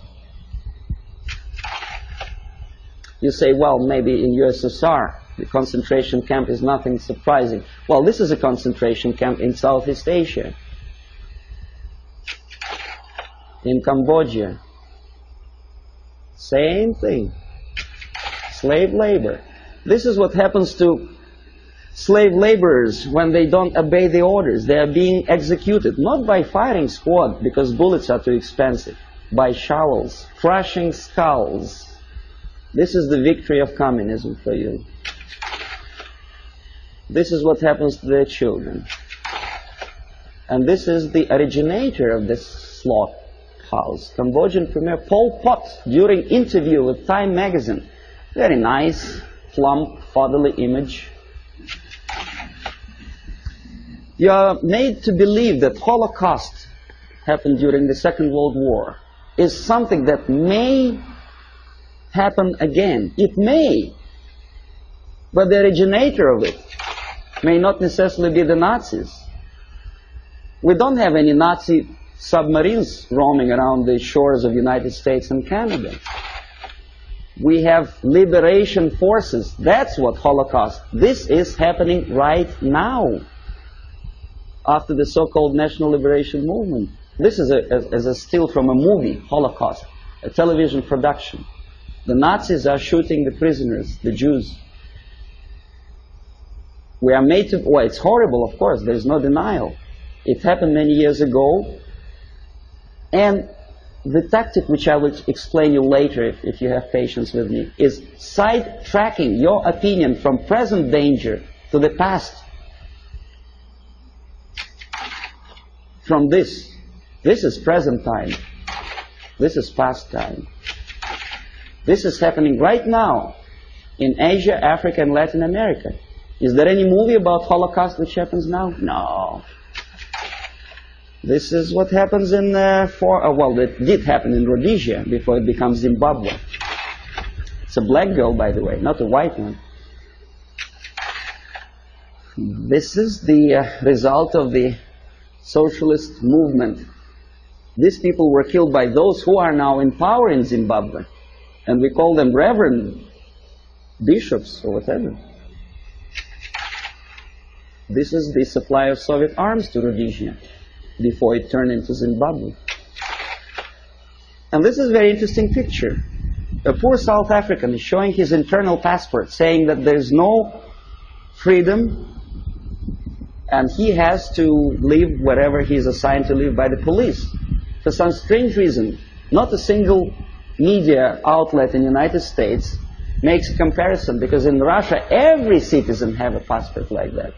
You say, well, maybe in USSR, the concentration camp is nothing surprising. Well, this is a concentration camp in Southeast Asia. In Cambodia. Same thing. Slave labor. This is what happens to slave laborers when they don't obey the orders. They are being executed, not by firing squad, because bullets are too expensive, by shovels, crushing skulls. This is the victory of communism for you. This is what happens to their children. And this is the originator of this slaughterhouse, Cambodian Premier Pol Pot, during interview with Time magazine. Very nice, plump, fatherly image. You are made to believe that Holocaust happened during the Second World War is something that may happen again. It may. But the originator of it may not necessarily be the Nazis. We don't have any Nazi submarines roaming around the shores of the United States and Canada. We have liberation forces. That's what Holocaust. This is happening right now after the so-called National Liberation Movement. This is a still from a movie, Holocaust, a television production. The Nazis are shooting the prisoners, the Jews. We are made to, well, it's horrible, of course, there's no denial. It happened many years ago, and the tactic which I will explain you later, if you have patience with me, is sidetracking your opinion from present danger to the past. From this is present time, this is past time. This is happening right now in Asia, Africa, and Latin America. Is there any movie about Holocaust which happens now? No. This is what happens in, well, it did happen in Rhodesia before it becomes Zimbabwe. It's a black girl, by the way, not a white one. This is the result of the socialist movement. These people were killed by those who are now in power in Zimbabwe. And we call them reverend bishops or whatever. This is the supply of Soviet arms to Rhodesia before it turned into Zimbabwe. And this is a very interesting picture. A poor South African is showing his internal passport, saying that there's no freedom and he has to live wherever he is assigned to live by the police. For some strange reason, not a single media outlet in the United States makes a comparison, because in Russia every citizen has a passport like that.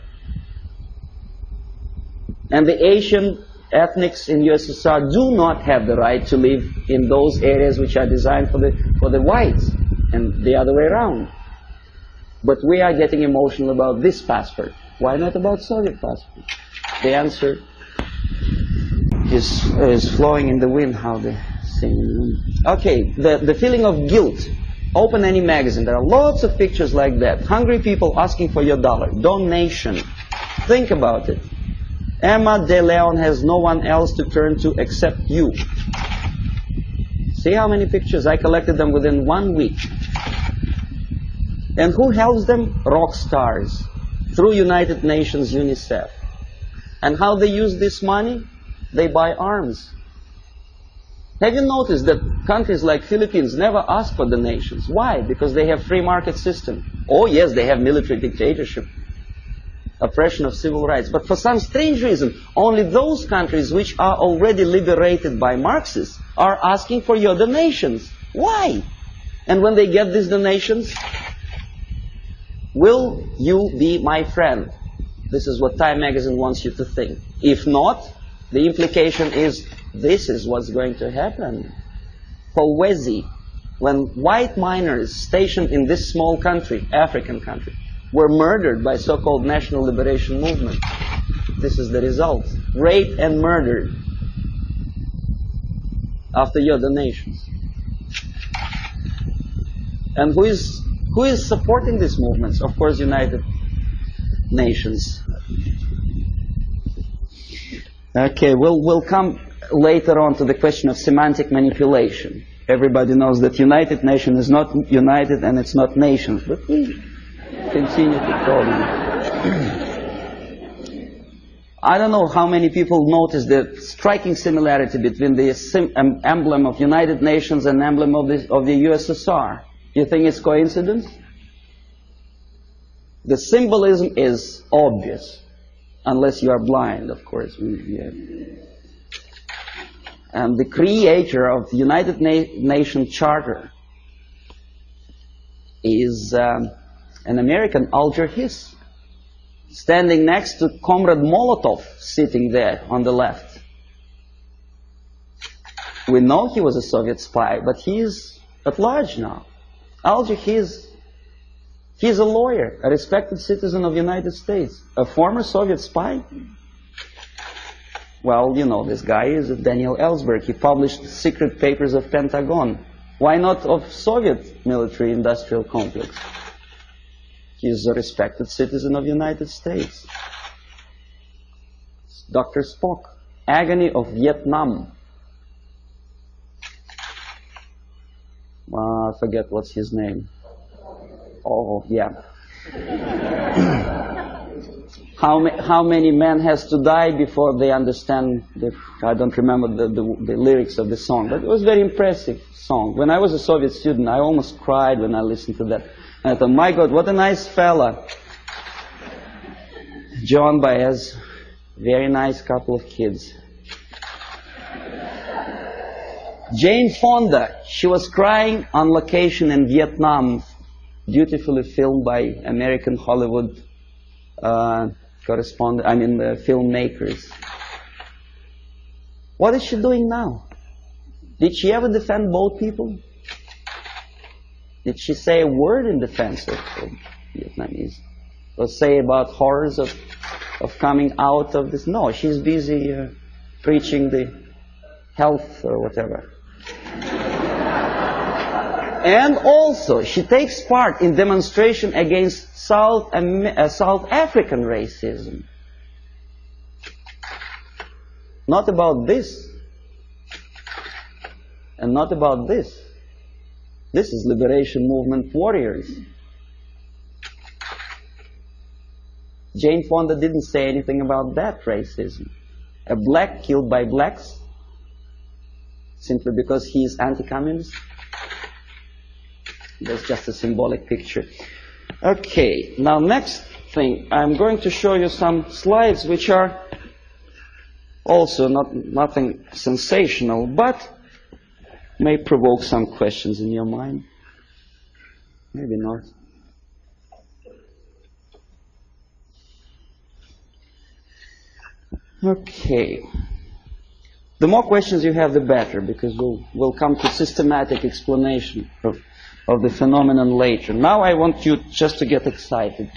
And the Asian ethnics in USSR do not have the right to live in those areas which are designed for the whites, and the other way around. But we are getting emotional about this passport. Why not about Soviet passport? The answer is flowing in the wind, how they sing in the wind. Okay, the feeling of guilt. Open any magazine. There are lots of pictures like that. Hungry people asking for your dollar. Donation. Think about it. Emma De Leon has no one else to turn to except you. See how many pictures? I collected them within 1 week. And who helps them? Rock stars. Through United Nations, UNICEF. And how they use this money? They buy arms. Have you noticed that countries like Philippines never ask for donations? Why? Because they have free market system. Oh yes, they have military dictatorship, oppression of civil rights. But for some strange reason, only those countries which are already liberated by Marxists are asking for your donations. Why? And when they get these donations, will you be my friend? This is what Time magazine wants you to think. If not, the implication is this is what's going to happen. Kolwezi, when white miners stationed in this small country, African country, were murdered by so-called National Liberation Movement. This is the result. Raped and murdered after your donations. And who is supporting these movements? Of course, United Nations. Okay, we'll come later on to the question of semantic manipulation. Everybody knows that United Nations is not united and it's not nations, but we continue to call them. I don't know how many people notice the striking similarity between the emblem of United Nations and emblem of the USSR. You think it's coincidence? The symbolism is obvious, unless you are blind, of course. And the creator of the United Nations Charter is an American, Alger Hiss, standing next to Comrade Molotov, sitting there on the left. We know he was a Soviet spy, but he is at large now. Alger Hiss, he's a lawyer, a respected citizen of the United States, a former Soviet spy. Well, you know, this guy is Daniel Ellsberg. He published secret papers of Pentagon. Why not of Soviet military-industrial complex? He is a respected citizen of the United States. Dr. Spock, Agony of Vietnam. I forget what's his name. Oh, yeah. How many men has to die before they understand I don't remember the lyrics of the song, but it was a very impressive song. When I was a Soviet student, I almost cried when I listened to that. And I thought, my God, what a nice fella. John Baez, very nice couple of kids. Jane Fonda, she was crying on location in Vietnam, beautifully filmed by American Hollywood filmmakers. What is she doing now? Did she ever defend both people? Did she say a word in defense of Vietnamese? Or say about horrors of coming out of this? No, she's busy preaching the health or whatever. And also, she takes part in demonstration against South African racism. Not about this. And not about this. This is liberation movement warriors. Jane Fonda didn't say anything about that racism. A black killed by blacks simply because he is anti-communist. That's just a symbolic picture. Okay, now next thing, I'm going to show you some slides which are also nothing sensational, but may provoke some questions in your mind. Maybe not. Okay. The more questions you have, the better, because we'll come to systematic explanation of the phenomenon later. Now I want you just to get excited.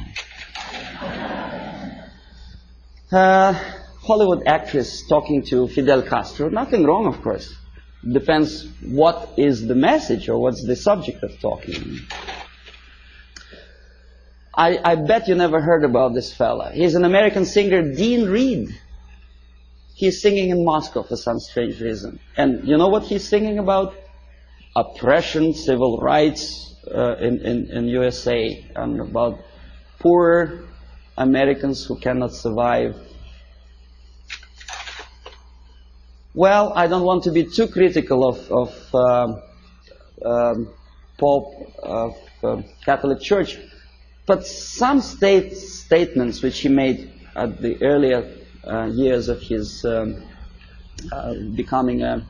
Hollywood actress talking to Fidel Castro. Nothing wrong, of course. Depends what is the message or what's the subject of talking. I bet you never heard about this fella. He's an American singer, Dean Reed. He's singing in Moscow for some strange reason. And you know what he's singing about? Oppression, civil rights in USA, and about poor Americans who cannot survive. Well, I don't want to be too critical of Pope of Catholic Church, but some statements which he made at the earlier years of his becoming a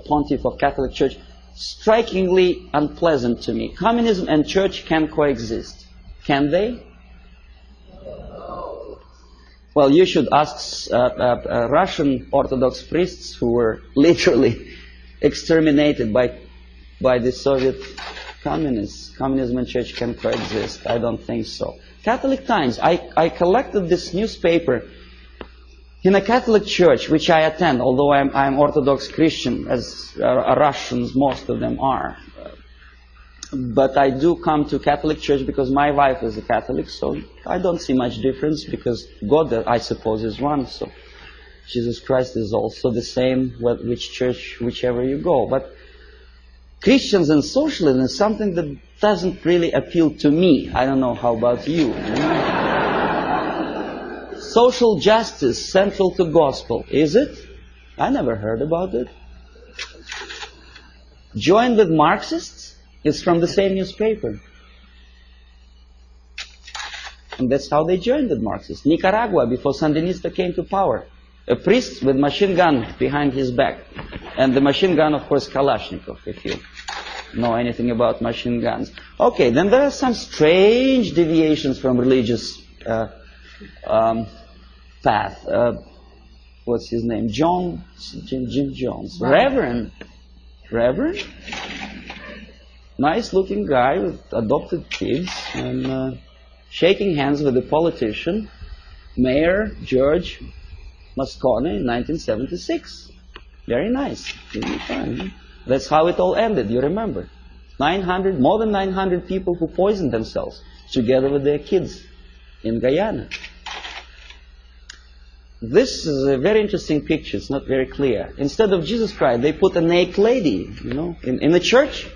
pontiff of Catholic Church, strikingly unpleasant to me. Communism and church can coexist. Can they? Well, you should ask Russian Orthodox priests who were literally exterminated by the Soviet communists. Communism and church can coexist. I don't think so. Catholic Times. I collected this newspaper in a Catholic church, which I attend, although I'm Orthodox Christian, as Russians, most of them are. But I do come to Catholic church because my wife is a Catholic, so I don't see much difference, because God, I suppose, is one, so Jesus Christ is also the same, which church, whichever you go. But Christians and socialism is something that doesn't really appeal to me. I don't know, how about you? Social justice central to gospel, is it? I never heard about it. Join with Marxists? It's from the same newspaper. And that's how they joined the Marxists. Nicaragua, before Sandinista came to power. A priest with machine gun behind his back. And the machine gun, of course, Kalashnikov, if you know anything about machine guns. Okay, then there are some strange deviations from religious path. What's his name? Jim Jones. Reverend? Nice looking guy with adopted kids and shaking hands with a politician, Mayor George Moscone in 1976. Very nice. That's how it all ended, you remember. More than 900 people who poisoned themselves together with their kids in Guyana. This is a very interesting picture. It's not very clear. Instead of Jesus Christ, they put a naked lady, you know, in the church.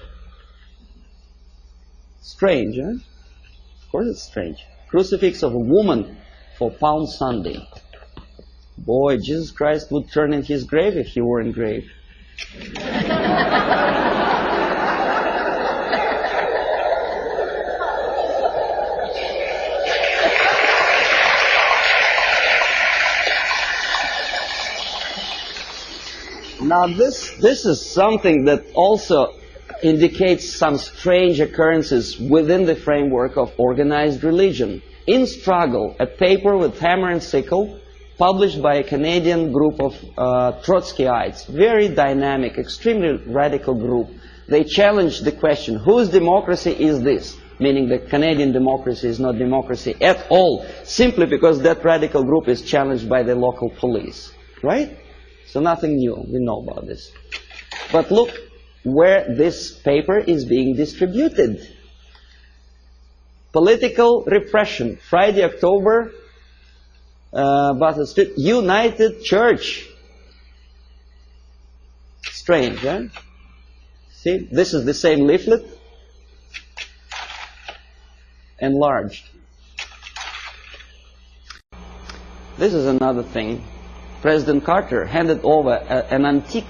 Strange, huh? Of course it's strange. Crucifix of a woman for Palm Sunday. Boy, Jesus Christ would turn in his grave if he were engraved. Now this is something that also indicates some strange occurrences within the framework of organized religion. In Struggle, a paper with hammer and sickle, published by a Canadian group of Trotskyites, very dynamic, extremely radical group. They challenged the question, whose democracy is this? Meaning that Canadian democracy is not democracy at all, simply because that radical group is challenged by the local police. Right? So nothing new, we know about this. But look where this paper is being distributed. Political repression, Friday, October, Battle Street, United Church. Strange, huh? See, this is the same leaflet, enlarged. This is another thing. President Carter handed over an antique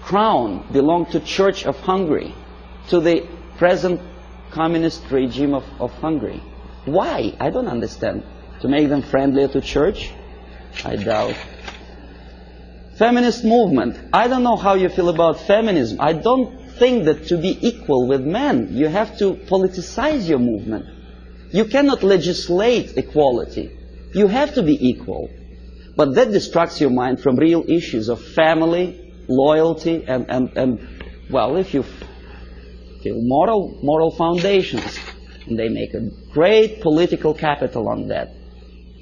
crown belonged to Church of Hungary to the present communist regime of Hungary. Why? I don't understand. To make them friendlier to church? I doubt. Feminist movement. I don't know how you feel about feminism. I don't think that to be equal with men, you have to politicize your movement. You cannot legislate equality. You have to be equal. But that distracts your mind from real issues of family, loyalty, and well, if you feel moral foundations, and they make a great political capital on that.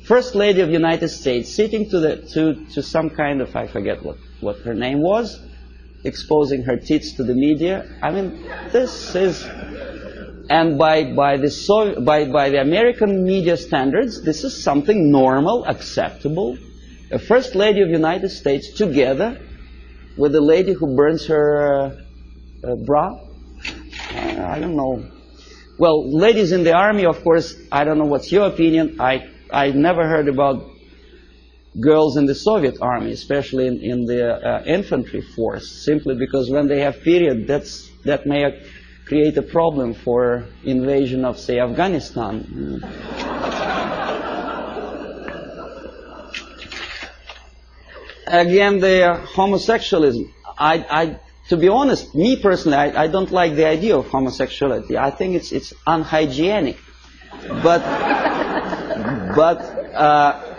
First Lady of the United States sitting to some kind of, I forget what her name was, exposing her tits to the media. I mean, this is, and by the American media standards, this is something normal, acceptable. A First Lady of the United States together with a lady who burns her bra. I don't know. Well, ladies in the army, of course, I don't know what's your opinion. I never heard about girls in the Soviet army, especially in the infantry force, simply because when they have period, that may create a problem for invasion of, say, Afghanistan. Again, the homosexualism. To be honest, me personally, I don't like the idea of homosexuality. I think it's unhygienic. But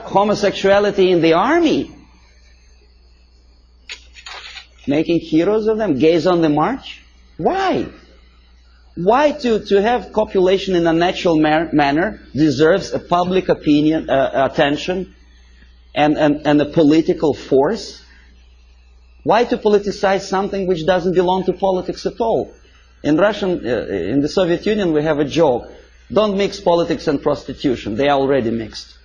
homosexuality in the army, making heroes of them, gays on the march. Why? Why to have copulation in a natural manner deserves a public opinion, attention, and a political force? Why to politicize something which doesn't belong to politics at all? In the Soviet Union, we have a joke: don't mix politics and prostitution. They are already mixed.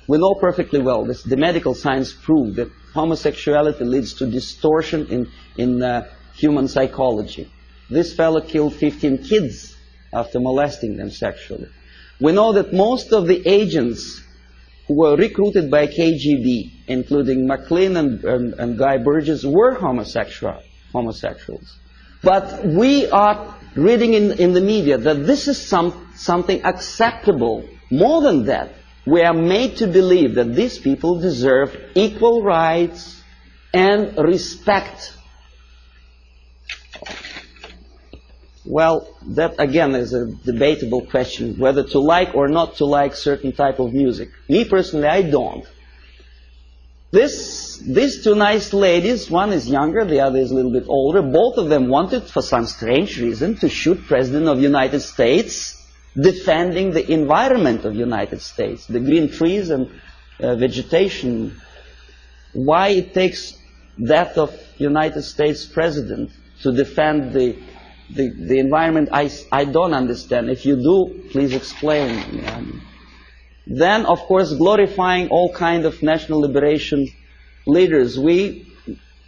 We know perfectly well this. The medical science proved that homosexuality leads to distortion in human psychology. This fellow killed 15 kids after molesting them sexually. We know that most of the agents who were recruited by KGB, including McLean and Guy Burgess, were homosexuals. But we are reading in the media that this is something acceptable. More than that, we are made to believe that these people deserve equal rights and respect. Well, that again is a debatable question, whether to like or not to like certain type of music. Me personally, I don't. These two nice ladies, one is younger, the other is a little bit older, both of them wanted, for some strange reason, to shoot President of the United States, defending the environment of the United States, the green trees and vegetation. Why it takes death of United States President to defend the environment, I don't understand. If you do, please explain. Then, of course, glorifying all kind of national liberation leaders, we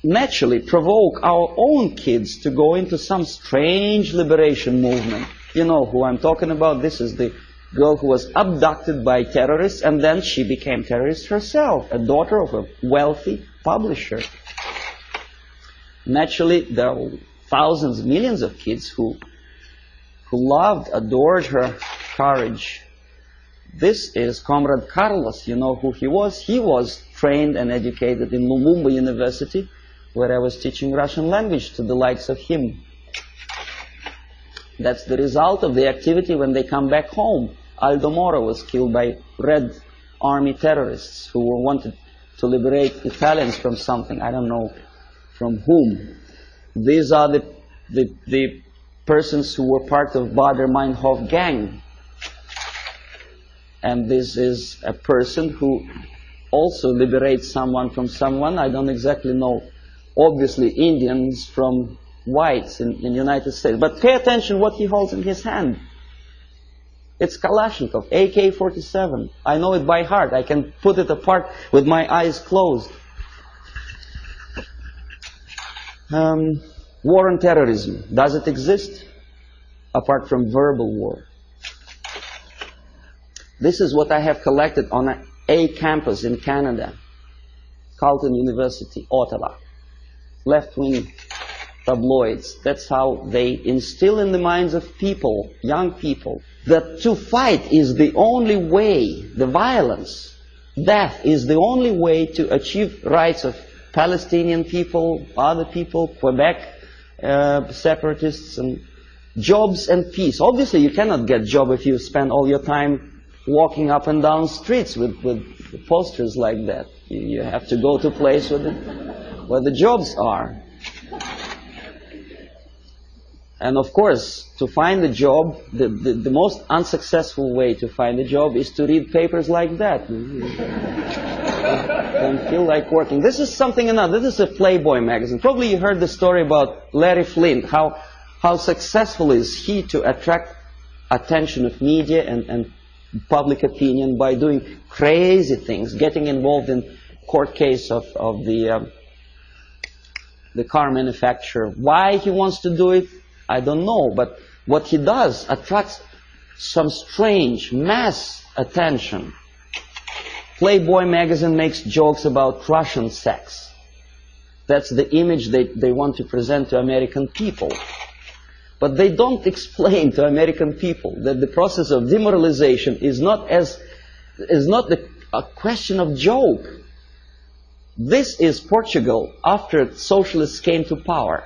naturally provoke our own kids to go into some strange liberation movement. You know who I'm talking about. This is the girl who was abducted by terrorists, and then she became terrorist herself, a daughter of a wealthy publisher. Naturally, there are thousands, millions of kids who loved, adored her courage. This is Comrade Carlos. You know who he was? He was trained and educated in Lumumba University, where I was teaching Russian language to the likes of him. That's the result of the activity when they come back home. Aldo Moro was killed by Red Army terrorists who wanted to liberate Italians from something. I don't know from whom. These are the persons who were part of Baader-Meinhof gang. And this is a person who also liberates someone from someone. I don't exactly know. Obviously, Indians from whites in the United States. But pay attention what he holds in his hand. It's Kalashnikov, AK-47. I know it by heart. I can put it apart with my eyes closed. War on terrorism. Does it exist? Apart from verbal war. This is what I have collected on a campus in Canada. Carleton University, Ottawa. Left-wing tabloids. That's how they instill in the minds of people, young people, that to fight is the only way, the violence, death is the only way to achieve rights of Palestinian people, other people, Quebec separatists, and jobs and peace. Obviously, you cannot get a job if you spend all your time walking up and down streets with posters like that. You have to go to a place where the jobs are. And of course, to find a job, the most unsuccessful way to find a job is to read papers like that. Don't feel like working. This is something another. This is a Playboy magazine. Probably you heard the story about Larry Flint, how successful is he to attract attention of media and public opinion by doing crazy things, getting involved in court case of the car manufacturer. Why he wants to do it, I don't know, but what he does attracts some strange mass attention. Playboy magazine makes jokes about Russian sex. That's the image they want to present to American people. But they don't explain to American people that the process of demoralization is not a question of joke. This is Portugal after socialists came to power.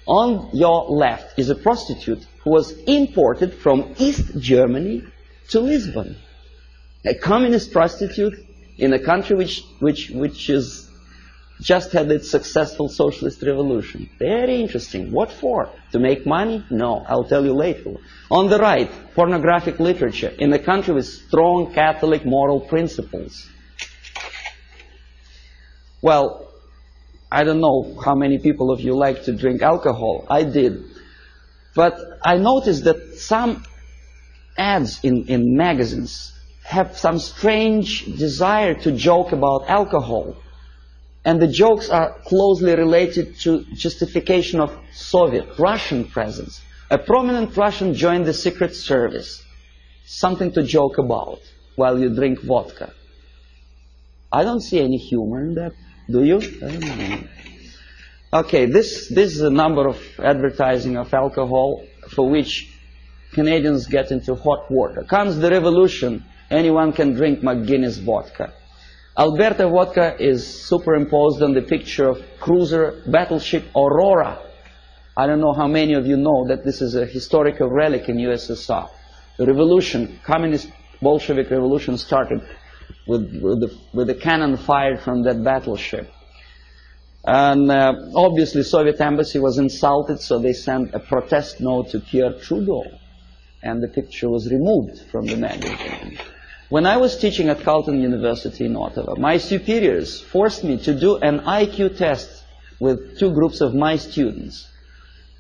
On your left is a prostitute who was imported from East Germany to Lisbon. A communist prostitute in a country which is just had its successful socialist revolution. Very interesting. What for? To make money? No, I'll tell you later. On the right, pornographic literature in a country with strong Catholic moral principles. Well, I don't know how many people of you like to drink alcohol. I did. But I noticed that some ads in magazines have some strange desire to joke about alcohol. And the jokes are closely related to justification of Soviet, Russian presence. A prominent Russian joined the Secret Service. Something to joke about while you drink vodka. I don't see any humor in that. Do you? I don't know. Okay, this is a number of advertising of alcohol. for which Canadians get into hot water. Comes the revolution, anyone can drink McGuinness vodka. Alberta vodka is superimposed on the picture of cruiser battleship Aurora. I don't know how many of you know that this is a historical relic in USSR. The revolution, communist Bolshevik revolution, started with the cannon fired from that battleship. And obviously Soviet embassy was insulted, so they sent a protest note to Pierre Trudeau, and the picture was removed from the magazine. When I was teaching at Carleton University in Ottawa, my superiors forced me to do an IQ test with two groups of my students.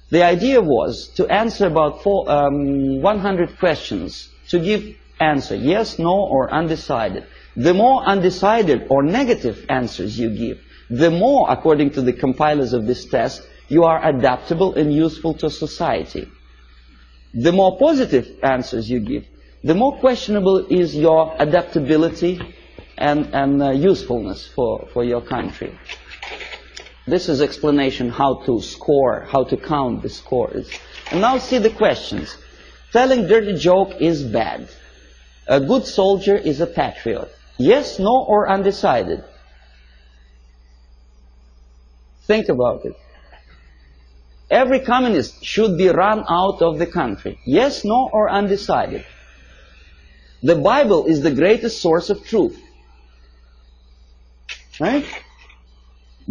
The idea was to answer about 100 questions, to give answer, yes, no, or undecided. The more undecided or negative answers you give, the more, according to the compilers of this test, you are adaptable and useful to society. The more positive answers you give, the more questionable is your adaptability and usefulness for your country. This is explanation how to score, how to count the scores. And now see the questions. Telling dirty joke is bad. A good soldier is a patriot. Yes, no, or undecided. Think about it. Every communist should be run out of the country. Yes, no, or undecided. The Bible is the greatest source of truth. Right?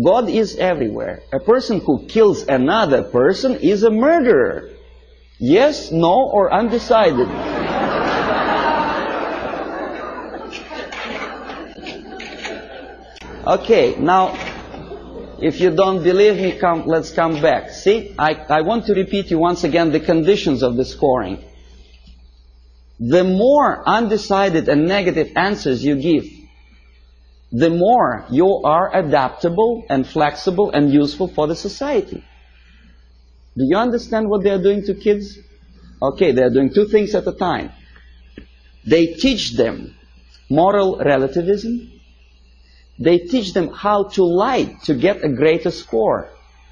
God is everywhere. A person who kills another person is a murderer. Yes, no, or undecided. Okay, now, if you don't believe me, let's come back. See, I want to repeat you once again the conditions of the scoring. The more undecided and negative answers you give, the more you are adaptable and flexible and useful for the society. Do you understand what they are doing to kids? Okay, they are doing two things at a time. They teach them moral relativism. They teach them how to lie to get a greater score.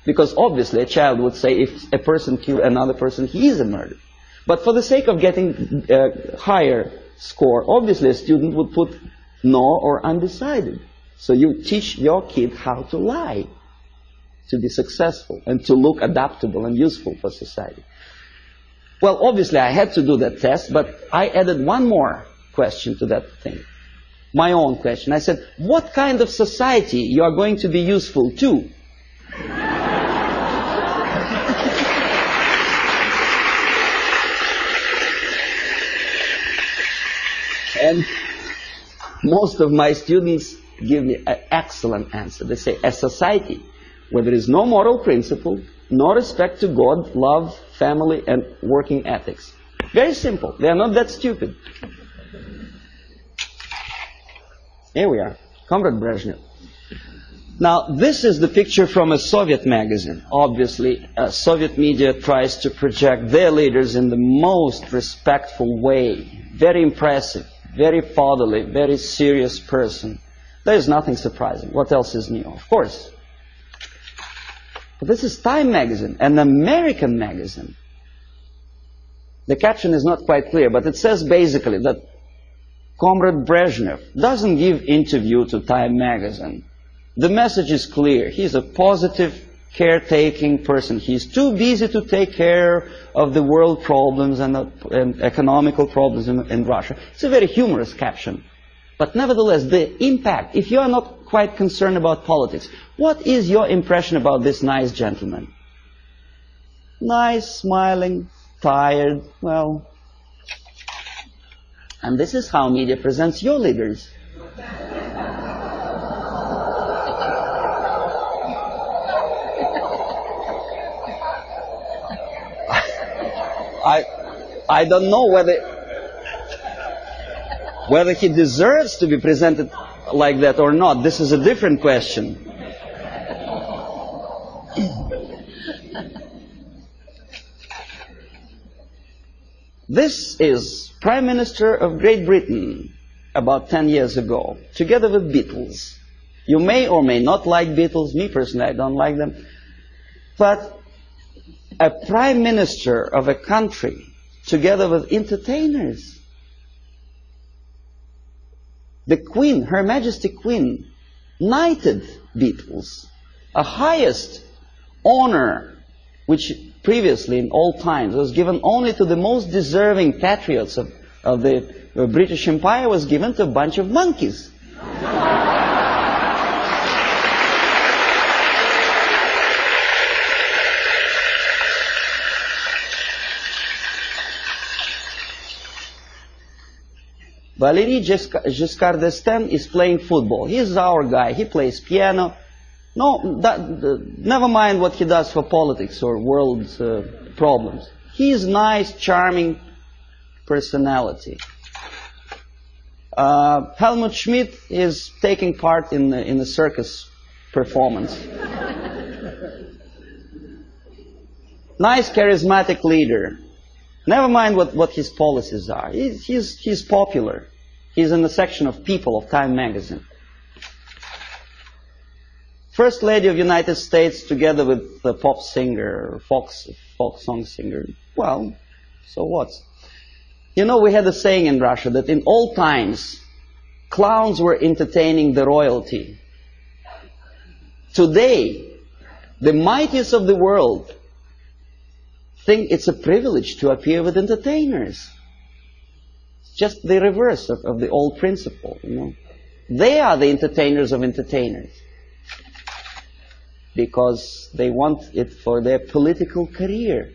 Because obviously a child would say if a person killed another person, he is a murderer. But for the sake of getting a higher score, obviously a student would put no or undecided. So you teach your kid how to lie to be successful and to look adaptable and useful for society. Well, obviously I had to do that test, but I added one more question to that thing. My own question. I said, what kind of society you are going to be useful to? And most of my students give me an excellent answer. They say, a society where there is no moral principle, no respect to God, love, family, and working ethics. Very simple. They are not that stupid. Here we are, Comrade Brezhnev. Now, this is the picture from a Soviet magazine. Obviously, Soviet media tries to project their leaders in the most respectful way. Very impressive, very fatherly, very serious person. There is nothing surprising. What else is new? Of course. But this is Time magazine, an American magazine. The caption is not quite clear, but it says basically that Comrade Brezhnev doesn't give interview to Time magazine. The message is clear. He's a positive, caretaking person. He's too busy to take care of the world problems and economical problems in Russia. It's a very humorous caption. But nevertheless, the impact, if you are not quite concerned about politics, what is your impression about this nice gentleman? Nice, smiling, tired, well... And this is how media presents your leaders. I don't know whether he deserves to be presented like that or not. This is a different question. This is Prime Minister of Great Britain about 10 years ago, together with Beatles. You may or may not like Beatles. Me personally, I don't like them. But a prime minister of a country together with entertainers. The Queen, Her Majesty Queen, knighted Beatles, a highest honor which previously in all times was given only to the most deserving patriots of the British Empire, was given to a bunch of monkeys. Valéry Giscard d'Estaing is playing football. He's our guy. He plays piano. No, never mind what he does for politics or world problems. He's nice, charming personality. Helmut Schmidt is taking part in the circus performance. Nice, charismatic leader. Never mind what his policies are. He's popular. He's in the section of People of Time magazine. First Lady of the United States together with the pop singer, folk song singer. Well, so what? You know, we had a saying in Russia that in all times, clowns were entertaining the royalty. Today, the mightiest of the world think it's a privilege to appear with entertainers. It's just the reverse of the old principle, you know. They are the entertainers of entertainers because they want it for their political career.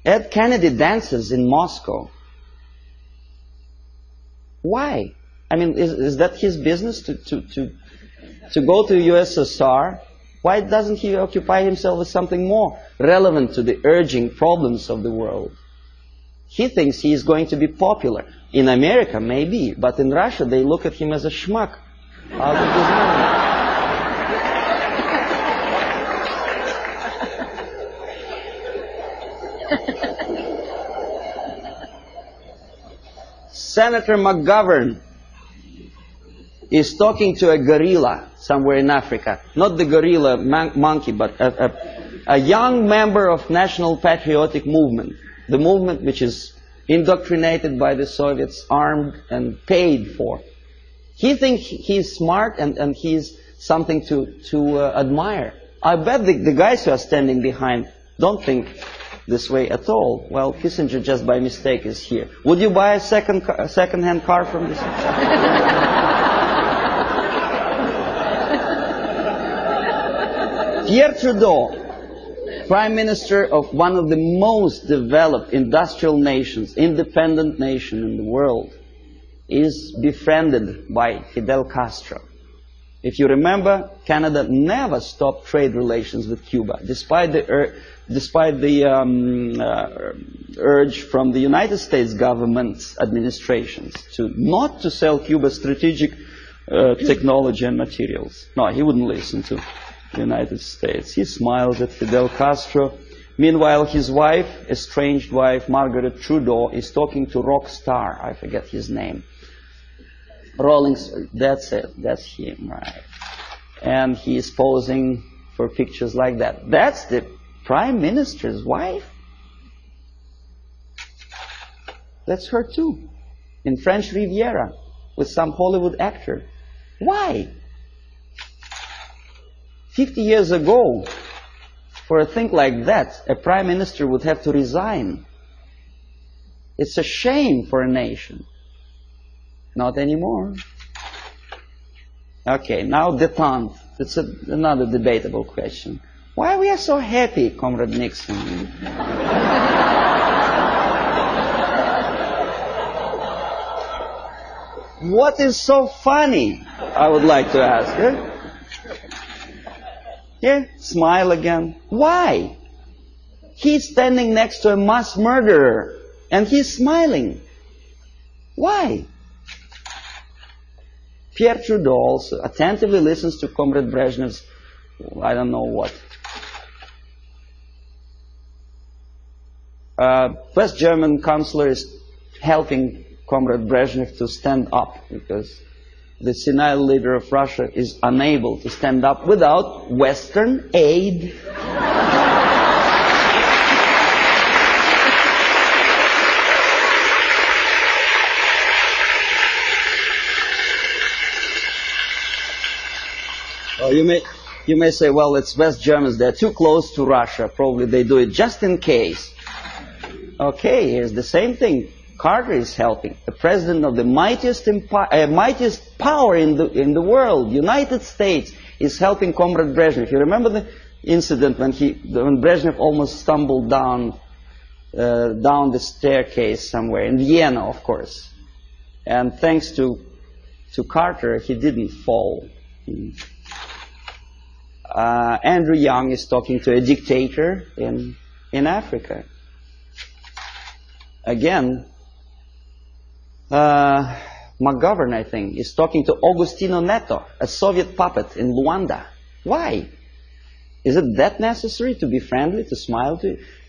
Ed Kennedy dances in Moscow. Why? I mean, is that his business to go to USSR? Why doesn't he occupy himself with something more relevant to the urging problems of the world? He thinks he is going to be popular. In America, maybe, but in Russia, they look at him as a schmuck out of his mind. Senator McGovern is talking to a gorilla somewhere in Africa. Not the gorilla monkey, but a young member of National Patriotic Movement. The movement which is indoctrinated by the Soviets, armed and paid for. He thinks he's smart and he's something to admire. I bet the guys who are standing behind don't think this way at all. Well, Kissinger just by mistake is here. Would you buy a second-hand car from this? Pierre Trudeau, Prime Minister of one of the most developed industrial nations, independent nation in the world, is befriended by Fidel Castro. If you remember, Canada never stopped trade relations with Cuba, despite the urge from the United States government's administrations not to sell Cuba strategic technology and materials. No, he wouldn't listen to the United States. He smiles at Fidel Castro. Meanwhile, his wife, estranged wife, Margaret Trudeau, is talking to rock star. I forget his name. That's it. That's him, right? And he is posing for pictures like that. That's the Prime Minister's wife? That's her too. In French Riviera with some Hollywood actor. Why? 50 years ago, for a thing like that, a Prime Minister would have to resign. It's a shame for a nation. Not anymore. Okay, now détente. It's another debatable question. Why we are so happy, Comrade Nixon? What is so funny? I would like to ask. Yeah, smile again. Why? He's standing next to a mass murderer and he's smiling. Why? Pierre Trudeau also attentively listens to Comrade Brezhnev's, I don't know what. West German Chancellor is helping Comrade Brezhnev to stand up because the senile leader of Russia is unable to stand up without Western aid. Well, you may say, well, it's West Germans. They're too close to Russia. Probably they do it just in case. Okay, here's the same thing. Carter is helping. The president of the mightiest power in the world, United States, is helping Comrade Brezhnev. You remember the incident when Brezhnev almost stumbled down the staircase somewhere in Vienna, of course. And thanks to Carter, he didn't fall. Andrew Young is talking to a dictator in Africa. Again, McGovern, I think, is talking to Agostino Neto, a Soviet puppet in Luanda. Why? Is it that necessary to be friendly, to smile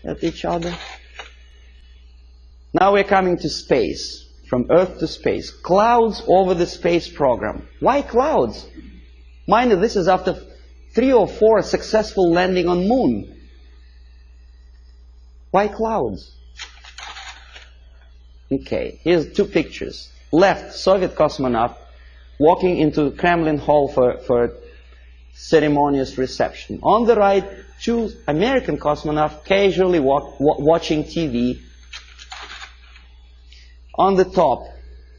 at each other? Now we're coming to space, from Earth to space. Clouds over the space program. Why clouds? Mind you, this is after 3 or 4 successful landing on Moon. Why clouds? Okay, here's 2 pictures. Left, Soviet cosmonaut walking into Kremlin Hall for ceremonious reception. On the right, 2 American cosmonauts casually watching TV. On the top,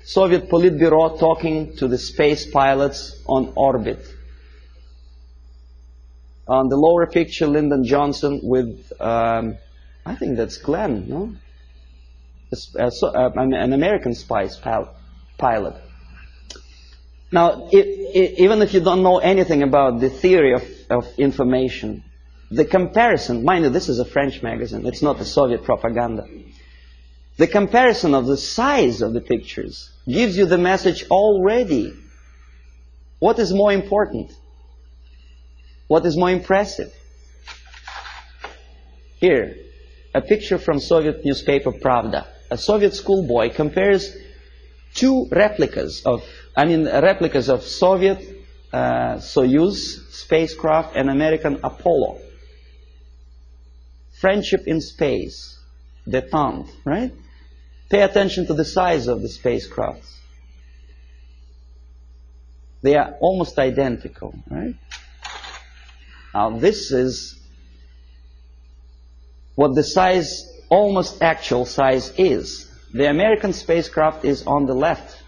Soviet Politburo talking to the space pilots on orbit. On the lower picture, Lyndon Johnson with, I think that's Glenn, no? An American spice pilot. Now, even if you don't know anything about the theory of information, the comparison, mind you, this is a French magazine, it's not a Soviet propaganda. The comparison of the size of the pictures gives you the message already. What is more important? What is more impressive? Here, a picture from Soviet newspaper Pravda. A Soviet schoolboy compares 2 replicas of Soviet Soyuz spacecraft and American Apollo. Friendship in space, détente, right? Pay attention to the size of the spacecrafts. They are almost identical, right? Now this is what the size, almost actual size is. The American spacecraft is on the left.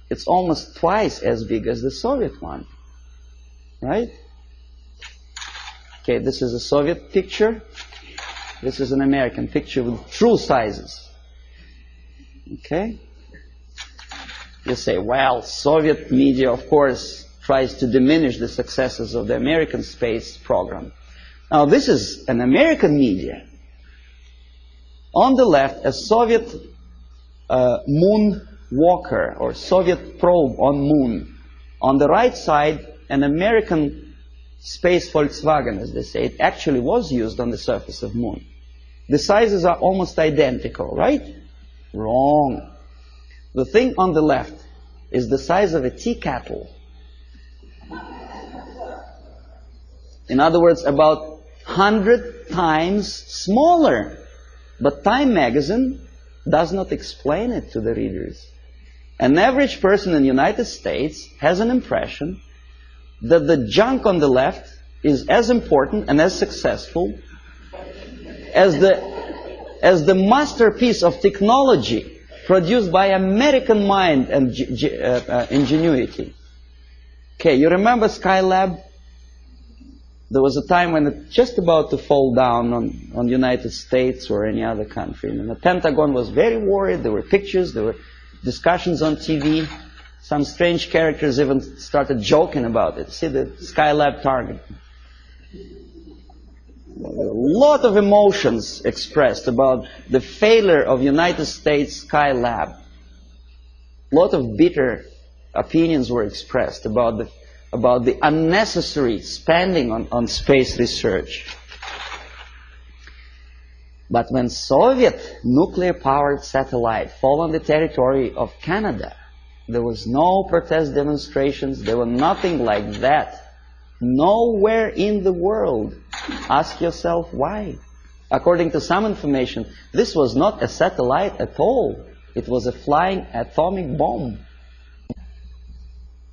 It's almost twice as big as the Soviet one, right? Okay, this is a Soviet picture. This is an American picture with true sizes. Okay? You say, well, Soviet media, of course, tries to diminish the successes of the American space program. Now, this is an American media. On the left, a Soviet moon walker or Soviet probe on moon. On the right side, an American space Volkswagen, as they say. It actually was used on the surface of moon. The sizes are almost identical, right? Wrong. The thing on the left is the size of a tea kettle. In other words, about 100 times smaller. But Time magazine does not explain it to the readers. An average person in the United States has an impression that the junk on the left is as important and as successful as the masterpiece of technology produced by American mind and ingenuity. Okay, you remember Skylab? There was a time when it was just about to fall down on the United States or any other country. And the Pentagon was very worried. There were pictures, there were discussions on TV. Some strange characters even started joking about it. See the Skylab target. A lot of emotions expressed about the failure of United States Skylab. A lot of bitter opinions were expressed about the unnecessary spending on space research. But when Soviet nuclear-powered satellite fell on the territory of Canada, there was no protest demonstrations, there were nothing like that. Nowhere in the world. Ask yourself why. According to some information, this was not a satellite at all. It was a flying atomic bomb.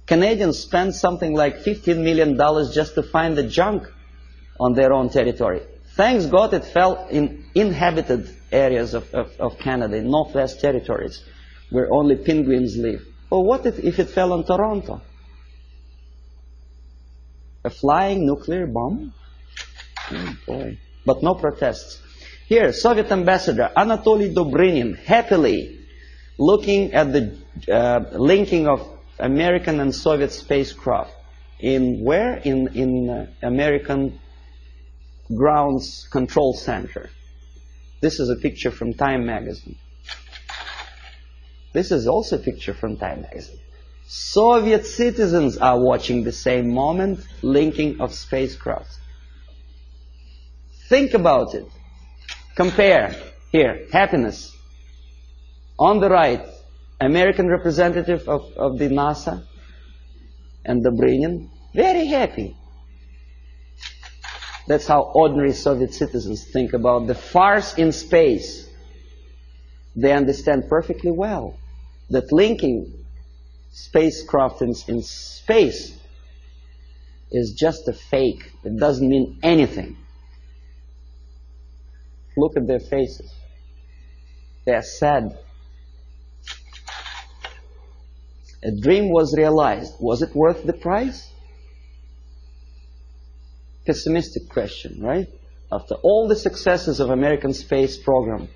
Canadians spent something like $15 million just to find the junk on their own territory. Thanks God it fell in inhabited areas of Canada, in Northwest Territories, where only penguins live. Well, what if it fell on Toronto? A flying nuclear bomb? Oh boy. But no protests. Here, Soviet ambassador Anatoly Dobrynin happily looking at the linking of American and Soviet spacecraft. In where? In American Grounds Control Center. This is a picture from Time magazine. This is also a picture from Time magazine. Soviet citizens are watching the same moment, linking of spacecraft. Think about it. Compare. Here, happiness. On the right, American representative of the NASA and Dobrynin, very happy. That's how ordinary Soviet citizens think about the farce in space. They understand perfectly well that linking spacecraft in space is just a fake. It doesn't mean anything. Look at their faces. They are sad. A dream was realized. Was it worth the price? Pessimistic question, right? After all the successes of American space program,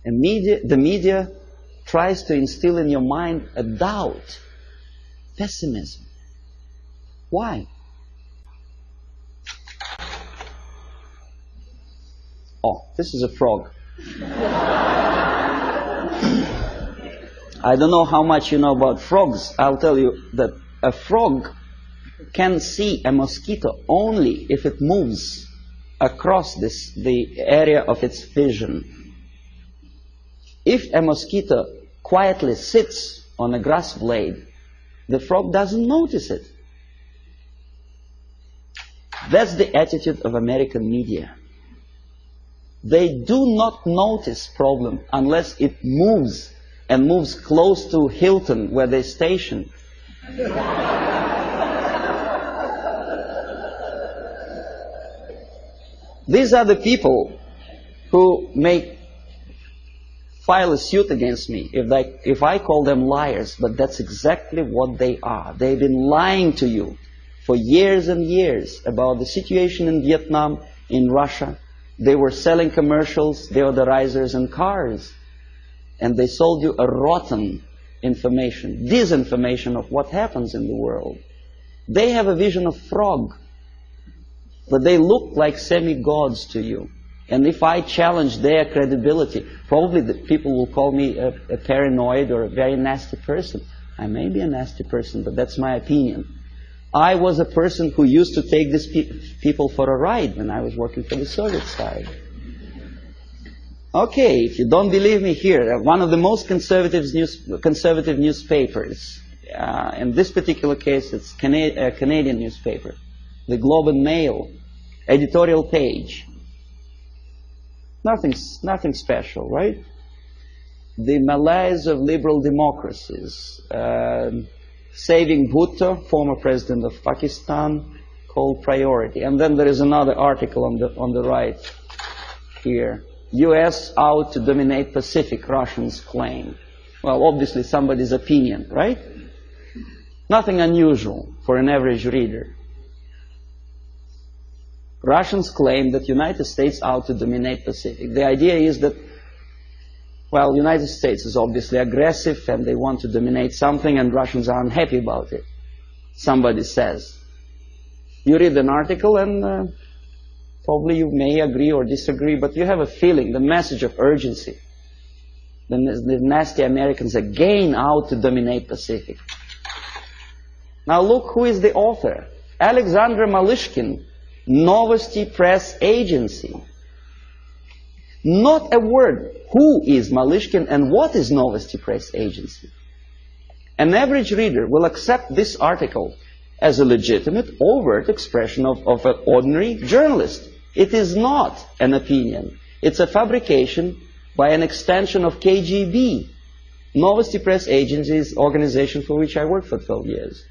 the media tries to instill in your mind a doubt, pessimism. Why? Oh, this is a frog. I don't know how much you know about frogs. I'll tell you that a frog can see a mosquito only if it moves across the area of its vision. If a mosquito quietly sits on a grass blade, the frog doesn't notice it. That's the attitude of American media. They do not notice problem unless it moves, and moves close to Hilton where they station. These are the people who may file a suit against me if I call them liars, but that's exactly what they are. They've been lying to you for years and years about the situation in Vietnam, in Russia. They were selling commercials, deodorizers and cars. And they sold you a rotten information, disinformation of what happens in the world. They have a vision of frog, but they look like semi-gods to you. And if I challenge their credibility, probably the people will call me a paranoid or a very nasty person. I may be a nasty person, but that's my opinion. I was a person who used to take these people for a ride when I was working for the Soviet side. Okay, if you don't believe me, here, one of the most conservative newspapers, in this particular case it's a Canadian newspaper, the Globe and Mail, editorial page. Nothing special, right? The malaise of liberal democracies. Saving Bhutto, former president of Pakistan, called priority. And then there is another article on the right here. U.S. out to dominate Pacific, Russians claim. Well, obviously somebody's opinion, right? Nothing unusual for an average reader. Russians claim that United States out to dominate Pacific. The idea is that, well, United States is obviously aggressive and they want to dominate something and Russians are unhappy about it. Somebody says. You read an article and probably you may agree or disagree, but you have a feeling, the message of urgency. The nasty Americans again out to dominate Pacific. Now look who is the author. Alexander Malishkin, Novosti Press Agency. Not a word. Who is Malishkin and what is Novosti Press Agency? An average reader will accept this article as a legitimate, overt expression of an ordinary journalist. It is not an opinion. It's a fabrication by an extension of KGB. Novosti Press Agency is an organization for which I worked for 12 years.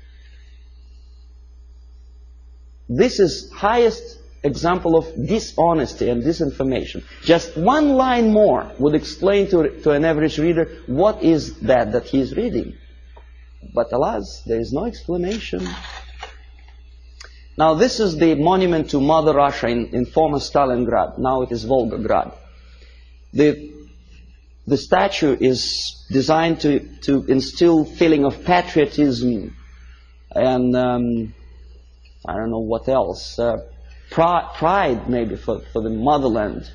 This is highest example of dishonesty and disinformation. Just one line more would explain to an average reader what is that he is reading. But alas, there is no explanation. Now this is the monument to Mother Russia in former Stalingrad. Now it is Volgograd. The statue is designed to instill feeling of patriotism and I don't know what else. Pride maybe for the motherland.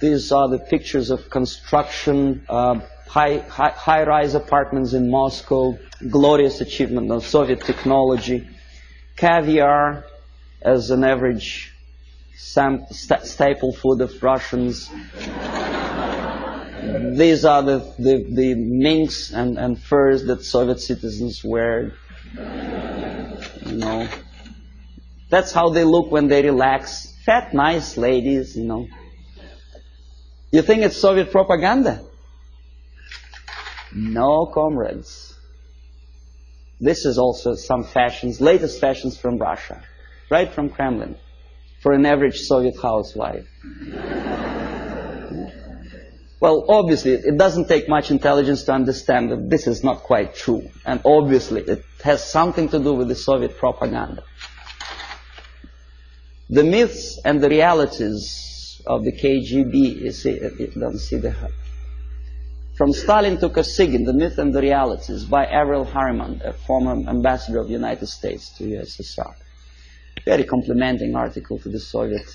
These are the pictures of construction, high-rise apartments in Moscow, glorious achievement of Soviet technology, caviar as an average staple food of Russians. These are the minks and furs that Soviet citizens wear. You know, that's how they look when they relax. Fat, nice ladies, you know. You think it's Soviet propaganda? No, comrades. This is also some fashions, latest fashions from Russia, right from Kremlin, for an average Soviet housewife. Well, obviously, it doesn't take much intelligence to understand that this is not quite true. And obviously, it has something to do with the Soviet propaganda. The myths and the realities of the KGB, you see, you don't see the... From Stalin to Kosygin, The Myth and the Realities, by Avril Harriman, a former ambassador of the United States to USSR. Very complimenting article to the Soviet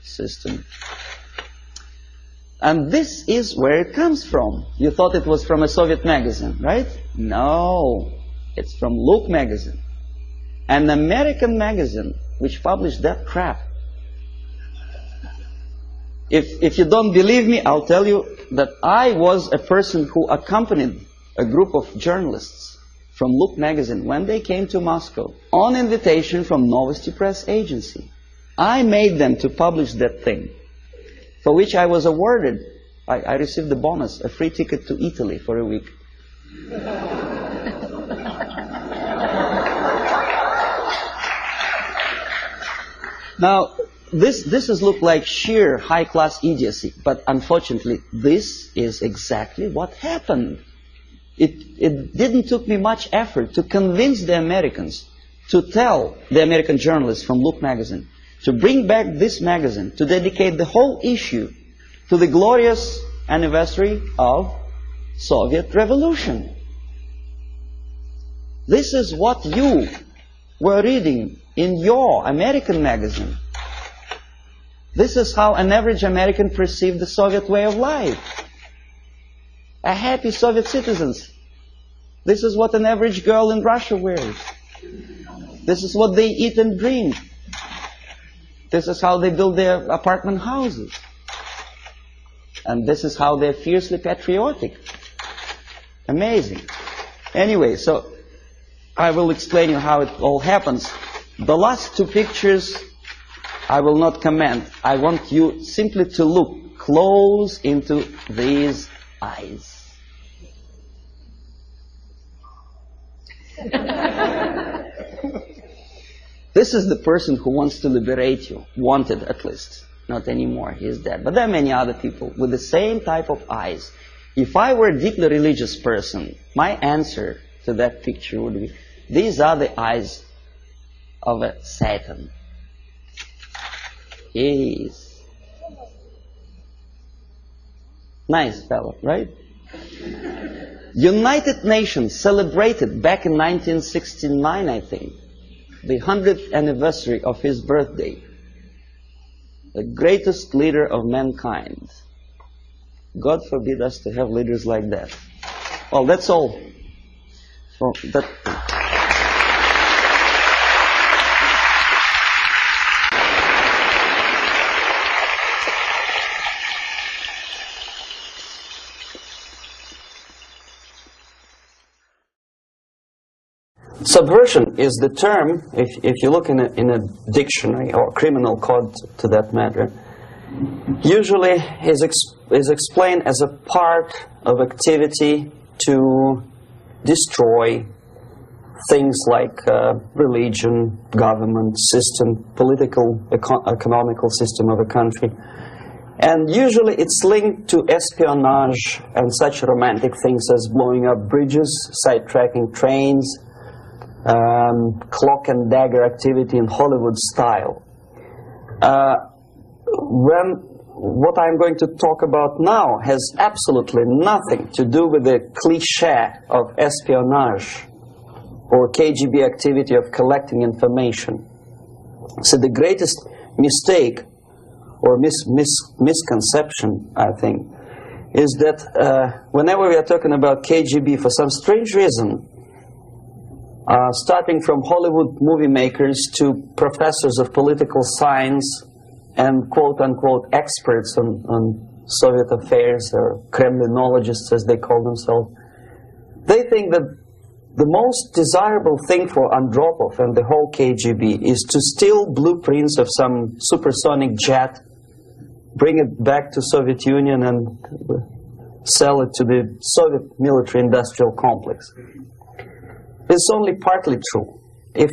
system. And this is where it comes from. You thought it was from a Soviet magazine, right? No, it's from Look magazine. An American magazine which published that crap. If you don't believe me, I'll tell you that I was a person who accompanied a group of journalists from Look magazine when they came to Moscow on invitation from Novosti Press Agency. I made them to publish that thing, for which I was awarded, I received the bonus, a free ticket to Italy for a week. Now, this has looked like sheer high-class idiocy, but unfortunately, this is exactly what happened. It didn't took me much effort to convince the Americans, to tell the American journalists from Look magazine, to bring back this magazine, to dedicate the whole issue to the glorious anniversary of Soviet Revolution. This is what you were reading in your American magazine. This is how an average American perceived the Soviet way of life. A happy Soviet citizens. This is what an average girl in Russia wears. This is what they eat and drink. This is how they build their apartment houses. And this is how they're fiercely patriotic. Amazing. Anyway, so I will explain you how it all happens. The last two pictures I will not comment. I want you simply to look close into these eyes. This is the person who wants to liberate you. Wanted, at least. Not anymore. He is dead. But there are many other people with the same type of eyes. If I were a deeply religious person, my answer to that picture would be, these are the eyes of a Satan. He is. Nice fellow, right? United Nations celebrated back in 1969, I think, the 100th anniversary of his birthday. The greatest leader of mankind. God forbid us to have leaders like that. Well, that's all. For that. Subversion is the term, if you look in a dictionary or criminal code to that matter, usually is explained as a part of activity to destroy things like religion, government, system, political, economical system of a country. And usually it's linked to espionage and such romantic things as blowing up bridges, sidetracking trains, cloak and dagger activity in Hollywood style. What I'm going to talk about now has absolutely nothing to do with the cliché of espionage or KGB activity of collecting information. So the greatest mistake or misconception, I think, is that whenever we are talking about KGB, for some strange reason, starting from Hollywood movie makers to professors of political science and quote-unquote experts on Soviet affairs, or Kremlinologists as they call themselves, they think that the most desirable thing for Andropov and the whole KGB is to steal blueprints of some supersonic jet, bring it back to Soviet Union and sell it to the Soviet military-industrial complex. It's only partly true. If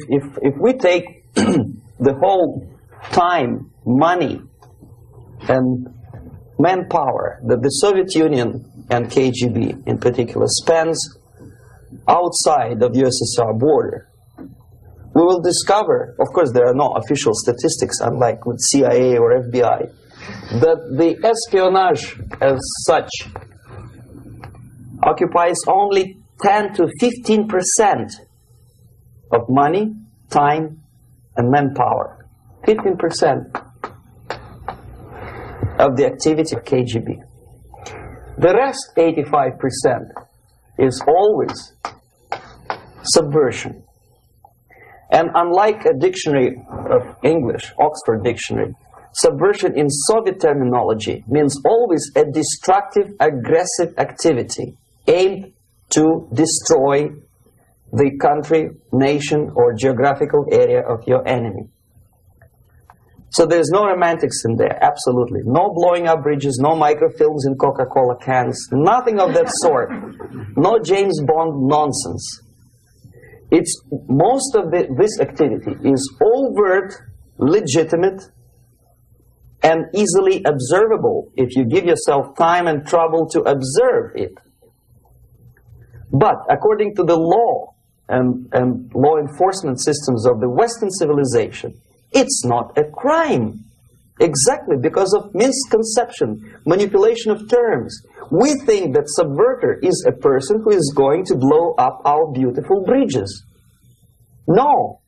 we take the whole time, money, and manpower that the Soviet Union and KGB in particular spends outside of USSR border, we will discover, of course there are no official statistics unlike with CIA or FBI, that the espionage as such occupies only 10 to 15% of money, time, and manpower. 15% of the activity of KGB. The rest, 85%, is always subversion. And unlike a dictionary of English, Oxford Dictionary, subversion in Soviet terminology means always a destructive, aggressive activity aimed to destroy the country, nation, or geographical area of your enemy. So there's no romantics in there, absolutely. No blowing up bridges, no microfilms in Coca-Cola cans, nothing of that sort. No James Bond nonsense. It's most of this activity is overt, legitimate, and easily observable if you give yourself time and trouble to observe it. But according to the law and law enforcement systems of the Western civilization, it's not a crime. Exactly because of misconception, manipulation of terms. We think that subverter is a person who is going to blow up our beautiful bridges. No.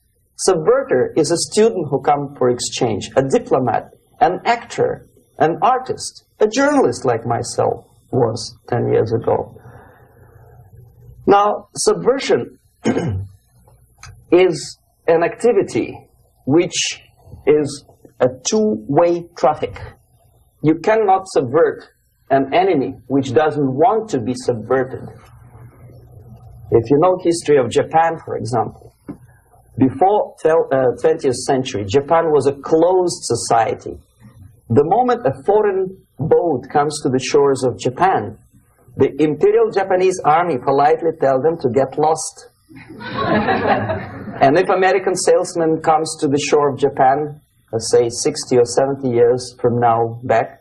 Subverter is a student who comes for exchange, a diplomat, an actor, an artist, a journalist like myself was 10 years ago. Now, subversion is an activity which is a two-way traffic. You cannot subvert an enemy which doesn't want to be subverted. If you know history of Japan, for example, before 20th century, Japan was a closed society. The moment a foreign boat comes to the shores of Japan, the Imperial Japanese Army politely tells them to get lost. And if American salesman comes to the shore of Japan, let's say 60 or 70 years from now back,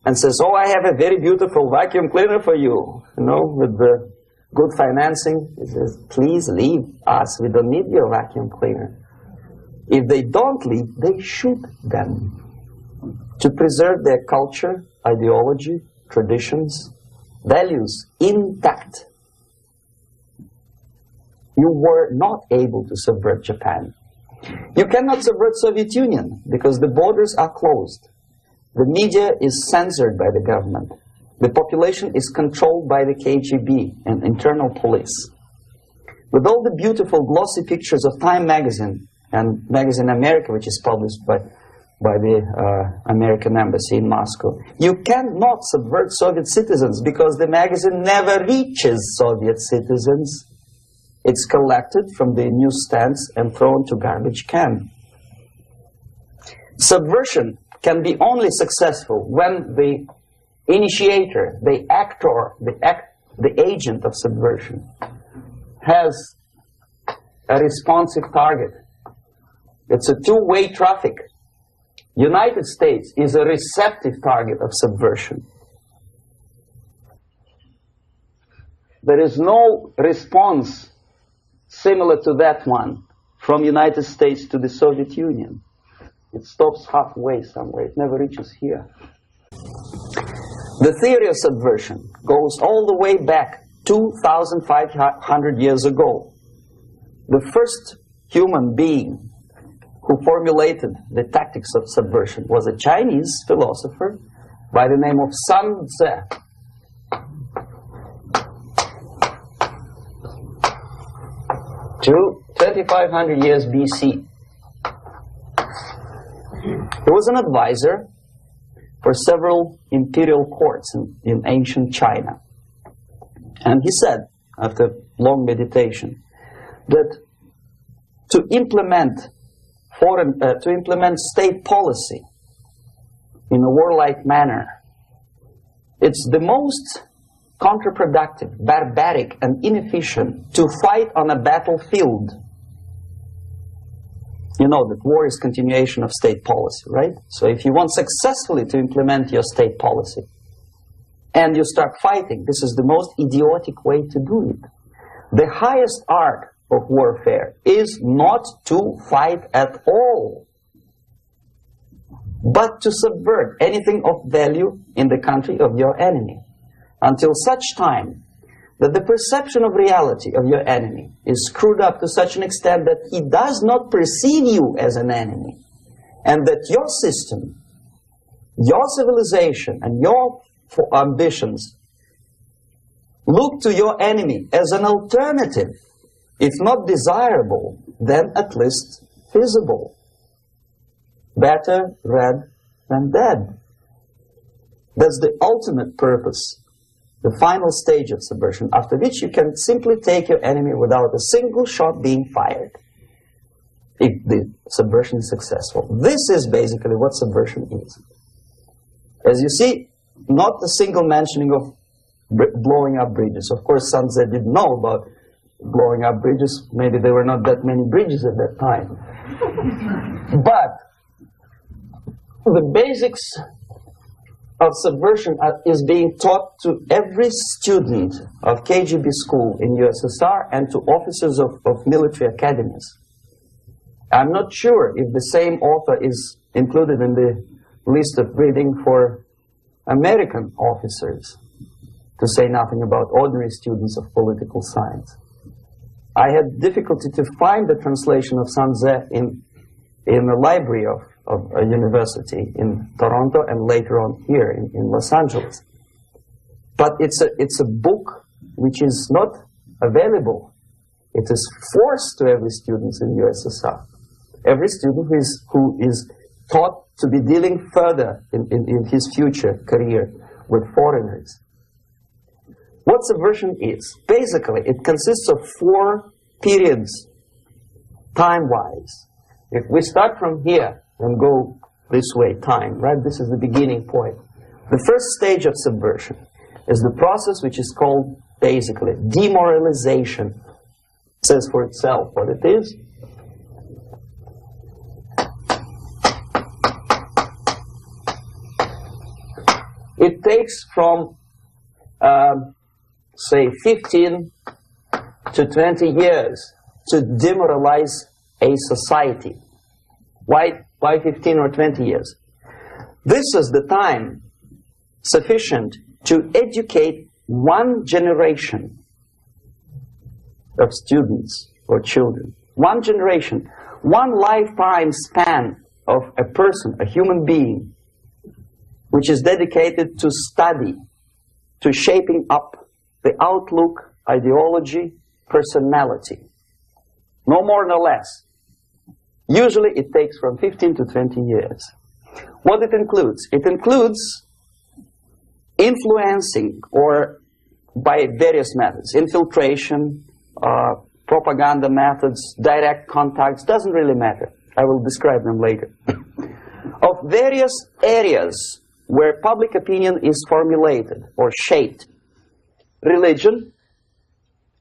and says, oh, I have a very beautiful vacuum cleaner for you, with the good financing, he says, please leave us, we don't need your vacuum cleaner. If they don't leave, they shoot them to preserve their culture, ideology, traditions, values intact. You were not able to subvert Japan. You cannot subvert Soviet Union because the borders are closed. The media is censored by the government. The population is controlled by the KGB and internal police. With all the beautiful glossy pictures of Time magazine and Magazine America, which is published by the American embassy in Moscow, you cannot subvert Soviet citizens because the magazine never reaches Soviet citizens. It's collected from the newsstands and thrown to garbage can. Subversion can be only successful when the initiator, the actor, the agent of subversion has a responsive target. It's a two-way traffic. United States is a receptive target of subversion. There is no response similar to that one from United States to the Soviet Union. It stops halfway somewhere. It never reaches here. The theory of subversion goes all the way back 2,500 years ago. The first human being who formulated the tactics of subversion was a Chinese philosopher by the name of Sun Tzu. 2,500 years BC. He was an advisor for several imperial courts in ancient China. And he said, after long meditation, that to implement state policy in a warlike manner, it's the most counterproductive, barbaric, and inefficient to fight on a battlefield. You know that war is continuation of state policy, right? So if you want successfully to implement your state policy, and you start fighting, this is the most idiotic way to do it. The highest art of warfare is not to fight at all, but to subvert anything of value in the country of your enemy, until such time that the perception of reality of your enemy is screwed up to such an extent that he does not perceive you as an enemy, and that your system, your civilization, and your ambitions look to your enemy as an alternative, if not desirable, then at least feasible. Better red than dead. That's the ultimate purpose, the final stage of subversion, after which you can simply take your enemy without a single shot being fired, if the subversion is successful. This is basically what subversion is. As you see, not a single mentioning of blowing up bridges. Of course, Sun Tzu didn't know about blowing up bridges. Maybe there were not that many bridges at that time. But the basics of subversion is being taught to every student of KGB school in USSR and to officers of military academies. I'm not sure if the same author is included in the list of reading for American officers, to say nothing about ordinary students of political science. I had difficulty to find the translation of Sun Tzu in the library of a university in Toronto and later on here in Los Angeles. But it's a book which is not available. It is forced to every student in USSR. Every student who is taught to be dealing further in his future career with foreigners. What subversion is? Basically, it consists of 4 periods, time-wise. If we start from here and go this way, time, right? This is the beginning point. The first stage of subversion is the process which is called, basically, demoralization. It says for itself what it is. It takes from, say, 15 to 20 years to demoralize a society. Why 15 or 20 years? This is the time sufficient to educate one generation of students or children. One generation, one lifetime span of a person, a human being, which is dedicated to study, to shaping up the outlook, ideology, personality. No more, no less. Usually it takes from 15 to 20 years. What it includes? It includes influencing, or by various methods, infiltration, propaganda methods, direct contacts, doesn't really matter. I will describe them later. of various areas where public opinion is formulated or shaped. Religion,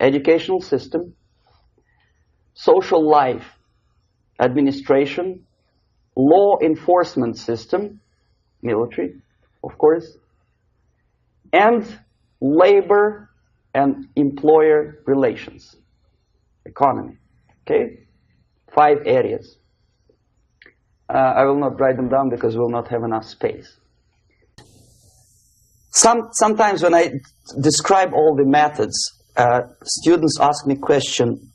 educational system, social life, administration, law enforcement system, military, of course, and labor and employer relations, economy. Okay? 5 areas. I will not write them down because we'll not have enough space. Sometimes when I describe all the methods, students ask me question,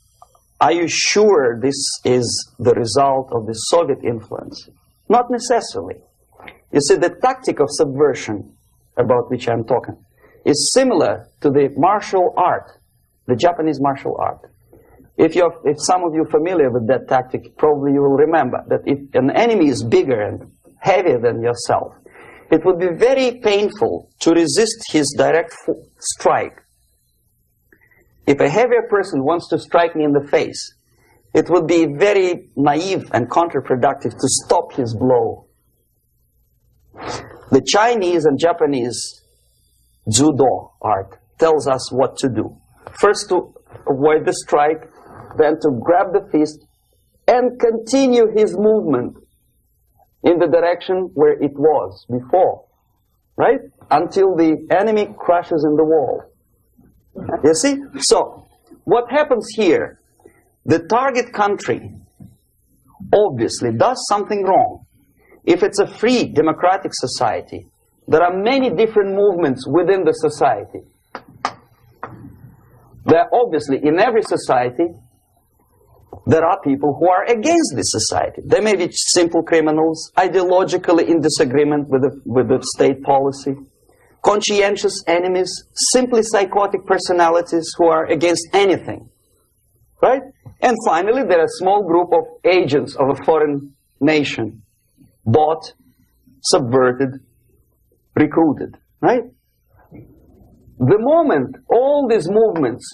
are you sure this is the result of the Soviet influence? Not necessarily. You see, the tactic of subversion, about which I'm talking, is similar to the martial art, the Japanese martial art. If some of you are familiar with that tactic, probably you will remember that if an enemy is bigger and heavier than yourself, it would be very painful to resist his direct strike. If a heavier person wants to strike me in the face, it would be very naive and counterproductive to stop his blow. The Chinese and Japanese judo art tells us what to do. First to avoid the strike, then to grab the fist and continue his movement in the direction where it was before, right? Until the enemy crashes in the wall. You see? So, what happens here? The target country obviously does something wrong. If it's a free democratic society, there are many different movements within the society. There are obviously, in every society, there are people who are against this society. They may be simple criminals, ideologically in disagreement with the state policy, conscientious enemies, simply psychotic personalities who are against anything. Right? And finally, there are a small group of agents of a foreign nation, bought, subverted, recruited. Right? The moment all these movements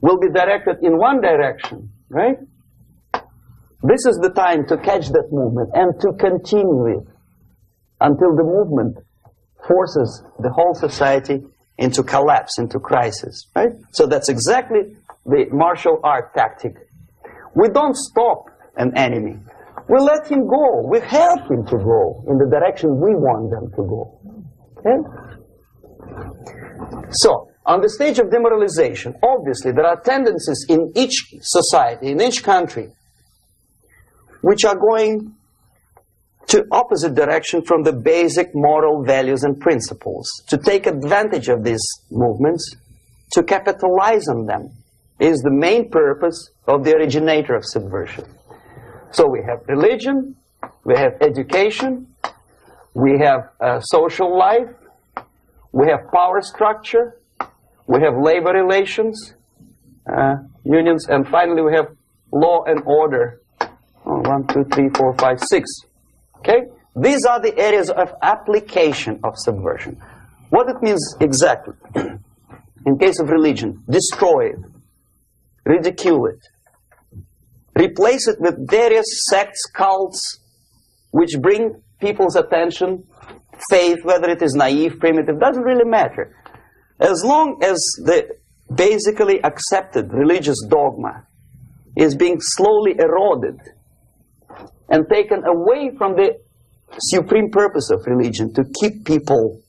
will be directed in one direction, right? This is the time to catch that movement and to continue it until the movement forces the whole society into collapse, into crisis, right? So that's exactly the martial art tactic. We don't stop an enemy. We let him go. We help him to go in the direction we want them to go. Okay? So, on the stage of demoralization, obviously there are tendencies in each society, in each country, which are going to opposite direction from the basic moral values and principles. To take advantage of these movements, to capitalize on them, is the main purpose of the originator of subversion. So we have religion, we have education, we have social life, we have power structure, we have labor relations, unions, and finally we have law and order. 1, 2, 3, 4, 5, 6. Okay? These are the areas of application of subversion. What it means exactly? In case of religion, destroy it, ridicule it, replace it with various sects, cults, which bring people's attention, faith, whether it is naive, primitive, doesn't really matter. As long as the basically accepted religious dogma is being slowly eroded and taken away from the supreme purpose of religion, to keep people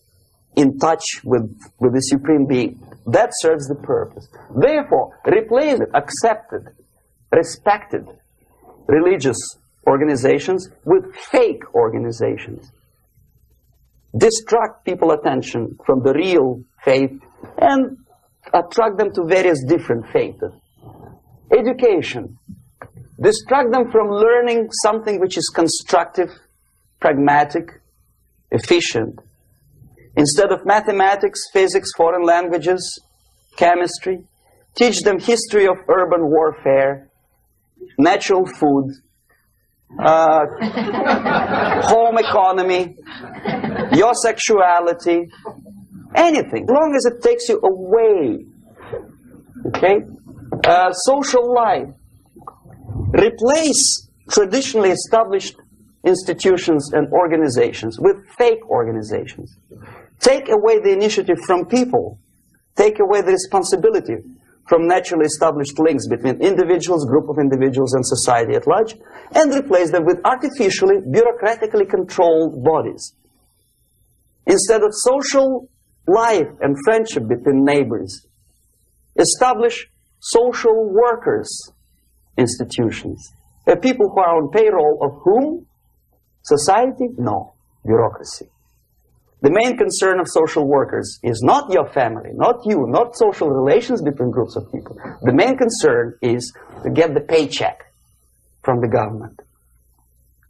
in touch with the supreme being, that serves the purpose. Therefore, replace it, accepted, respected religious organizations with fake organizations. Distract people's attention from the real faith and attract them to various different faiths. Education. Distract them from learning something which is constructive, pragmatic, efficient. Instead of mathematics, physics, foreign languages, chemistry, teach them history of urban warfare, natural food, home economy, your sexuality, anything, as long as it takes you away. Okay? Social life. Replace traditionally established institutions and organizations with fake organizations. Take away the initiative from people. Take away the responsibility from naturally established links between individuals, group of individuals, and society at large, and replace them with artificially, bureaucratically controlled bodies. Instead of social life and friendship between neighbors, establish social workers institutions. People who are on payroll of whom? Society? No. Bureaucracy. The main concern of social workers is not your family, not you, not social relations between groups of people. The main concern is to get the paycheck from the government.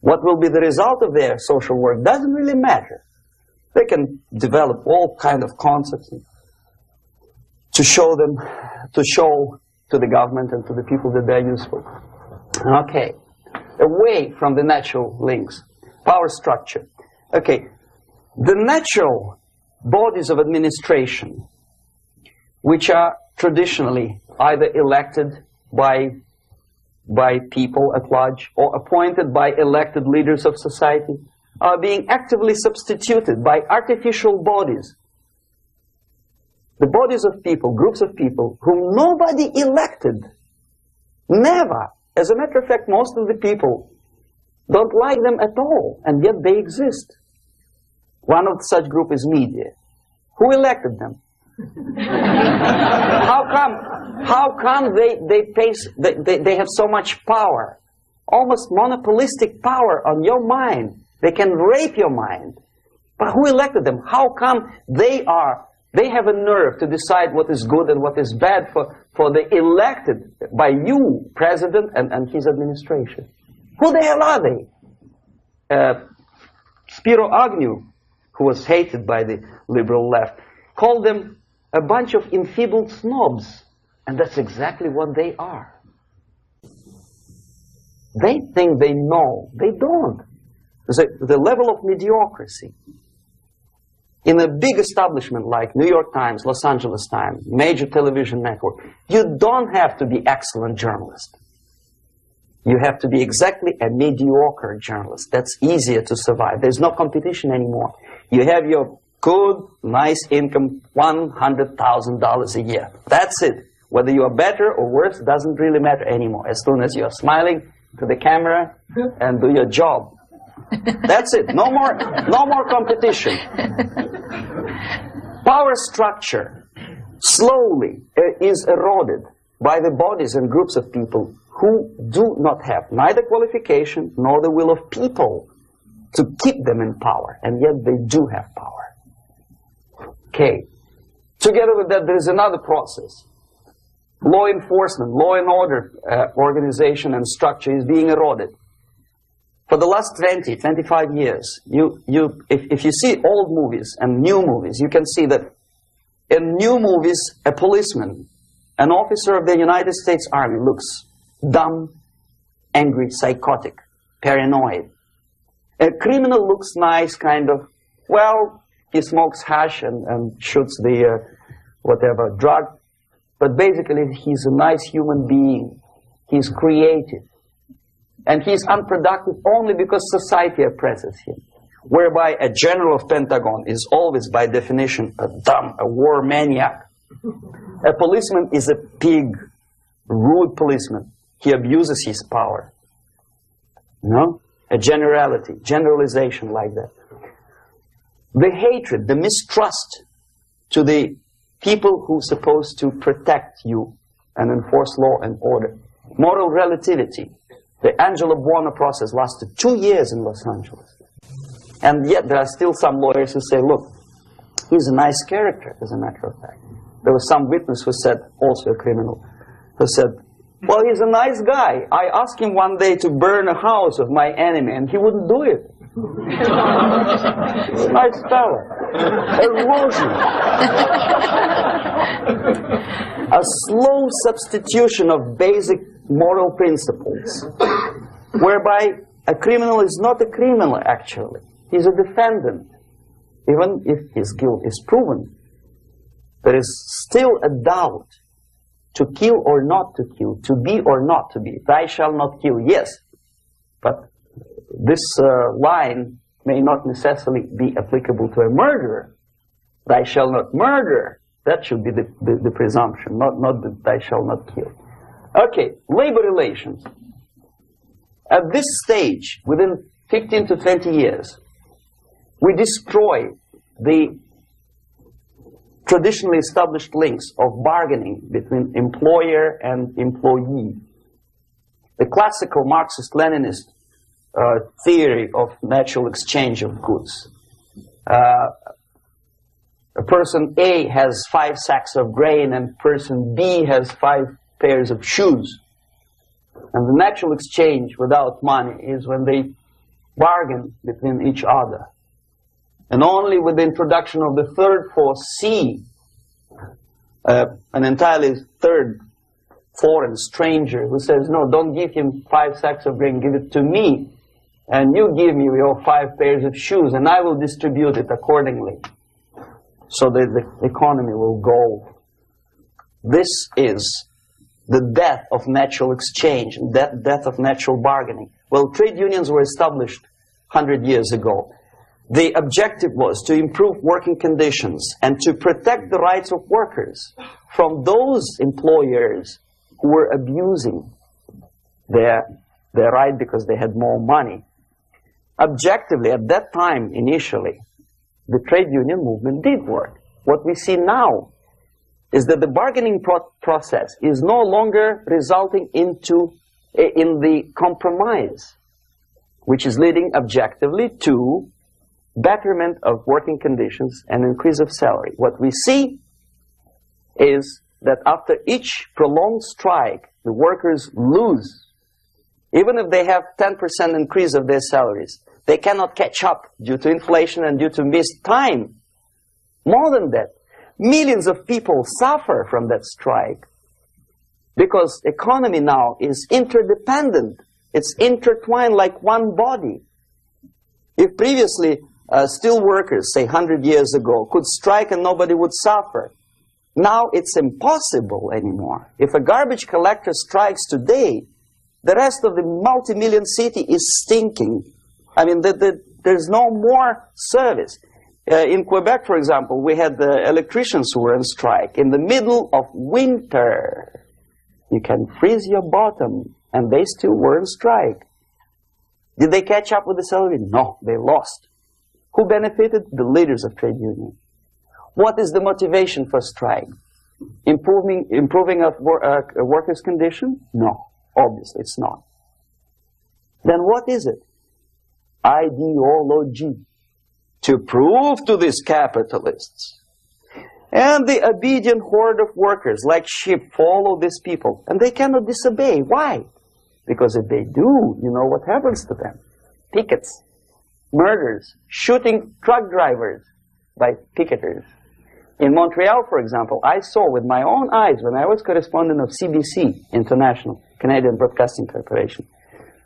What will be the result of their social work doesn't really matter. They can develop all kind of concepts to show to the government and to the people that they're useful. Okay, away from the natural links, power structure. Okay, the natural bodies of administration, which are traditionally either elected by people at large or appointed by elected leaders of society, are being actively substituted by artificial bodies. The bodies of people, groups of people, whom nobody elected. Never. As a matter of fact, most of the people don't like them at all, and yet they exist. One of such group is media. Who elected them? How come they have so much power? Almost monopolistic power on your mind. They can rape your mind. But who elected them? How come they have a nerve to decide what is good and what is bad for the elected by you, president, and his administration? Who the hell are they? Spiro Agnew, who was hated by the liberal left, called them a bunch of enfeebled snobs. And that's exactly what they are. They think they know. They don't. The level of mediocrity in a big establishment like New York Times, Los Angeles Times, major television network, you don't have to be excellent journalist. You have to be exactly a mediocre journalist. That's easier to survive. There's no competition anymore. You have your good, nice income, $100,000 a year. That's it. Whether you are better or worse doesn't really matter anymore. As soon as you're smiling to the camera and do your job. That's it. No more competition. Power structure slowly is eroded by the bodies and groups of people who do not have neither qualification nor the will of people to keep them in power, and yet they do have power. Okay. Together with that, there is another process. Law enforcement, law and order organization and structure is being eroded. For the last 20, 25 years, if you see old movies and new movies, you can see that in new movies, a policeman, an officer of the United States Army looks dumb, angry, psychotic, paranoid. A criminal looks nice, kind of, well, he smokes hash and shoots the whatever drug, but basically he's a nice human being. He's creative. And he's unproductive only because society oppresses him. Whereby a general of Pentagon is always, by definition, a war maniac. A policeman is a pig, rude policeman. He abuses his power. You know? A generalization like that. The hatred, the mistrust to the people who are supposed to protect you and enforce law and order. Moral relativity. The Angelo Buono process lasted 2 years in Los Angeles. And yet there are still some lawyers who say, look, he's a nice character, as a matter of fact. There was some witness who said, also a criminal, who said, well, he's a nice guy. I asked him one day to burn a house of my enemy, and he wouldn't do it. He's a nice fella. Erosion. A slow substitution of basic moral principles, whereby a criminal is not a criminal, actually. He's a defendant. Even if his guilt is proven, there is still a doubt to kill or not to kill, to be or not to be. Thou shalt not kill, yes, but this line may not necessarily be applicable to a murderer. Thou shalt not murder. That should be the presumption, not that thou shalt not kill. Okay, labor relations. At this stage, within 15 to 20 years, we destroy the traditionally established links of bargaining between employer and employee. The classical Marxist-Leninist theory of natural exchange of goods. A person A has 5 sacks of grain and person B has 5 pairs of shoes. And the natural exchange without money is when they bargain between each other. And only with the introduction of the third force, C, an entirely third foreign stranger who says, no, don't give him 5 sacks of grain, give it to me. And you give me your 5 pairs of shoes, and I will distribute it accordingly. So that the economy will go. This is the death of natural exchange, death of natural bargaining. Well, trade unions were established 100 years ago. The objective was to improve working conditions and to protect the rights of workers from those employers who were abusing their right because they had more money. Objectively, at that time, initially, the trade union movement did work. What we see now is that the bargaining process is no longer resulting in the compromise, which is leading objectively to betterment of working conditions and increase of salary. What we see is that after each prolonged strike, the workers lose. Even if they have 10% increase of their salaries, they cannot catch up due to inflation and due to missed time. More than that, millions of people suffer from that strike because economy now is interdependent. It's intertwined like one body. If previously steel workers, say 100 years ago, could strike and nobody would suffer, now it's impossible anymore. If a garbage collector strikes today, the rest of the multi-million city is stinking. I mean, there's no more service. In Quebec, for example, we had the electricians who were on strike in the middle of winter. You can freeze your bottom, and they still were on strike. Did they catch up with the salary? No, they lost. Who benefited? The leaders of trade unions. What is the motivation for strike? Improving of a workers' condition? No, obviously it's not. Then what is it? Ideology. To prove to these capitalists. And the obedient horde of workers, like sheep, follow these people. And they cannot disobey. Why? Because if they do, you know what happens to them. Pickets, murders, shooting truck drivers by picketers. In Montreal, for example, I saw with my own eyes when I was correspondent of CBC International, Canadian Broadcasting Corporation,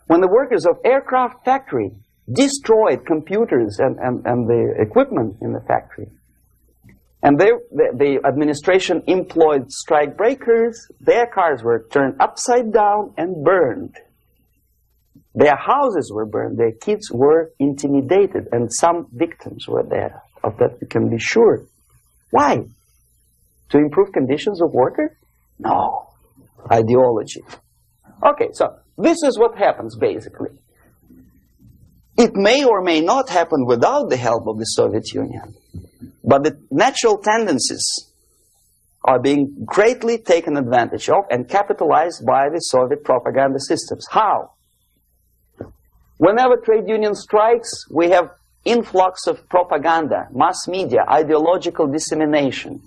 when the workers of aircraft factory destroyed computers and the equipment in the factory. And the administration employed strike breakers. Their cars were turned upside down and burned. Their houses were burned. Their kids were intimidated. And some victims were there. Of that we can be sure. Why? To improve conditions of workers? No. Ideology. Okay, so this is what happens basically. It may or may not happen without the help of the Soviet Union. But the natural tendencies are being greatly taken advantage of and capitalized by the Soviet propaganda systems. How? Whenever trade union strikes, we have influx of propaganda, mass media, ideological dissemination.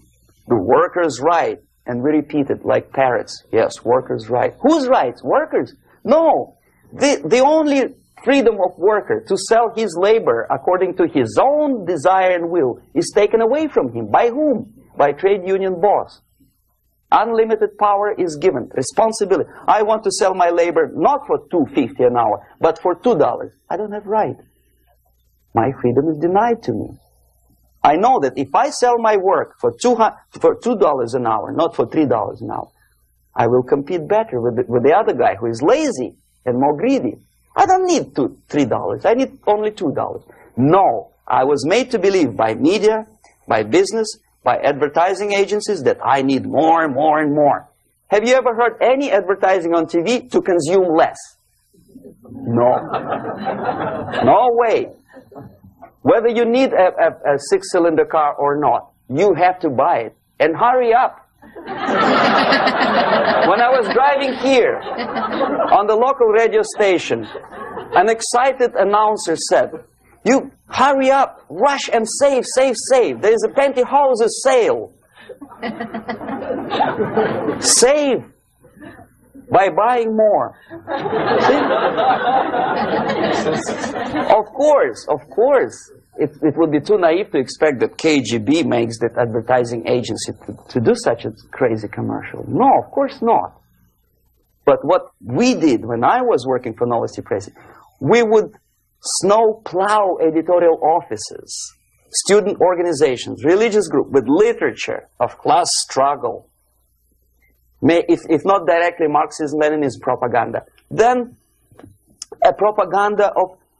The workers' right, and we repeat it like parrots. Yes, workers' right. Whose rights? Workers? No. The only freedom of worker to sell his labor according to his own desire and will is taken away from him. By whom? By trade union boss. Unlimited power is given. Responsibility. I want to sell my labor not for $2.50 an hour, but for $2. I don't have right. My freedom is denied to me. I know that if I sell my work for $2 an hour, not for $3 an hour, I will compete better with the other guy who is lazy and more greedy. I don't need $3. I need only $2. No, I was made to believe by media, by business, by advertising agencies that I need more and more and more. Have you ever heard any advertising on TV to consume less? No. No way. Whether you need a 6-cylinder car or not, you have to buy it. And hurry up. When I was driving here on the local radio station, an excited announcer said, "You hurry up, rush and save, save, save. There is a pantyhose sale." Save by buying more. See? Of course. It would be too naive to expect that KGB makes that advertising agency to do such a crazy commercial. No, of course not. But what we did when I was working for Novosti Press, we would snow plow editorial offices, student organizations, religious groups with literature of class struggle, if not directly Marxism-Leninism propaganda, then a propaganda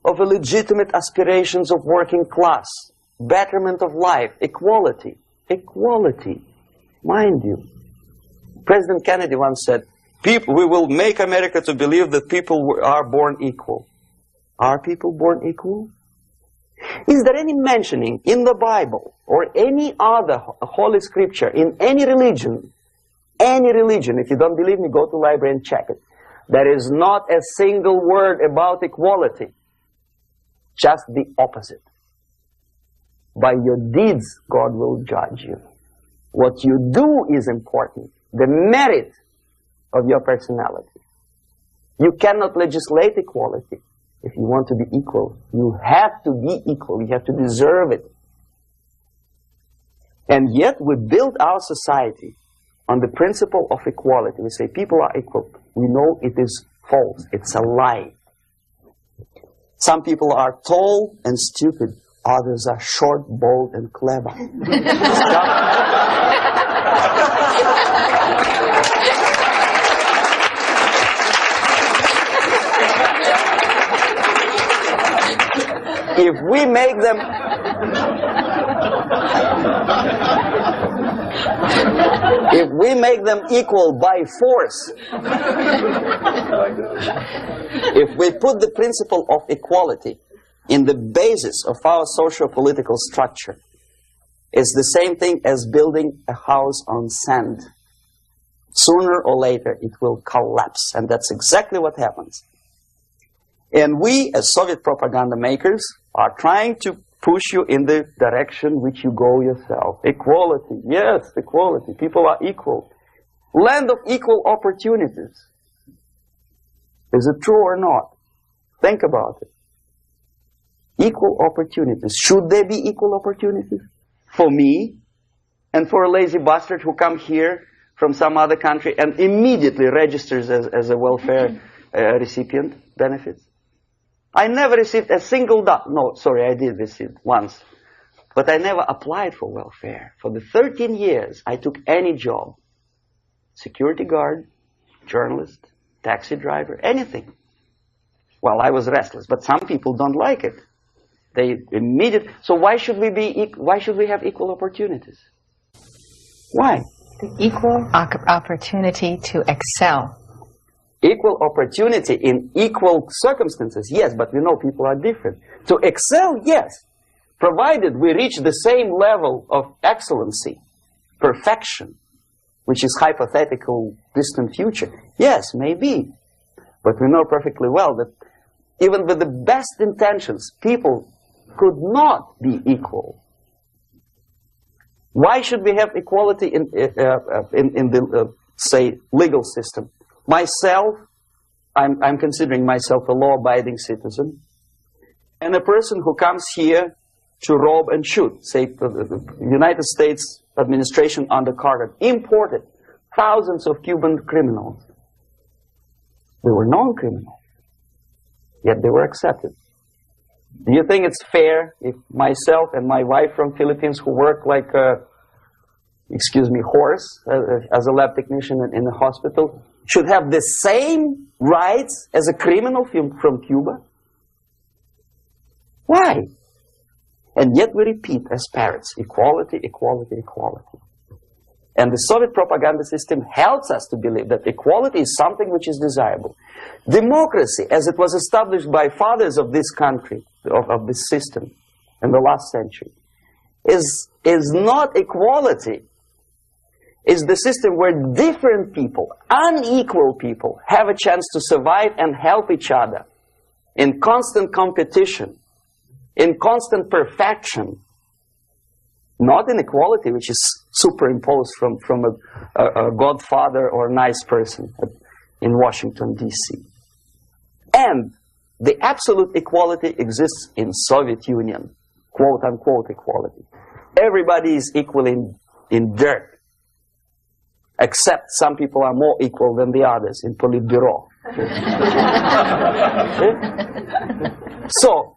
of a legitimate aspirations of working class, betterment of life, equality. Equality, mind you. President Kennedy once said, we will make America to believe that people are born equal. Are people born equal? Is there any mentioning in the Bible or any other holy scripture in any religion, if you don't believe me, go to the library and check it, there is not a single word about equality. Just the opposite. By your deeds, God will judge you. What you do is important. The merit of your personality. You cannot legislate equality. If you want to be equal, you have to be equal. You have to deserve it. And yet we build our society on the principle of equality. We say people are equal. We know it is false. It's a lie. Some people are tall and stupid. Others are short, bold, and clever. If we make them equal by force, if we put the principle of equality in the basis of our socio-political structure, it's the same thing as building a house on sand. Sooner or later it will collapse, and that's exactly what happens. And we, as Soviet propaganda makers, are trying to push you in the direction which you go yourself. Equality, yes, equality. People are equal. Land of equal opportunities. Is it true or not? Think about it. Equal opportunities. Should there be equal opportunities? For me, and for a lazy bastard who come here from some other country and immediately registers as a welfare recipient benefits? I never received a single no, sorry, I did receive once. But I never applied for welfare. For the 13 years, I took any job. Security guard, journalist, taxi driver, anything. Well, I was restless, but some people don't like it. They immediately. So why should we have equal opportunities? Why? The equal opportunity to excel. Equal opportunity in equal circumstances, yes, but we know people are different. To excel, yes, provided we reach the same level of excellency, perfection, which is hypothetical, distant future. Yes, maybe. But we know perfectly well that even with the best intentions, people could not be equal. Why should we have equality in the, say, legal system? Myself, I'm considering myself a law-abiding citizen, and a person who comes here to rob and shoot, say, the United States administration under Carter imported thousands of Cuban criminals. They were non-criminals, yet they were accepted. Do you think it's fair if myself and my wife from Philippines, who work like a, excuse me, horse as a lab technician in a hospital, should have the same rights as a criminal from Cuba? Why? And yet we repeat as parents, equality, equality, equality. And the Soviet propaganda system helps us to believe that equality is something which is desirable. Democracy, as it was established by fathers of this country, of this system in the last century, is not equality. It's the system where different people, unequal people, have a chance to survive and help each other in constant competition, in constant perfection. Not inequality, which is superimposed from a godfather or a nice person in Washington, D.C. And the absolute equality exists in Soviet Union, quote-unquote equality. Everybody is equal in dirt, except some people are more equal than the others in Politburo. So,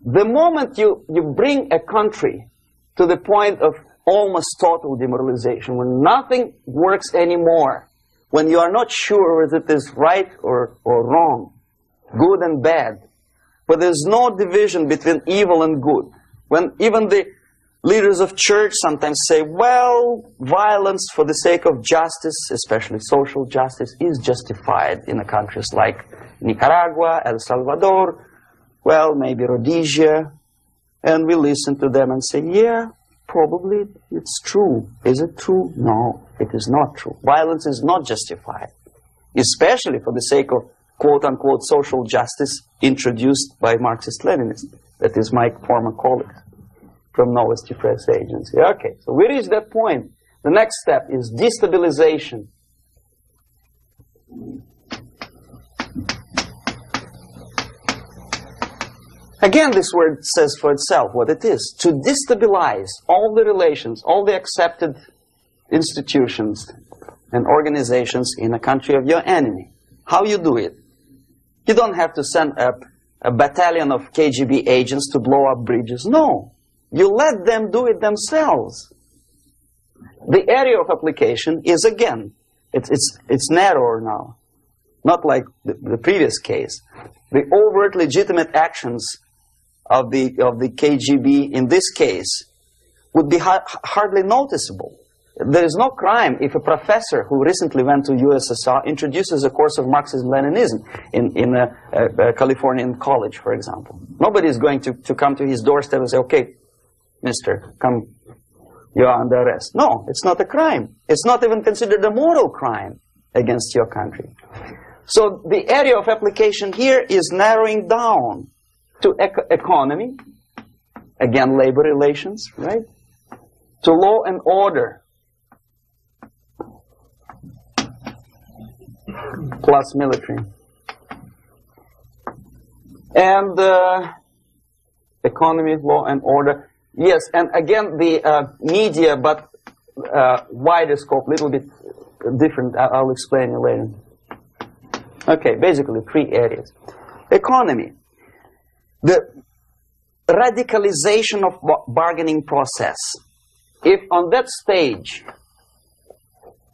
the moment you bring a country to the point of almost total demoralization, when nothing works anymore, when you are not sure whether it is right or wrong, good and bad, but there's no division between evil and good, when even the leaders of church sometimes say, well, violence for the sake of justice, especially social justice, is justified in countries like Nicaragua, El Salvador, well, maybe Rhodesia. And we listen to them and say, yeah, probably it's true. Is it true? No, it is not true. Violence is not justified, especially for the sake of quote-unquote social justice introduced by Marxist-Leninists. That is my former colleague from Novosti Press Agency. Okay, so we reach that point. The next step is destabilization. Again, this word says for itself what it is. To destabilize all the relations, all the accepted institutions and organizations in a country of your enemy. How you do it? You don't have to send a battalion of KGB agents to blow up bridges. No. You let them do it themselves. The area of application is, again, it's narrower now. Not like the previous case. The overt legitimate actions of the KGB in this case would be hardly noticeable. There is no crime if a professor who recently went to USSR introduces a course of Marxism-Leninism in a Californian college, for example. Nobody is going to come to his doorstep and say, okay, mister, come, you're under arrest. No, it's not a crime. It's not even considered a moral crime against your country. So the area of application here is narrowing down to economy, again, labor relations, right? To law and order, plus military. And economy, law and order. Yes, and again, the media, but wider scope, little bit different. I'll explain it later. Okay, basically 3 areas. Economy. The radicalization of bargaining process. If on that stage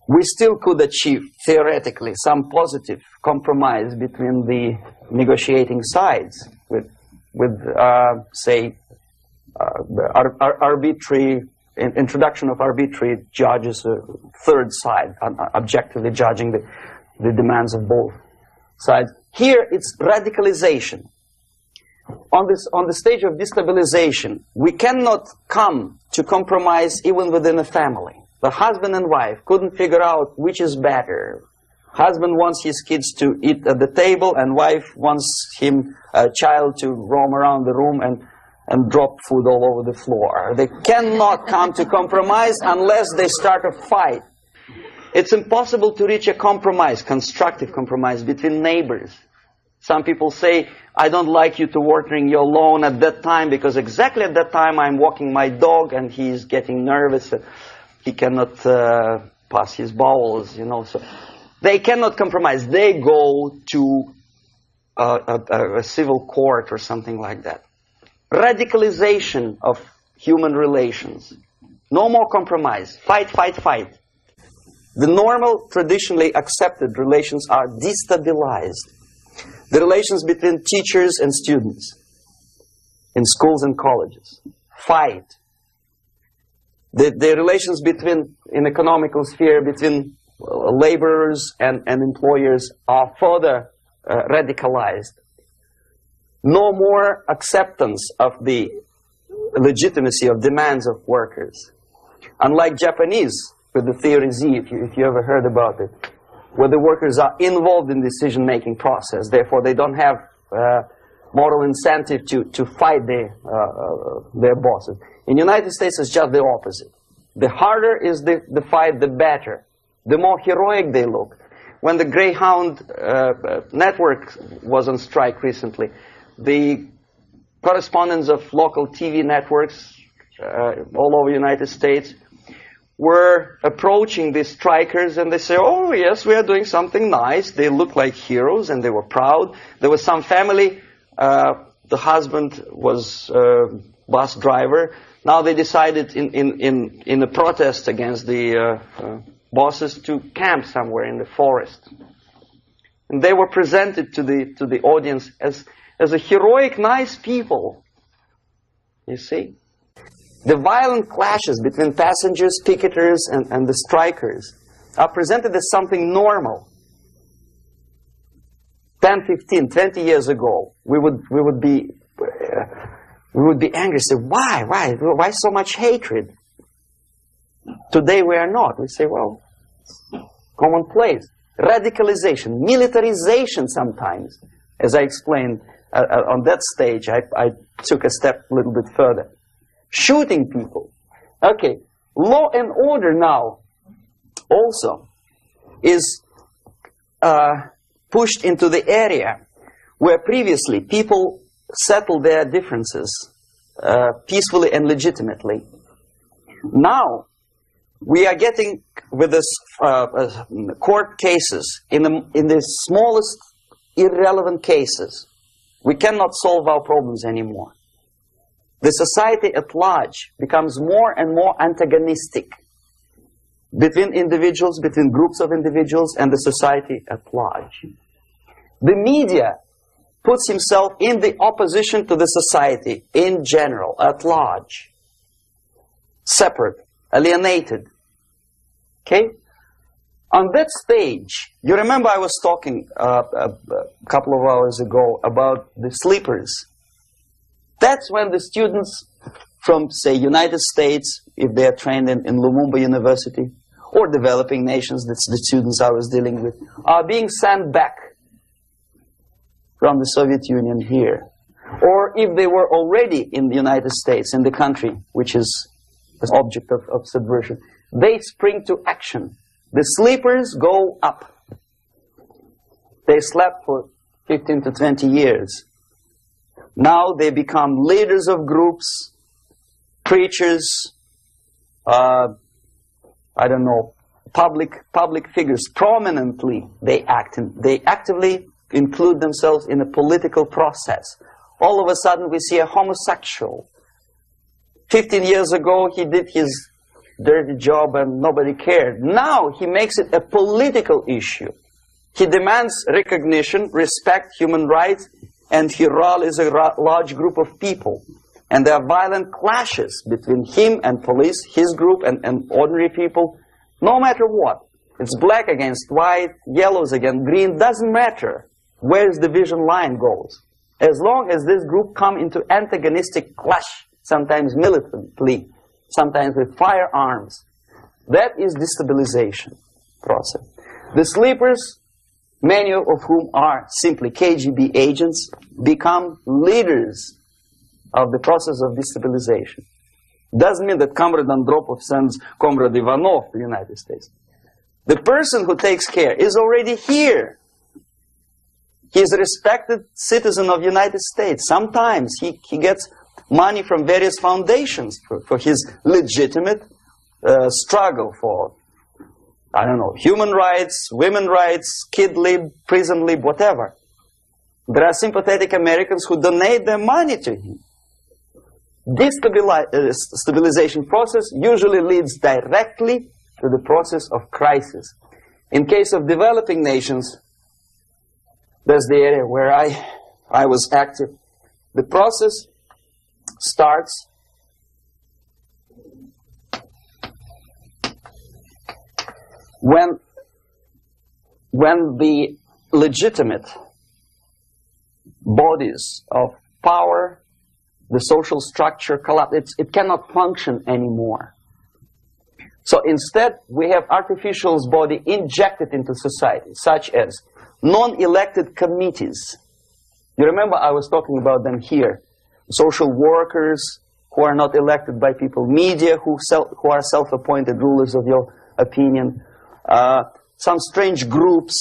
we still could achieve, theoretically, some positive compromise between the negotiating sides with say, arbitrary, introduction of arbitrary judges, a third side, objectively judging the demands of both sides. Here it's radicalization. On the stage of destabilization, we cannot come to compromise even within a family. The husband and wife couldn't figure out which is better. Husband wants his kids to eat at the table, and wife wants a child to roam around the room and drop food all over the floor. They cannot come to compromise unless they start a fight. It's impossible to reach a compromise, constructive compromise, between neighbors. Some people say, I don't like you to watering your lawn at that time because exactly at that time I'm walking my dog and he's getting nervous. He cannot pass his bowels, you know. So they cannot compromise. They go to a civil court or something like that. Radicalization of human relations. No more compromise. Fight, fight, fight. The normal, traditionally accepted relations are destabilized. The relations between teachers and students in schools and colleges fight. The relations between, in economical sphere, between laborers and employers are further radicalized. No more acceptance of the legitimacy of demands of workers. Unlike Japanese, with the theory Z, if you ever heard about it, where the workers are involved in the decision-making process, therefore they don't have moral incentive to fight their bosses. In the United States, it's just the opposite. The harder is the fight, the better. The more heroic they look. When the Greyhound network was on strike recently, the correspondents of local TV networks all over the United States were approaching the strikers, and they say, oh yes, we are doing something nice. They look like heroes, and they were proud. There was some family, the husband was bus driver. Now they decided in a protest against the bosses to camp somewhere in the forest. And they were presented to the audience as a heroic, nice people. You see? The violent clashes between passengers, picketers, and the strikers are presented as something normal. 10, 15, 20 years ago, we would be angry, say, why so much hatred? Today we are not. We say, well, commonplace. Radicalization, militarization sometimes. As I explained on that stage, I took a step a little bit further. Shooting people. Okay, law and order now also is pushed into the area where previously people settled their differences peacefully and legitimately. Now we are getting with this court cases in the smallest irrelevant cases. We cannot solve our problems anymore. The society at large becomes more and more antagonistic between individuals, between groups of individuals, and the society at large. The media puts himself in the opposition to the society in general, at large. Separate, alienated. Okay? On that stage, you remember I was talking a couple of hours ago about the sleepers. That's when the students from, say, United States, if they are trained in Lumumba University, or developing nations, that's the students I was dealing with, are being sent back from the Soviet Union here. Or if they were already in the United States, in the country, which is the object of subversion, they spring to action. The sleepers go up. They slept for 15 to 20 years. Now they become leaders of groups, preachers, I don't know, public figures. Prominently they actively include themselves in a political process. All of a sudden we see a homosexual. 15 years ago he did his dirty job and nobody cared. Now he makes it a political issue. He demands recognition, respect, human rights, and he rallies a large group of people. And there are violent clashes between him and police, his group and ordinary people, no matter what. It's black against white, yellows against green, doesn't matter where the division line goes. As long as this group come into antagonistic clash, sometimes militantly, sometimes with firearms, that is destabilization process. The sleepers, many of whom are simply KGB agents, become leaders of the process of destabilization. Doesn't mean that Comrade Andropov sends Comrade Ivanov to the United States. The person who takes care is already here. He is a respected citizen of the United States. Sometimes he gets money from various foundations for his legitimate struggle for, I don't know, human rights, women's rights, kid lib, prison lib, whatever. There are sympathetic Americans who donate their money to him. This stabilization process usually leads directly to the process of crisis. In case of developing nations, that's the area where I was active. The process starts when the legitimate bodies of power, the social structure collapse. It cannot function anymore. So instead, we have artificial's body injected into society, such as non-elected committees. You remember I was talking about them here. Social workers who are not elected by people, media who are self-appointed rulers of your opinion, some strange groups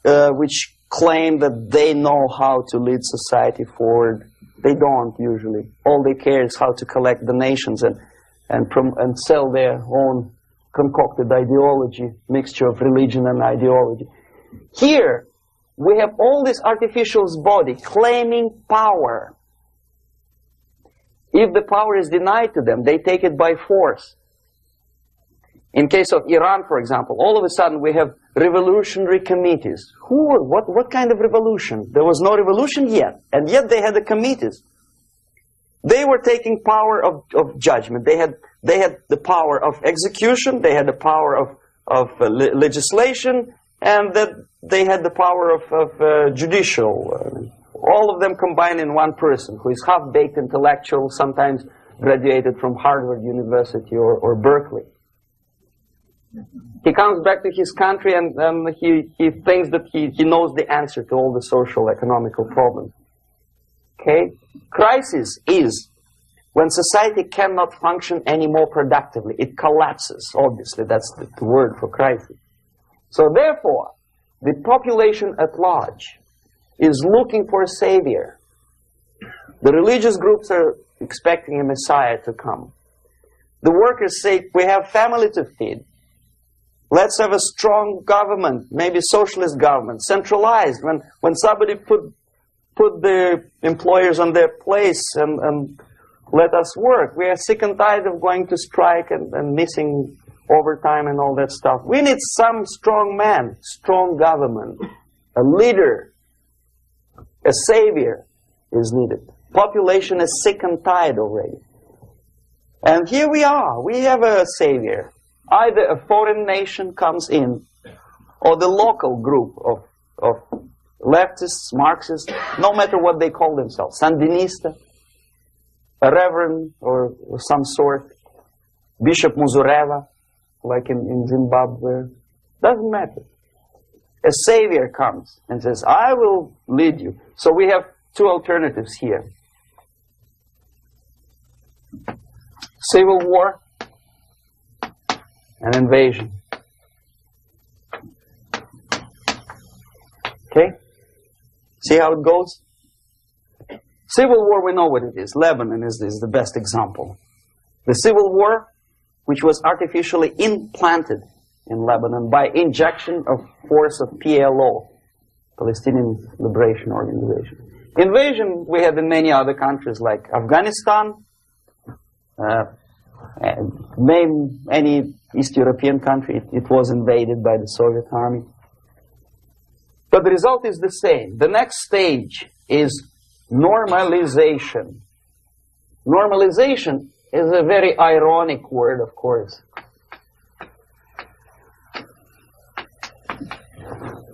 which claim that they know how to lead society forward. They don't usually. All they care is how to collect donations and sell their own concocted ideology, mixture of religion and ideology. Here, we have all this artificial's body claiming power. If the power is denied to them, they take it by force. In case of Iran, for example, all of a sudden we have revolutionary committees. What kind of revolution? There was no revolution yet, and yet they had the committees. They were taking power of judgment. They had the power of execution, they had the power of legislation, and that they had the power of judicial. All of them combined in one person, who is half-baked intellectual, sometimes graduated from Harvard University or Berkeley. He comes back to his country and he thinks that he knows the answer to all the social, economical problems. Okay? Crisis is when society cannot function any more productively. It collapses, obviously. That's the word for crisis. So therefore, the population at large is looking for a savior. The religious groups are expecting a Messiah to come. The workers say, we have family to feed. Let's have a strong government, maybe socialist government, centralized. When somebody put the employers on their place and let us work. We are sick and tired of going to strike and missing overtime and all that stuff. We need some strong man, strong government, a leader, a savior is needed. Population is sick and tired already. And here we are. We have a savior. Either a foreign nation comes in, or the local group of leftists, Marxists, no matter what they call themselves, Sandinista, a reverend or some sort, Bishop Muzureva, like in Zimbabwe, doesn't matter. A savior comes and says, I will lead you. So we have two alternatives here. Civil war and invasion. Okay? See how it goes? Civil war, we know what it is. Lebanon is the best example. The civil war, which was artificially implanted in Lebanon by injection of force of PLO, Palestinian Liberation Organization. Invasion we have in many other countries like Afghanistan, name any East European country, it was invaded by the Soviet army. But the result is the same. The next stage is normalization. Normalization is a very ironic word, of course.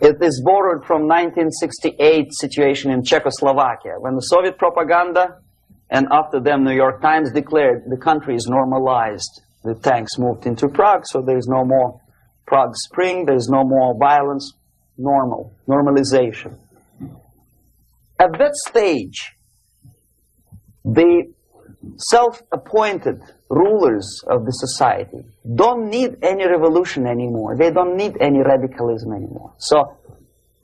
It is borrowed from 1968 situation in Czechoslovakia, when the Soviet propaganda and after them New York Times declared the country is normalized. The tanks moved into Prague, so there is no more Prague Spring, there is no more violence. Normalization. At that stage, the self-appointed rulers of the society don't need any revolution anymore. They don't need any radicalism anymore. So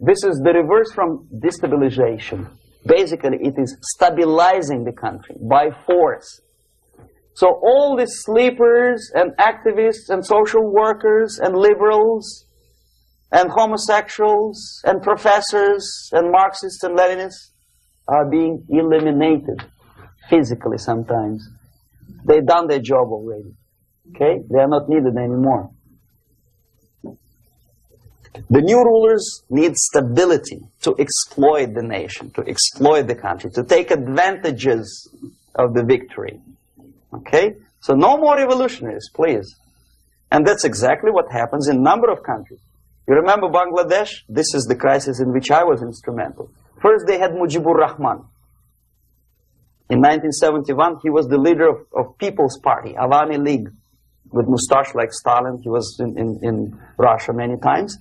this is the reverse from destabilization. Basically, it is stabilizing the country by force. So all the sleepers and activists and social workers and liberals and homosexuals and professors and Marxists and Leninists are being eliminated physically sometimes. They've done their job already. Okay? They are not needed anymore. The new rulers need stability to exploit the nation, to exploit the country, to take advantages of the victory. Okay? So no more revolutionaries, please. And that's exactly what happens in a number of countries. You remember Bangladesh? This is the crisis in which I was instrumental. First they had Mujibur Rahman. In 1971, he was the leader of People's Party, Awami League, with mustache like Stalin. He was in Russia many times.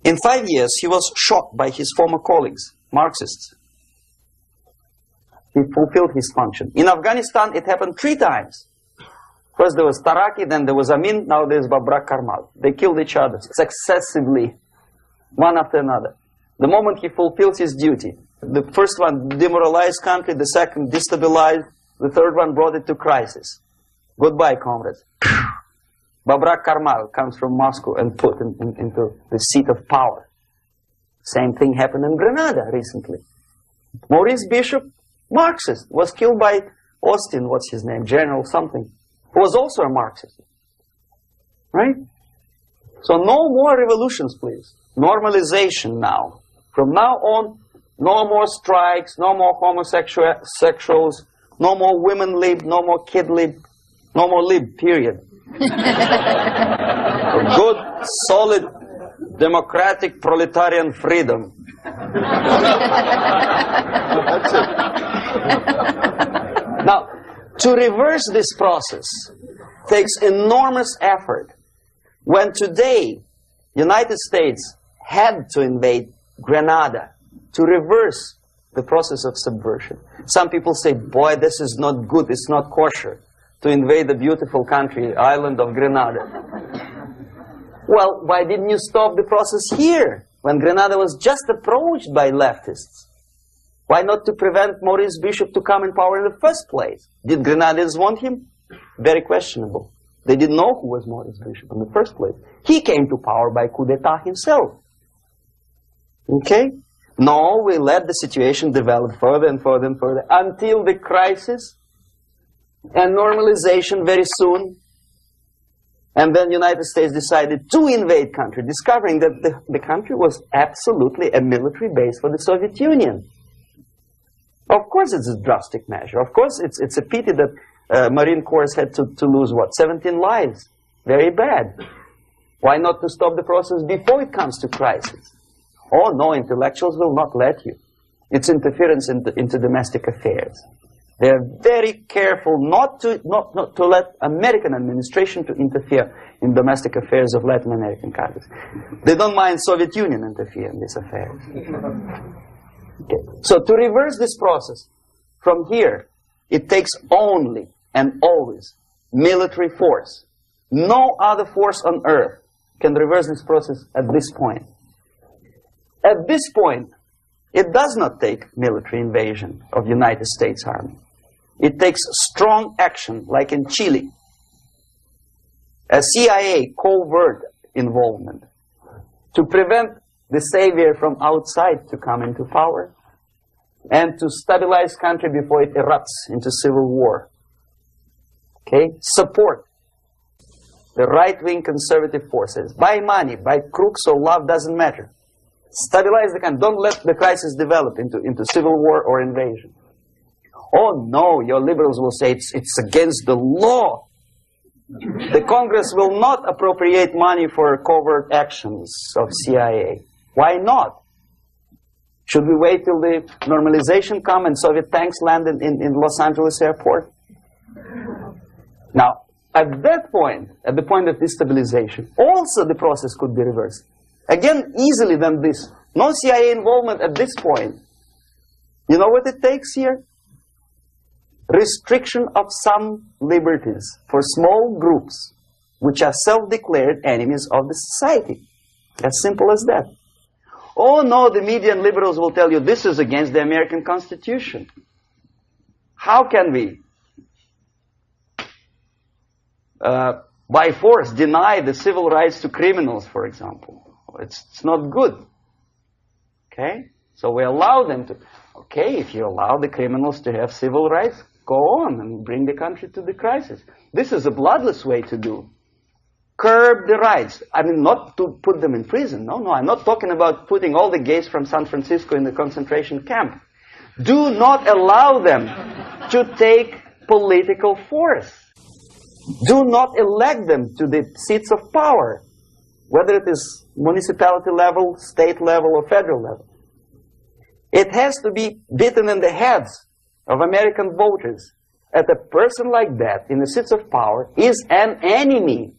In 5 years, he was shocked by his former colleagues, Marxists. He fulfilled his function. In Afghanistan, it happened 3 times. First there was Taraki, then there was Amin, now there's Babrak Karmal. They killed each other successively, one after another. The moment he fulfills his duty, the first one demoralized country, the second destabilized, the third one brought it to crisis. Goodbye, comrades. Babrak Karmal comes from Moscow and put into the seat of power. Same thing happened in Grenada recently. Maurice Bishop, Marxist, was killed by Austin, what's his name, General something, who was also a Marxist. Right? So no more revolutions, please. Normalization now. From now on, no more strikes, no more homosexuals, no more women lib, no more kid lib, no more lib, period. Good, solid, democratic, proletarian freedom. That's it. Now, to reverse this process takes enormous effort. When today, United States had to invade Grenada to reverse the process of subversion. Some people say, boy, this is not good, it's not kosher to invade the beautiful country, island of Grenada. Well, why didn't you stop the process here, when Grenada was just approached by leftists? Why not to prevent Maurice Bishop to come in power in the first place? Did Grenadians want him? Very questionable. They didn't know who was Maurice Bishop in the first place. He came to power by coup d'etat himself. Okay? No, we let the situation develop further and further and further until the crisis and normalization very soon. And then the United States decided to invade country, discovering that the country was absolutely a military base for the Soviet Union. Of course it's a drastic measure. Of course it's a pity that Marine Corps had to lose, what, 17 lives. Very bad. Why not to stop the process before it comes to crisis? Oh no, intellectuals will not let you. It's interference into domestic affairs. They're very careful not to let American administration to interfere in domestic affairs of Latin American countries. They don't mind Soviet Union interfere in these affairs. Okay. So to reverse this process, from here, it takes only and always military force. No other force on earth can reverse this process at this point. At this point, it does not take military invasion of United States Army. It takes strong action, like in Chile. A CIA covert involvement to prevent the savior from outside to come into power and to stabilize country before it erupts into civil war. Okay? Support the right-wing conservative forces. By money, by crooks or love, doesn't matter. Stabilize the country. Don't let the crisis develop into civil war or invasion. Oh no, your liberals will say it's against the law. The Congress will not appropriate money for covert actions of CIA. Why not? Should we wait till the normalization come and Soviet tanks land in Los Angeles airport? Now, at that point, at the point of destabilization, also the process could be reversed. Again, easily than this. No CIA involvement at this point. You know what it takes here? Restriction of some liberties for small groups which are self-declared enemies of the society. As simple as that. Oh no, the media and liberals will tell you this is against the American Constitution. How can we, by force, deny the civil rights to criminals, for example? It's not good. Okay? So we allow them to. Okay, if you allow the criminals to have civil rights, go on and bring the country to the crisis. This is a bloodless way to do. curb the rights. I mean, not to put them in prison. No, no, I'm not talking about putting all the gays from San Francisco in the concentration camp. Do not allow them to take political force. Do not elect them to the seats of power, whether it is municipality level, state level, or federal level. It has to be beaten in the heads of American voters that a person like that in the seats of power is an enemy.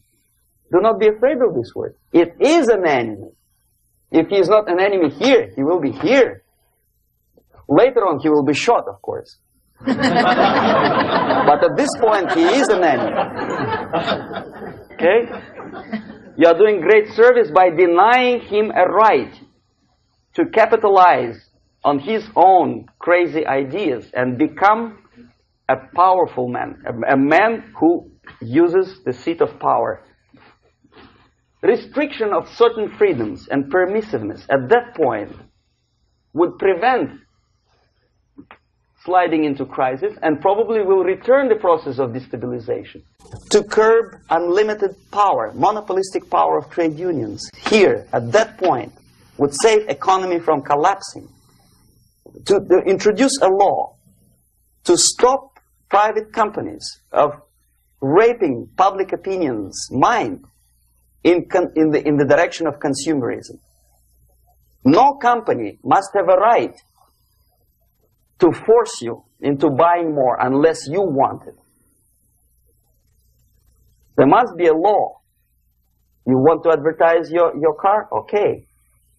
Do not be afraid of this word. It is an enemy. If he is not an enemy here, he will be here. Later on, he will be shot, of course. But at this point, he is an enemy. Okay? You are doing great service by denying him a right to capitalize on his own crazy ideas and become a powerful man, a man who uses the seat of power. Restriction of certain freedoms and permissiveness at that point would prevent sliding into crisis and probably will return the process of destabilization. To curb unlimited power, monopolistic power of trade unions, here, at that point, would save economy from collapsing. To introduce a law to stop private companies of raping public opinion's mind in the direction of consumerism. No company must have a right to force you into buying more unless you want it. There must be a law. You want to advertise your car? Okay.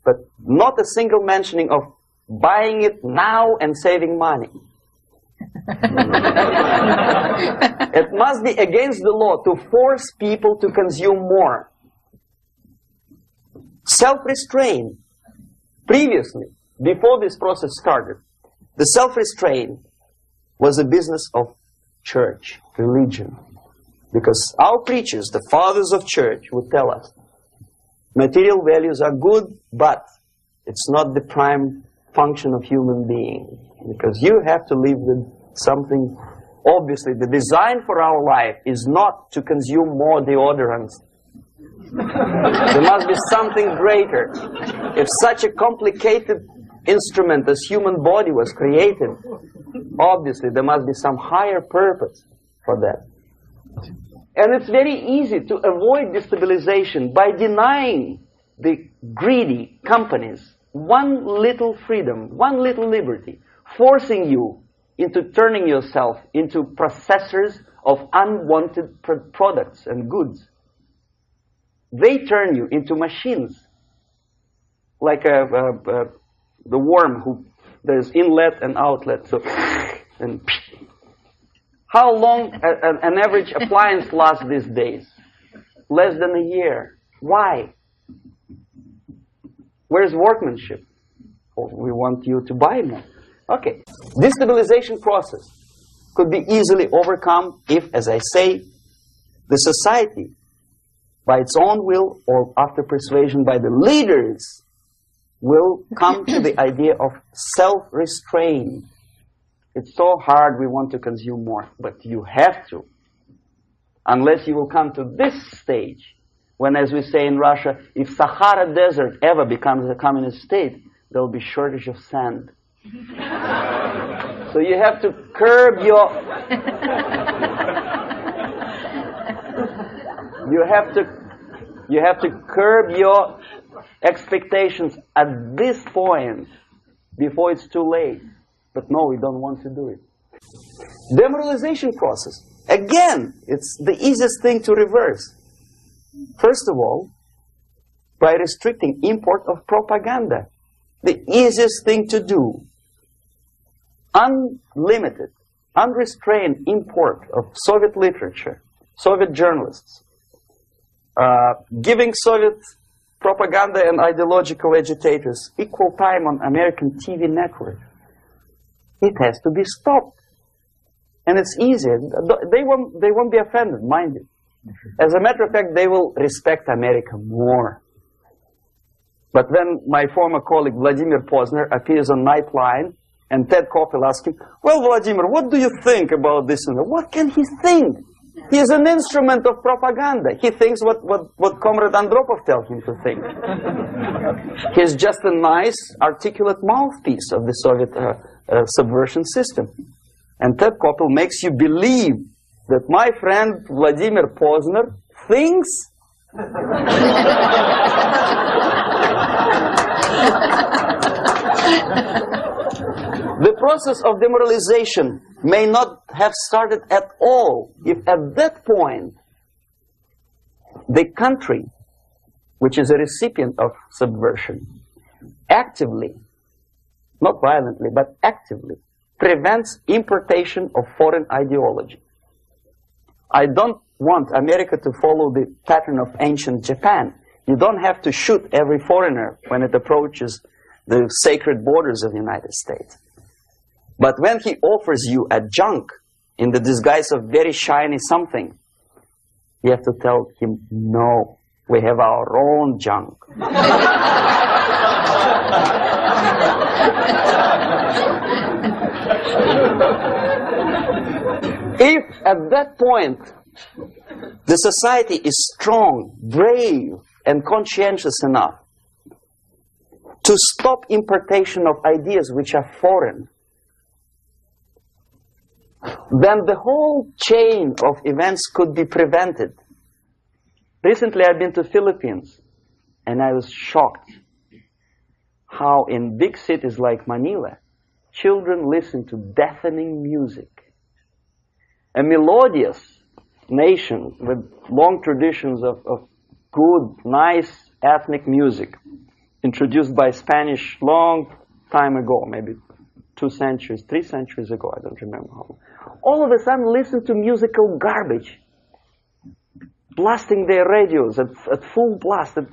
But not a single mentioning of buying it now and saving money. It must be against the law to force people to consume more. Self-restraint. Previously, before this process started, the self-restraint was a business of church, religion. Because our preachers, the fathers of church, would tell us, material values are good, but it's not the prime function of human being. Because you have to live with something. Obviously, the design for our life is not to consume more deodorants. There must be something greater. If such a complicated instrument as human body was created, obviously there must be some higher purpose for that. And it's very easy to avoid destabilization by denying the greedy companies one little freedom, one little liberty, forcing you into turning yourself into processors of unwanted products and goods. They turn you into machines, like the worm who there's inlet and outlet. So, and how long an average appliance lasts these days? Less than a year. Why? Where's workmanship? Oh, we want you to buy more. Okay. Destabilization process could be easily overcome if, as I say, the society, by its own will or after persuasion by the leaders, will come to the idea of self-restraint. It's so hard, we want to consume more, but you have to. Unless you will come to this stage, when, as we say in Russia, if Sahara Desert ever becomes a communist state, there will be shortage of sand. So you have to curb your... You have to curb your expectations at this point before it's too late. But no, we don't want to do it. Demoralization process. Again, it's the easiest thing to reverse. First of all, by restricting import of propaganda. The easiest thing to do. Unlimited, unrestrained import of Soviet literature, Soviet journalists, giving Soviet propaganda and ideological agitators equal time on American TV network. It has to be stopped. And it's easy. They won't be offended, mind you. As a matter of fact, they will respect America more. But when my former colleague Vladimir Posner appears on Nightline and Ted Koppel asks him, well, Vladimir, what do you think about this? And what can he think? He's an instrument of propaganda. He thinks what Comrade Andropov tells him to think. He's just a nice, articulate mouthpiece of the Soviet subversion system. And Ted Koppel makes you believe that my friend Vladimir Posner thinks the process of demoralization may not have started at all if at that point the country, which is a recipient of subversion, actively, not violently, but actively, prevents importation of foreign ideology. I don't want America to follow the pattern of ancient Japan. You don't have to shoot every foreigner when it approaches the sacred borders of the United States. But when he offers you a junk in the disguise of very shiny something, you have to tell him, no, we have our own junk. If at that point the society is strong, brave, and conscientious enough to stop importation of ideas which are foreign, then the whole chain of events could be prevented. Recently I've been to the Philippines, and I was shocked how in big cities like Manila, children listen to deafening music. A melodious nation with long traditions of good, nice ethnic music, introduced by Spanish long time ago, maybe 2 centuries, 3 centuries ago, I don't remember how long. All of a sudden listen to musical garbage, blasting their radios at full blast, at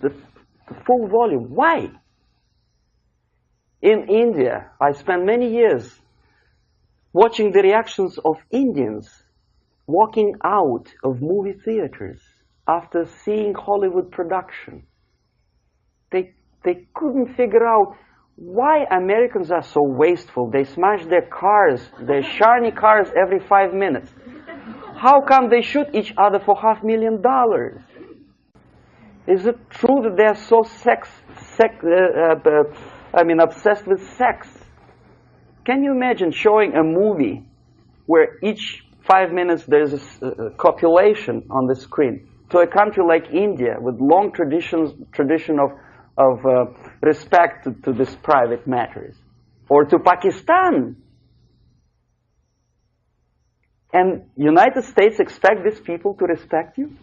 full volume. Why? In India, I spent many years watching the reactions of Indians walking out of movie theaters after seeing Hollywood production. They couldn't figure out why Americans are so wasteful. They smash their cars, their shiny cars, every 5 minutes. How come they shoot each other for $500,000? Is it true that they're so obsessed with sex? Can you imagine showing a movie where each 5 minutes there's a copulation on the screen to a country like India with long tradition of respect to these private matters, or to Pakistan? And United States expect these people to respect you?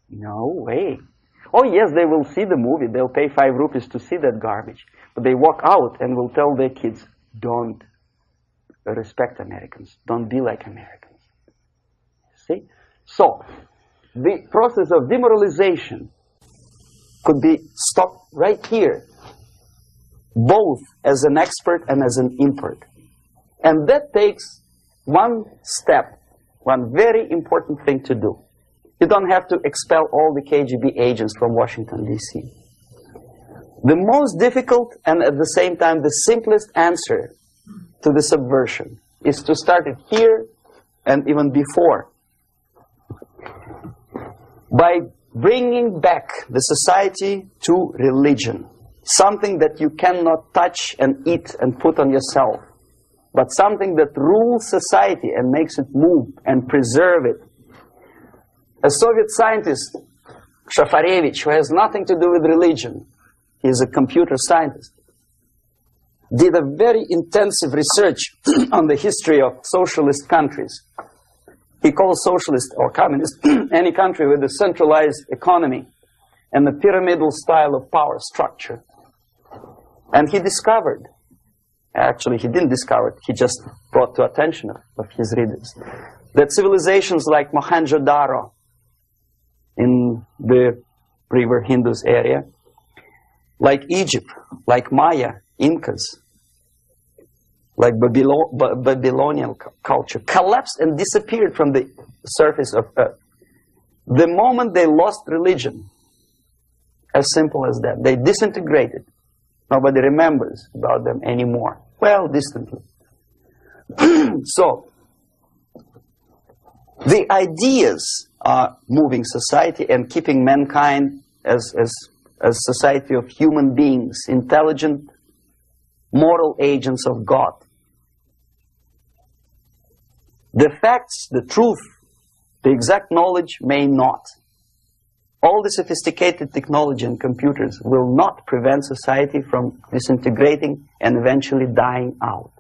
No way. Oh yes, they will see the movie, they'll pay 5 rupees to see that garbage, but they walk out and will tell their kids, don't respect Americans, don't be like Americans. See? So, the process of demoralization could be stopped right here, both as an expert and as an import. And that takes one step, one very important thing to do. You don't have to expel all the KGB agents from Washington, D.C. The most difficult and at the same time the simplest answer to the subversion is to start it here and even before, by bringing back the society to religion, something that you cannot touch and eat and put on yourself, but something that rules society and makes it move and preserve it. A Soviet scientist, Shafarevich, who has nothing to do with religion, he is a computer scientist, did a very intensive research on the history of socialist countries. He calls socialist or communist any country with a centralized economy and a pyramidal style of power structure. And he discovered, actually he didn't discover it, he just brought to attention of his readers, that civilizations like Mohenjo-Daro in the river Indus area, like Egypt, like Maya, Incas, like Babylonian culture, collapsed and disappeared from the surface of Earth. The moment they lost religion, as simple as that, they disintegrated. Nobody remembers about them anymore. Well, distantly. So, The ideas are moving society and keeping mankind as society of human beings, intelligent, moral agents of God. The facts, the truth, the exact knowledge may not. All the sophisticated technology and computers will not prevent society from disintegrating and eventually dying out.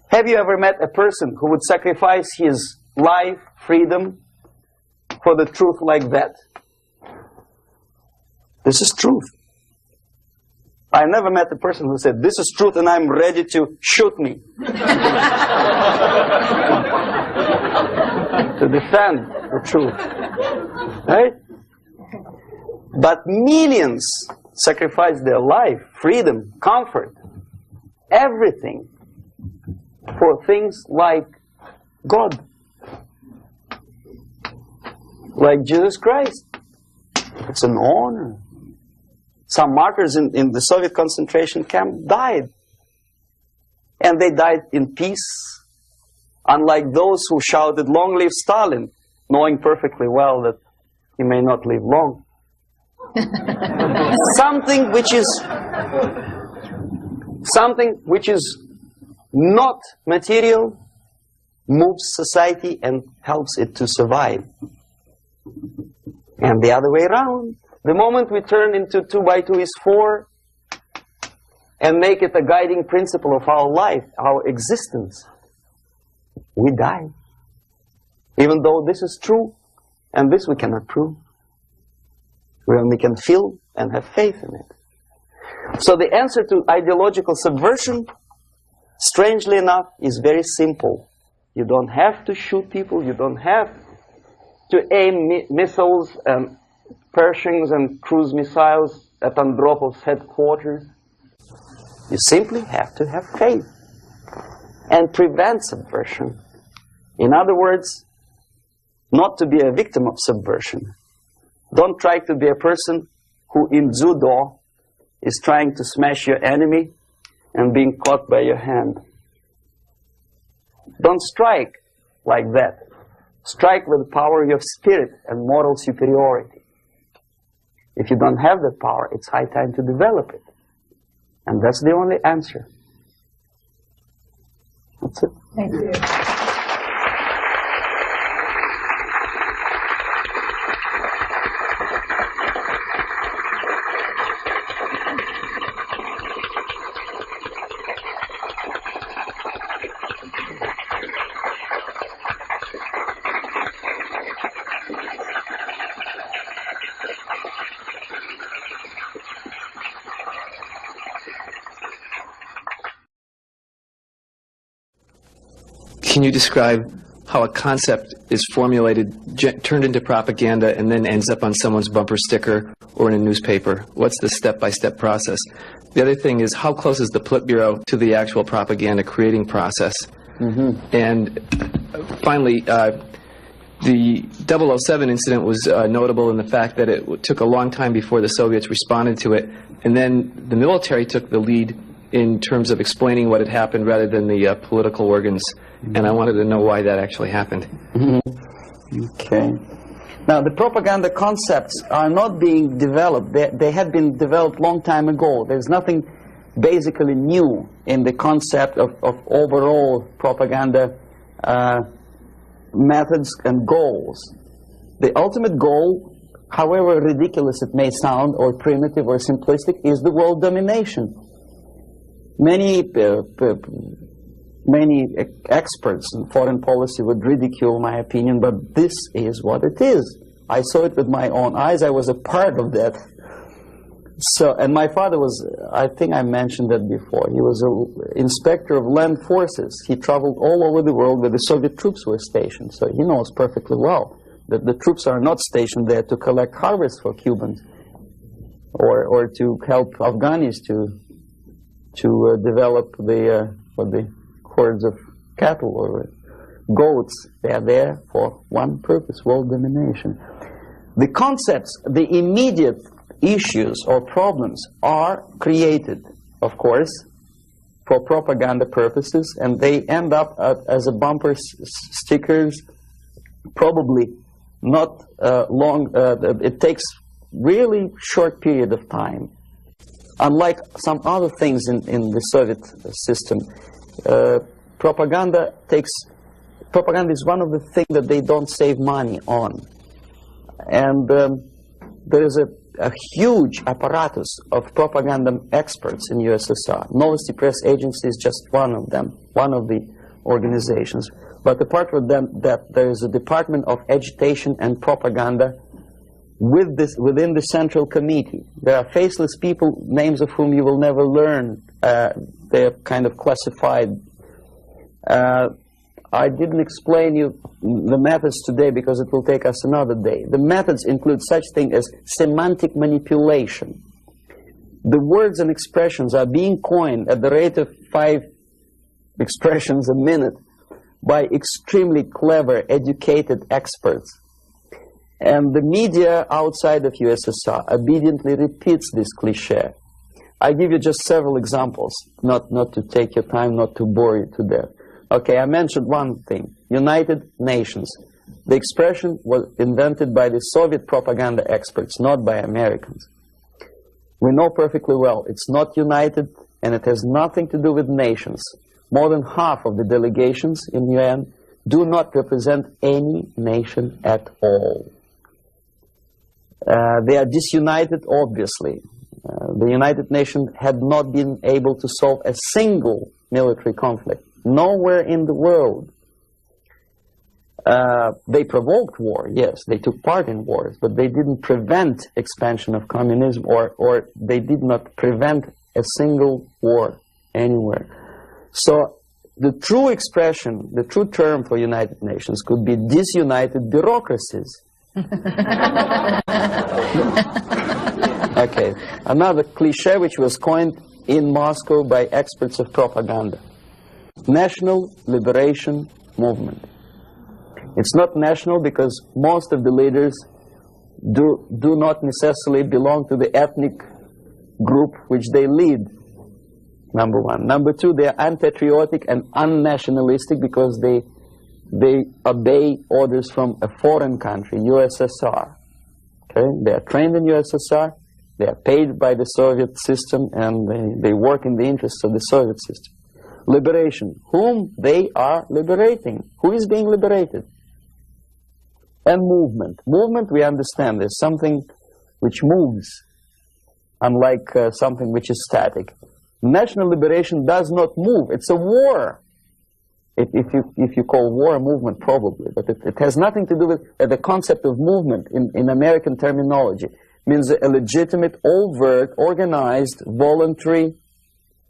Have you ever met a person who would sacrifice his life, freedom, for the truth like that? This is truth. I never met a person who said, this is truth and I'm ready to shoot me. To defend the truth. Right? But millions sacrifice their life, freedom, comfort, everything for things like God, like Jesus Christ. It's an honor. Some martyrs in the Soviet concentration camp died. And they died in peace, unlike those who shouted, "Long live Stalin," knowing perfectly well that he may not live long. Something which is not material moves society and helps it to survive. And the other way around. The moment we turn into 2 by 2 is 4 and make it a guiding principle of our life, our existence, we die. Even though this is true, and this we cannot prove. We only can feel and have faith in it. So the answer to ideological subversion, strangely enough, is very simple. You don't have to shoot people, you don't have to aim missiles and Pershings and cruise missiles at Andropov's headquarters. You simply have to have faith and prevent subversion. In other words, not to be a victim of subversion. Don't try to be a person who in judo is trying to smash your enemy and being caught by your hand. Don't strike like that. Strike with the power of your spirit and moral superiority. If you don't have that power, it's high time to develop it. And that's the only answer. That's it. Thank you. Can you describe how a concept is formulated, turned into propaganda, and then ends up on someone's bumper sticker or in a newspaper? What's the step-by-step process? The other thing is, how close is the Politburo to the actual propaganda creating process? And finally, the 007 incident was notable in the fact that it took a long time before the Soviets responded to it, and then the military took the lead in terms of explaining what had happened rather than the political organs. And I wanted to know why that actually happened. Okay. Now, the propaganda concepts are not being developed. They had been developed long time ago. There's nothing basically new in the concept of overall propaganda methods and goals. The ultimate goal, however ridiculous it may sound, or primitive or simplistic, is the world domination. Many experts in foreign policy would ridicule my opinion, but this is what it is. I saw it with my own eyes. I was a part of that. So, and my father was, I think I mentioned that before, he was an inspector of land forces. He traveled all over the world where the Soviet troops were stationed. So he knows perfectly well that the troops are not stationed there to collect harvests for Cubans or to help Afghanis to develop the hordes of cattle or goats. They are there for one purpose: world domination. The concepts, the immediate issues or problems are created, of course, for propaganda purposes, and they end up as a bumper stickers probably not long, it takes really short period of time. Unlike some other things in the Soviet system, propaganda is one of the things that they don't save money on. And there is a huge apparatus of propaganda experts in USSR. Novosti Press Agency is just one of them, one of the organizations. But apart from that, there is a Department of Agitation and Propaganda within the Central Committee. There are faceless people, names of whom you will never learn. They're kind of classified. I didn't explain you the methods today because it will take us another day. The methods include such thing as semantic manipulation. The words and expressions are being coined at the rate of 5 expressions a minute by extremely clever, educated experts. And the media outside of USSR obediently repeats this cliché. I give you just several examples, not to take your time, not to bore you to death. Okay, I mentioned one thing, United Nations. The expression was invented by the Soviet propaganda experts, not by Americans. We know perfectly well it's not united, and it has nothing to do with nations. More than half of the delegations in UN do not represent any nation at all. They are disunited, obviously. The United Nations had not been able to solve a single military conflict. Nowhere in the world. They provoked war, yes, they took part in wars, but they didn't prevent expansion of communism, or they did not prevent a single war anywhere. So the true expression, the true term for United Nations could be disunited bureaucracies. Okay, another cliché which was coined in Moscow by experts of propaganda. National Liberation Movement. It's not national because most of the leaders do not necessarily belong to the ethnic group which they lead, number one. Number two, they are unpatriotic and unnationalistic because they obey orders from a foreign country, USSR. Okay? They are trained in USSR, they are paid by the Soviet system, and they work in the interests of the Soviet system. Liberation. Whom they are liberating? Who is being liberated? And movement. Movement, we understand, is something which moves, unlike something which is static. National liberation does not move. It's a war. If you call war a movement, probably. But it has nothing to do with the concept of movement in American terminology. It means a legitimate, overt, organized, voluntary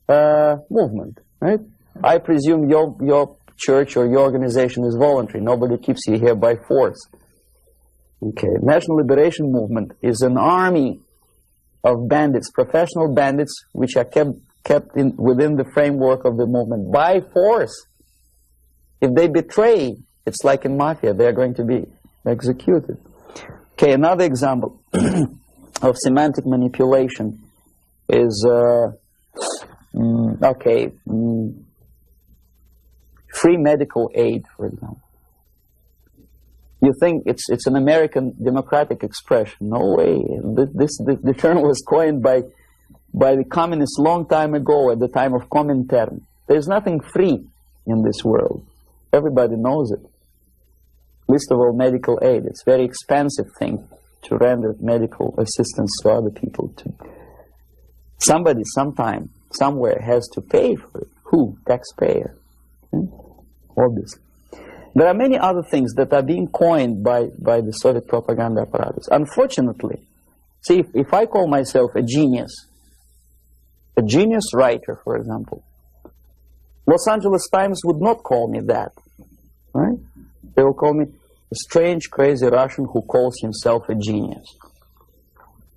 movement. Right? I presume your church or your organization is voluntary. Nobody keeps you here by force. Okay. National Liberation Movement is an army of bandits, professional bandits, which are kept within the framework of the movement by force. If they betray, it's like in mafia, they are going to be executed. Okay, another example of semantic manipulation is free medical aid, for example. You think it's an American democratic expression? No way. The term was coined by the communists long time ago, at the time of Comintern. There's nothing free in this world. Everybody knows it. Least of all, medical aid. It's a very expensive thing to render medical assistance to other people. Somebody, sometime, somewhere has to pay for it. Who? Taxpayer. Obviously. There are many other things that are being coined by the Soviet propaganda apparatus. Unfortunately, see, if I call myself a genius writer, for example, Los Angeles Times would not call me that, right? They will call me a strange, crazy Russian who calls himself a genius.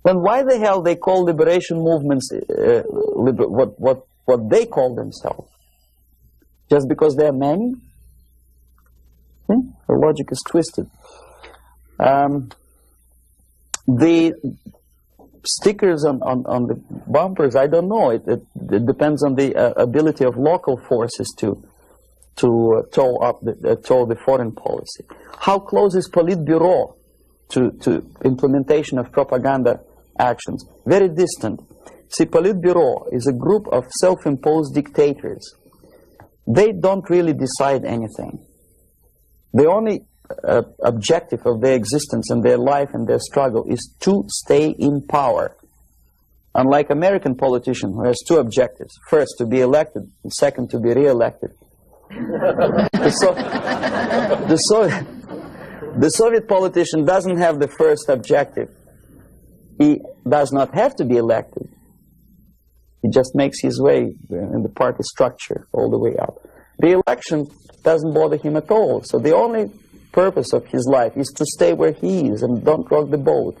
Then why the hell they call liberation movements what they call themselves? Just because they are many? The logic is twisted. The stickers on the bumpers, I don't know. It depends on the ability of local forces to toe the foreign policy. How close is Politburo to implementation of propaganda actions? Very distant. See, Politburo is a group of self-imposed dictators. They don't really decide anything. The only objective of their existence and their life and their struggle is to stay in power. Unlike American politician who has two objectives: first, to be elected, and second, to be re-elected. The Soviet politician doesn't have the first objective. He does not have to be elected. He just makes his way in the party structure all the way up. Re-election doesn't bother him at all. So the only purpose of his life is to stay where he is and don't rock the boat.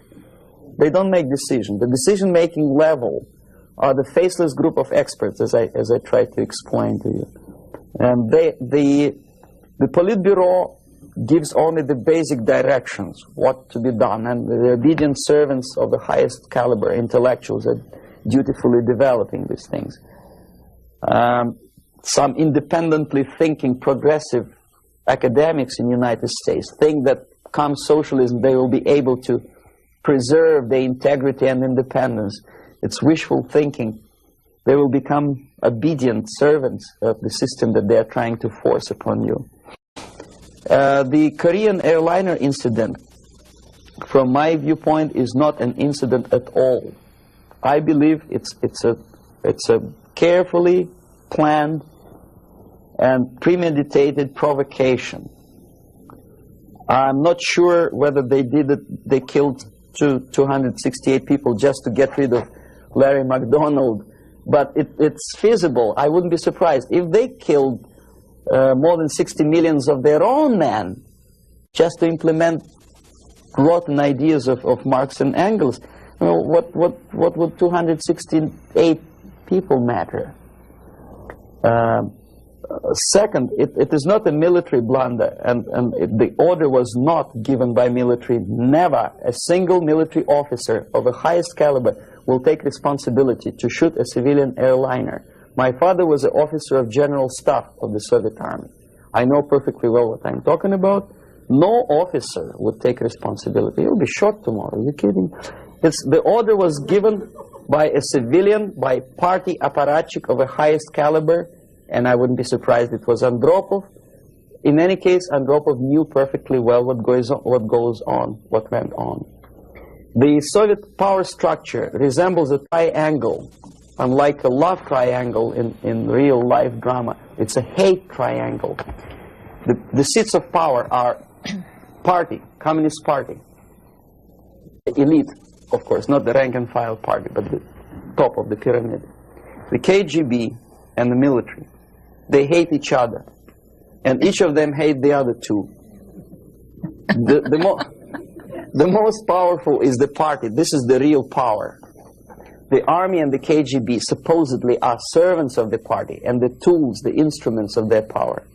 They don't make decisions. The decision-making level are the faceless group of experts, as I tried to explain to you. And the Politburo gives only the basic directions, what to be done, and the obedient servants of the highest caliber, intellectuals, are dutifully developing these things. Some independently thinking progressive academics in the United States think that come socialism they will be able to preserve their integrity and independence. It's wishful thinking. They will become obedient servants of the system that they are trying to force upon you. The Korean airliner incident, from my viewpoint, is not an incident at all. I believe it's a carefully planned and premeditated provocation. I'm not sure whether they did it. They killed 268 people just to get rid of Larry McDonald, but it's feasible. I wouldn't be surprised if they killed more than 60 million of their own men just to implement rotten ideas of Marx and Engels. You know, what would 268 people matter? Second, it is not a military blunder, and the order was not given by military. Never a single military officer of the highest caliber will take responsibility to shoot a civilian airliner. My father was an officer of general staff of the Soviet Army. I know perfectly well what I'm talking about. No officer would take responsibility. He'll be shot tomorrow. Are you kidding? The order was given by a civilian, by party apparatchik of the highest caliber, and I wouldn't be surprised it was Andropov. In any case, Andropov knew perfectly well what went on. The Soviet power structure resembles a triangle. Unlike a love triangle in real life drama, it's a hate triangle. The seats of power are party, Communist Party, the elite, of course, not the rank and file party, but the top of the pyramid. The KGB and the military, they hate each other, and each of them hate the other two. The most powerful is the party. This is the real power. The army and the KGB supposedly are servants of the party and the tools, the instruments of their power.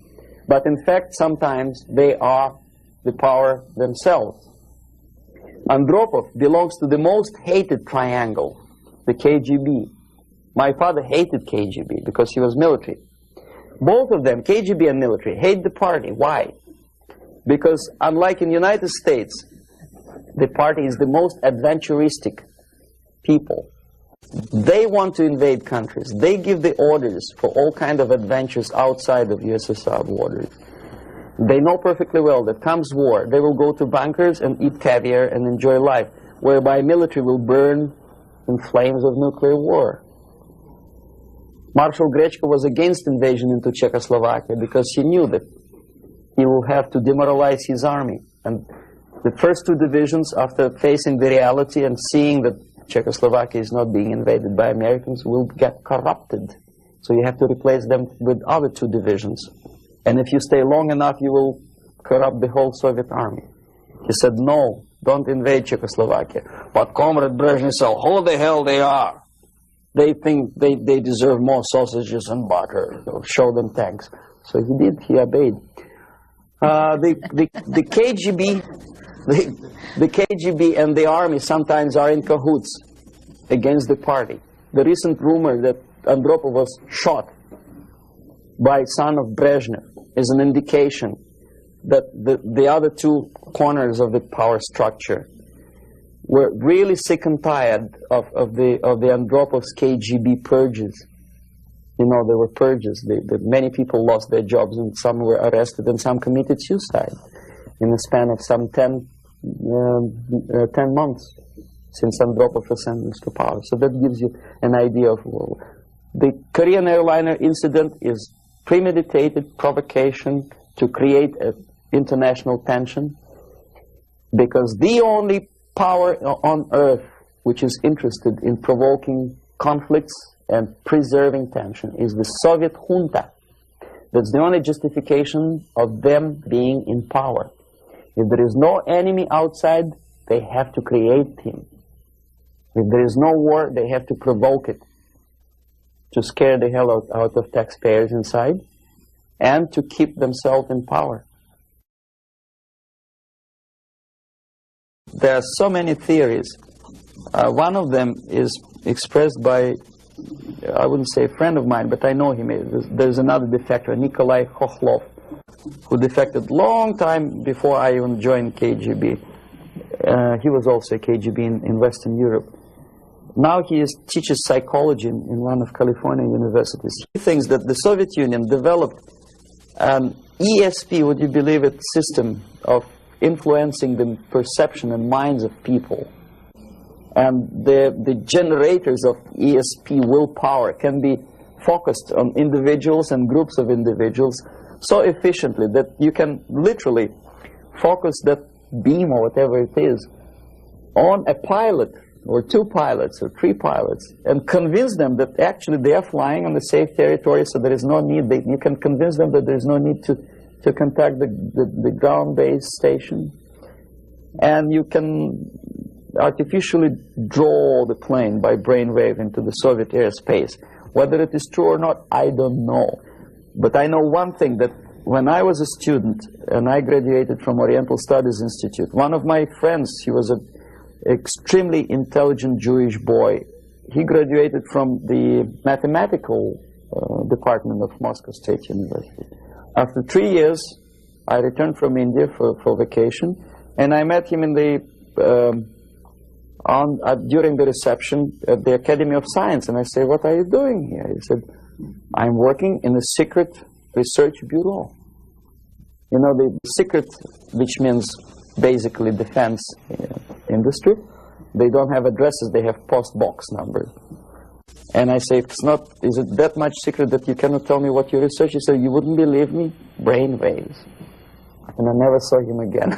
But in fact, sometimes they are the power themselves. Andropov belongs to the most hated triangle, the KGB. My father hated KGB because he was military. Both of them, KGB and military, hate the party. Why? Because unlike in the United States, the party is the most adventuristic people. They want to invade countries. They give the orders for all kinds of adventures outside of USSR borders. They know perfectly well that comes war, they will go to bunkers and eat caviar and enjoy life, whereby military will burn in flames of nuclear war. Marshal Grechko was against invasion into Czechoslovakia because he knew that he will have to demoralize his army. And the first two divisions, after facing the reality and seeing that Czechoslovakia is not being invaded by Americans, will get corrupted. So you have to replace them with other two divisions. And if you stay long enough, you will corrupt the whole Soviet army. He said, no, don't invade Czechoslovakia. But Comrade Brezhnev said, who the hell they are? They think they deserve more sausages and butter. So show them thanks. So he did, he obeyed. The KGB and the army sometimes are in cahoots against the party. The recent rumor that Andropov was shot by son of Brezhnev is an indication that the other two corners of the power structure were really sick and tired of the Andropov's KGB purges. You know, there were purges. Many people lost their jobs, and some were arrested, and some committed suicide in the span of some 10 months since Andropov was sentenced to power. So that gives you an idea of the Korean airliner incident is premeditated provocation to create an international tension, because the only power on earth which is interested in provoking conflicts and preserving tension is the Soviet junta. That's the only justification of them being in power. If there is no enemy outside, they have to create him. If there is no war, they have to provoke it, to scare the hell out of taxpayers inside, and to keep themselves in power. There are so many theories. One of them is expressed by, I wouldn't say a friend of mine, but I know him. There's another defector, Nikolai Khokhlov, who defected long time before I even joined KGB. He was also a KGB in Western Europe. Now he teaches psychology in one of California universities. He thinks that the Soviet Union developed an ESP, would you believe it, system of influencing the perception and minds of people. And the generators of ESP willpower can be focused on individuals and groups of individuals so efficiently that you can literally focus that beam or whatever it is on a pilot or two pilots or three pilots and convince them that actually they are flying on the safe territory, so there is no need. You can convince them that there is no need to contact the ground-based station, and you can artificially draw the plane by brainwave into the Soviet airspace. Whether it is true or not, I don't know. But I know one thing, that when I was a student and I graduated from Oriental Studies Institute, one of my friends, he was an extremely intelligent Jewish boy. He graduated from the mathematical department of Moscow State University. After 3 years, I returned from India for vacation, and I met him in the during the reception at the Academy of Science, and I said, "What are you doing here?" He said, "I'm working in a secret research bureau." You know, the secret, which means basically defense industry, they don't have addresses, they have post box numbers. And I say, is it that much secret that you cannot tell me what you research? He said, "You wouldn't believe me, brain waves." And I never saw him again.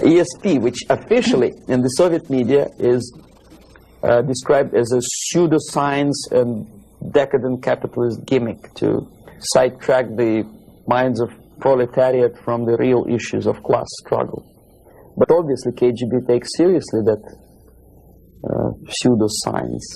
ESP, which officially in the Soviet media is described as a pseudoscience and decadent capitalist gimmick to sidetrack the minds of proletariat from the real issues of class struggle. But obviously KGB takes seriously that pseudoscience.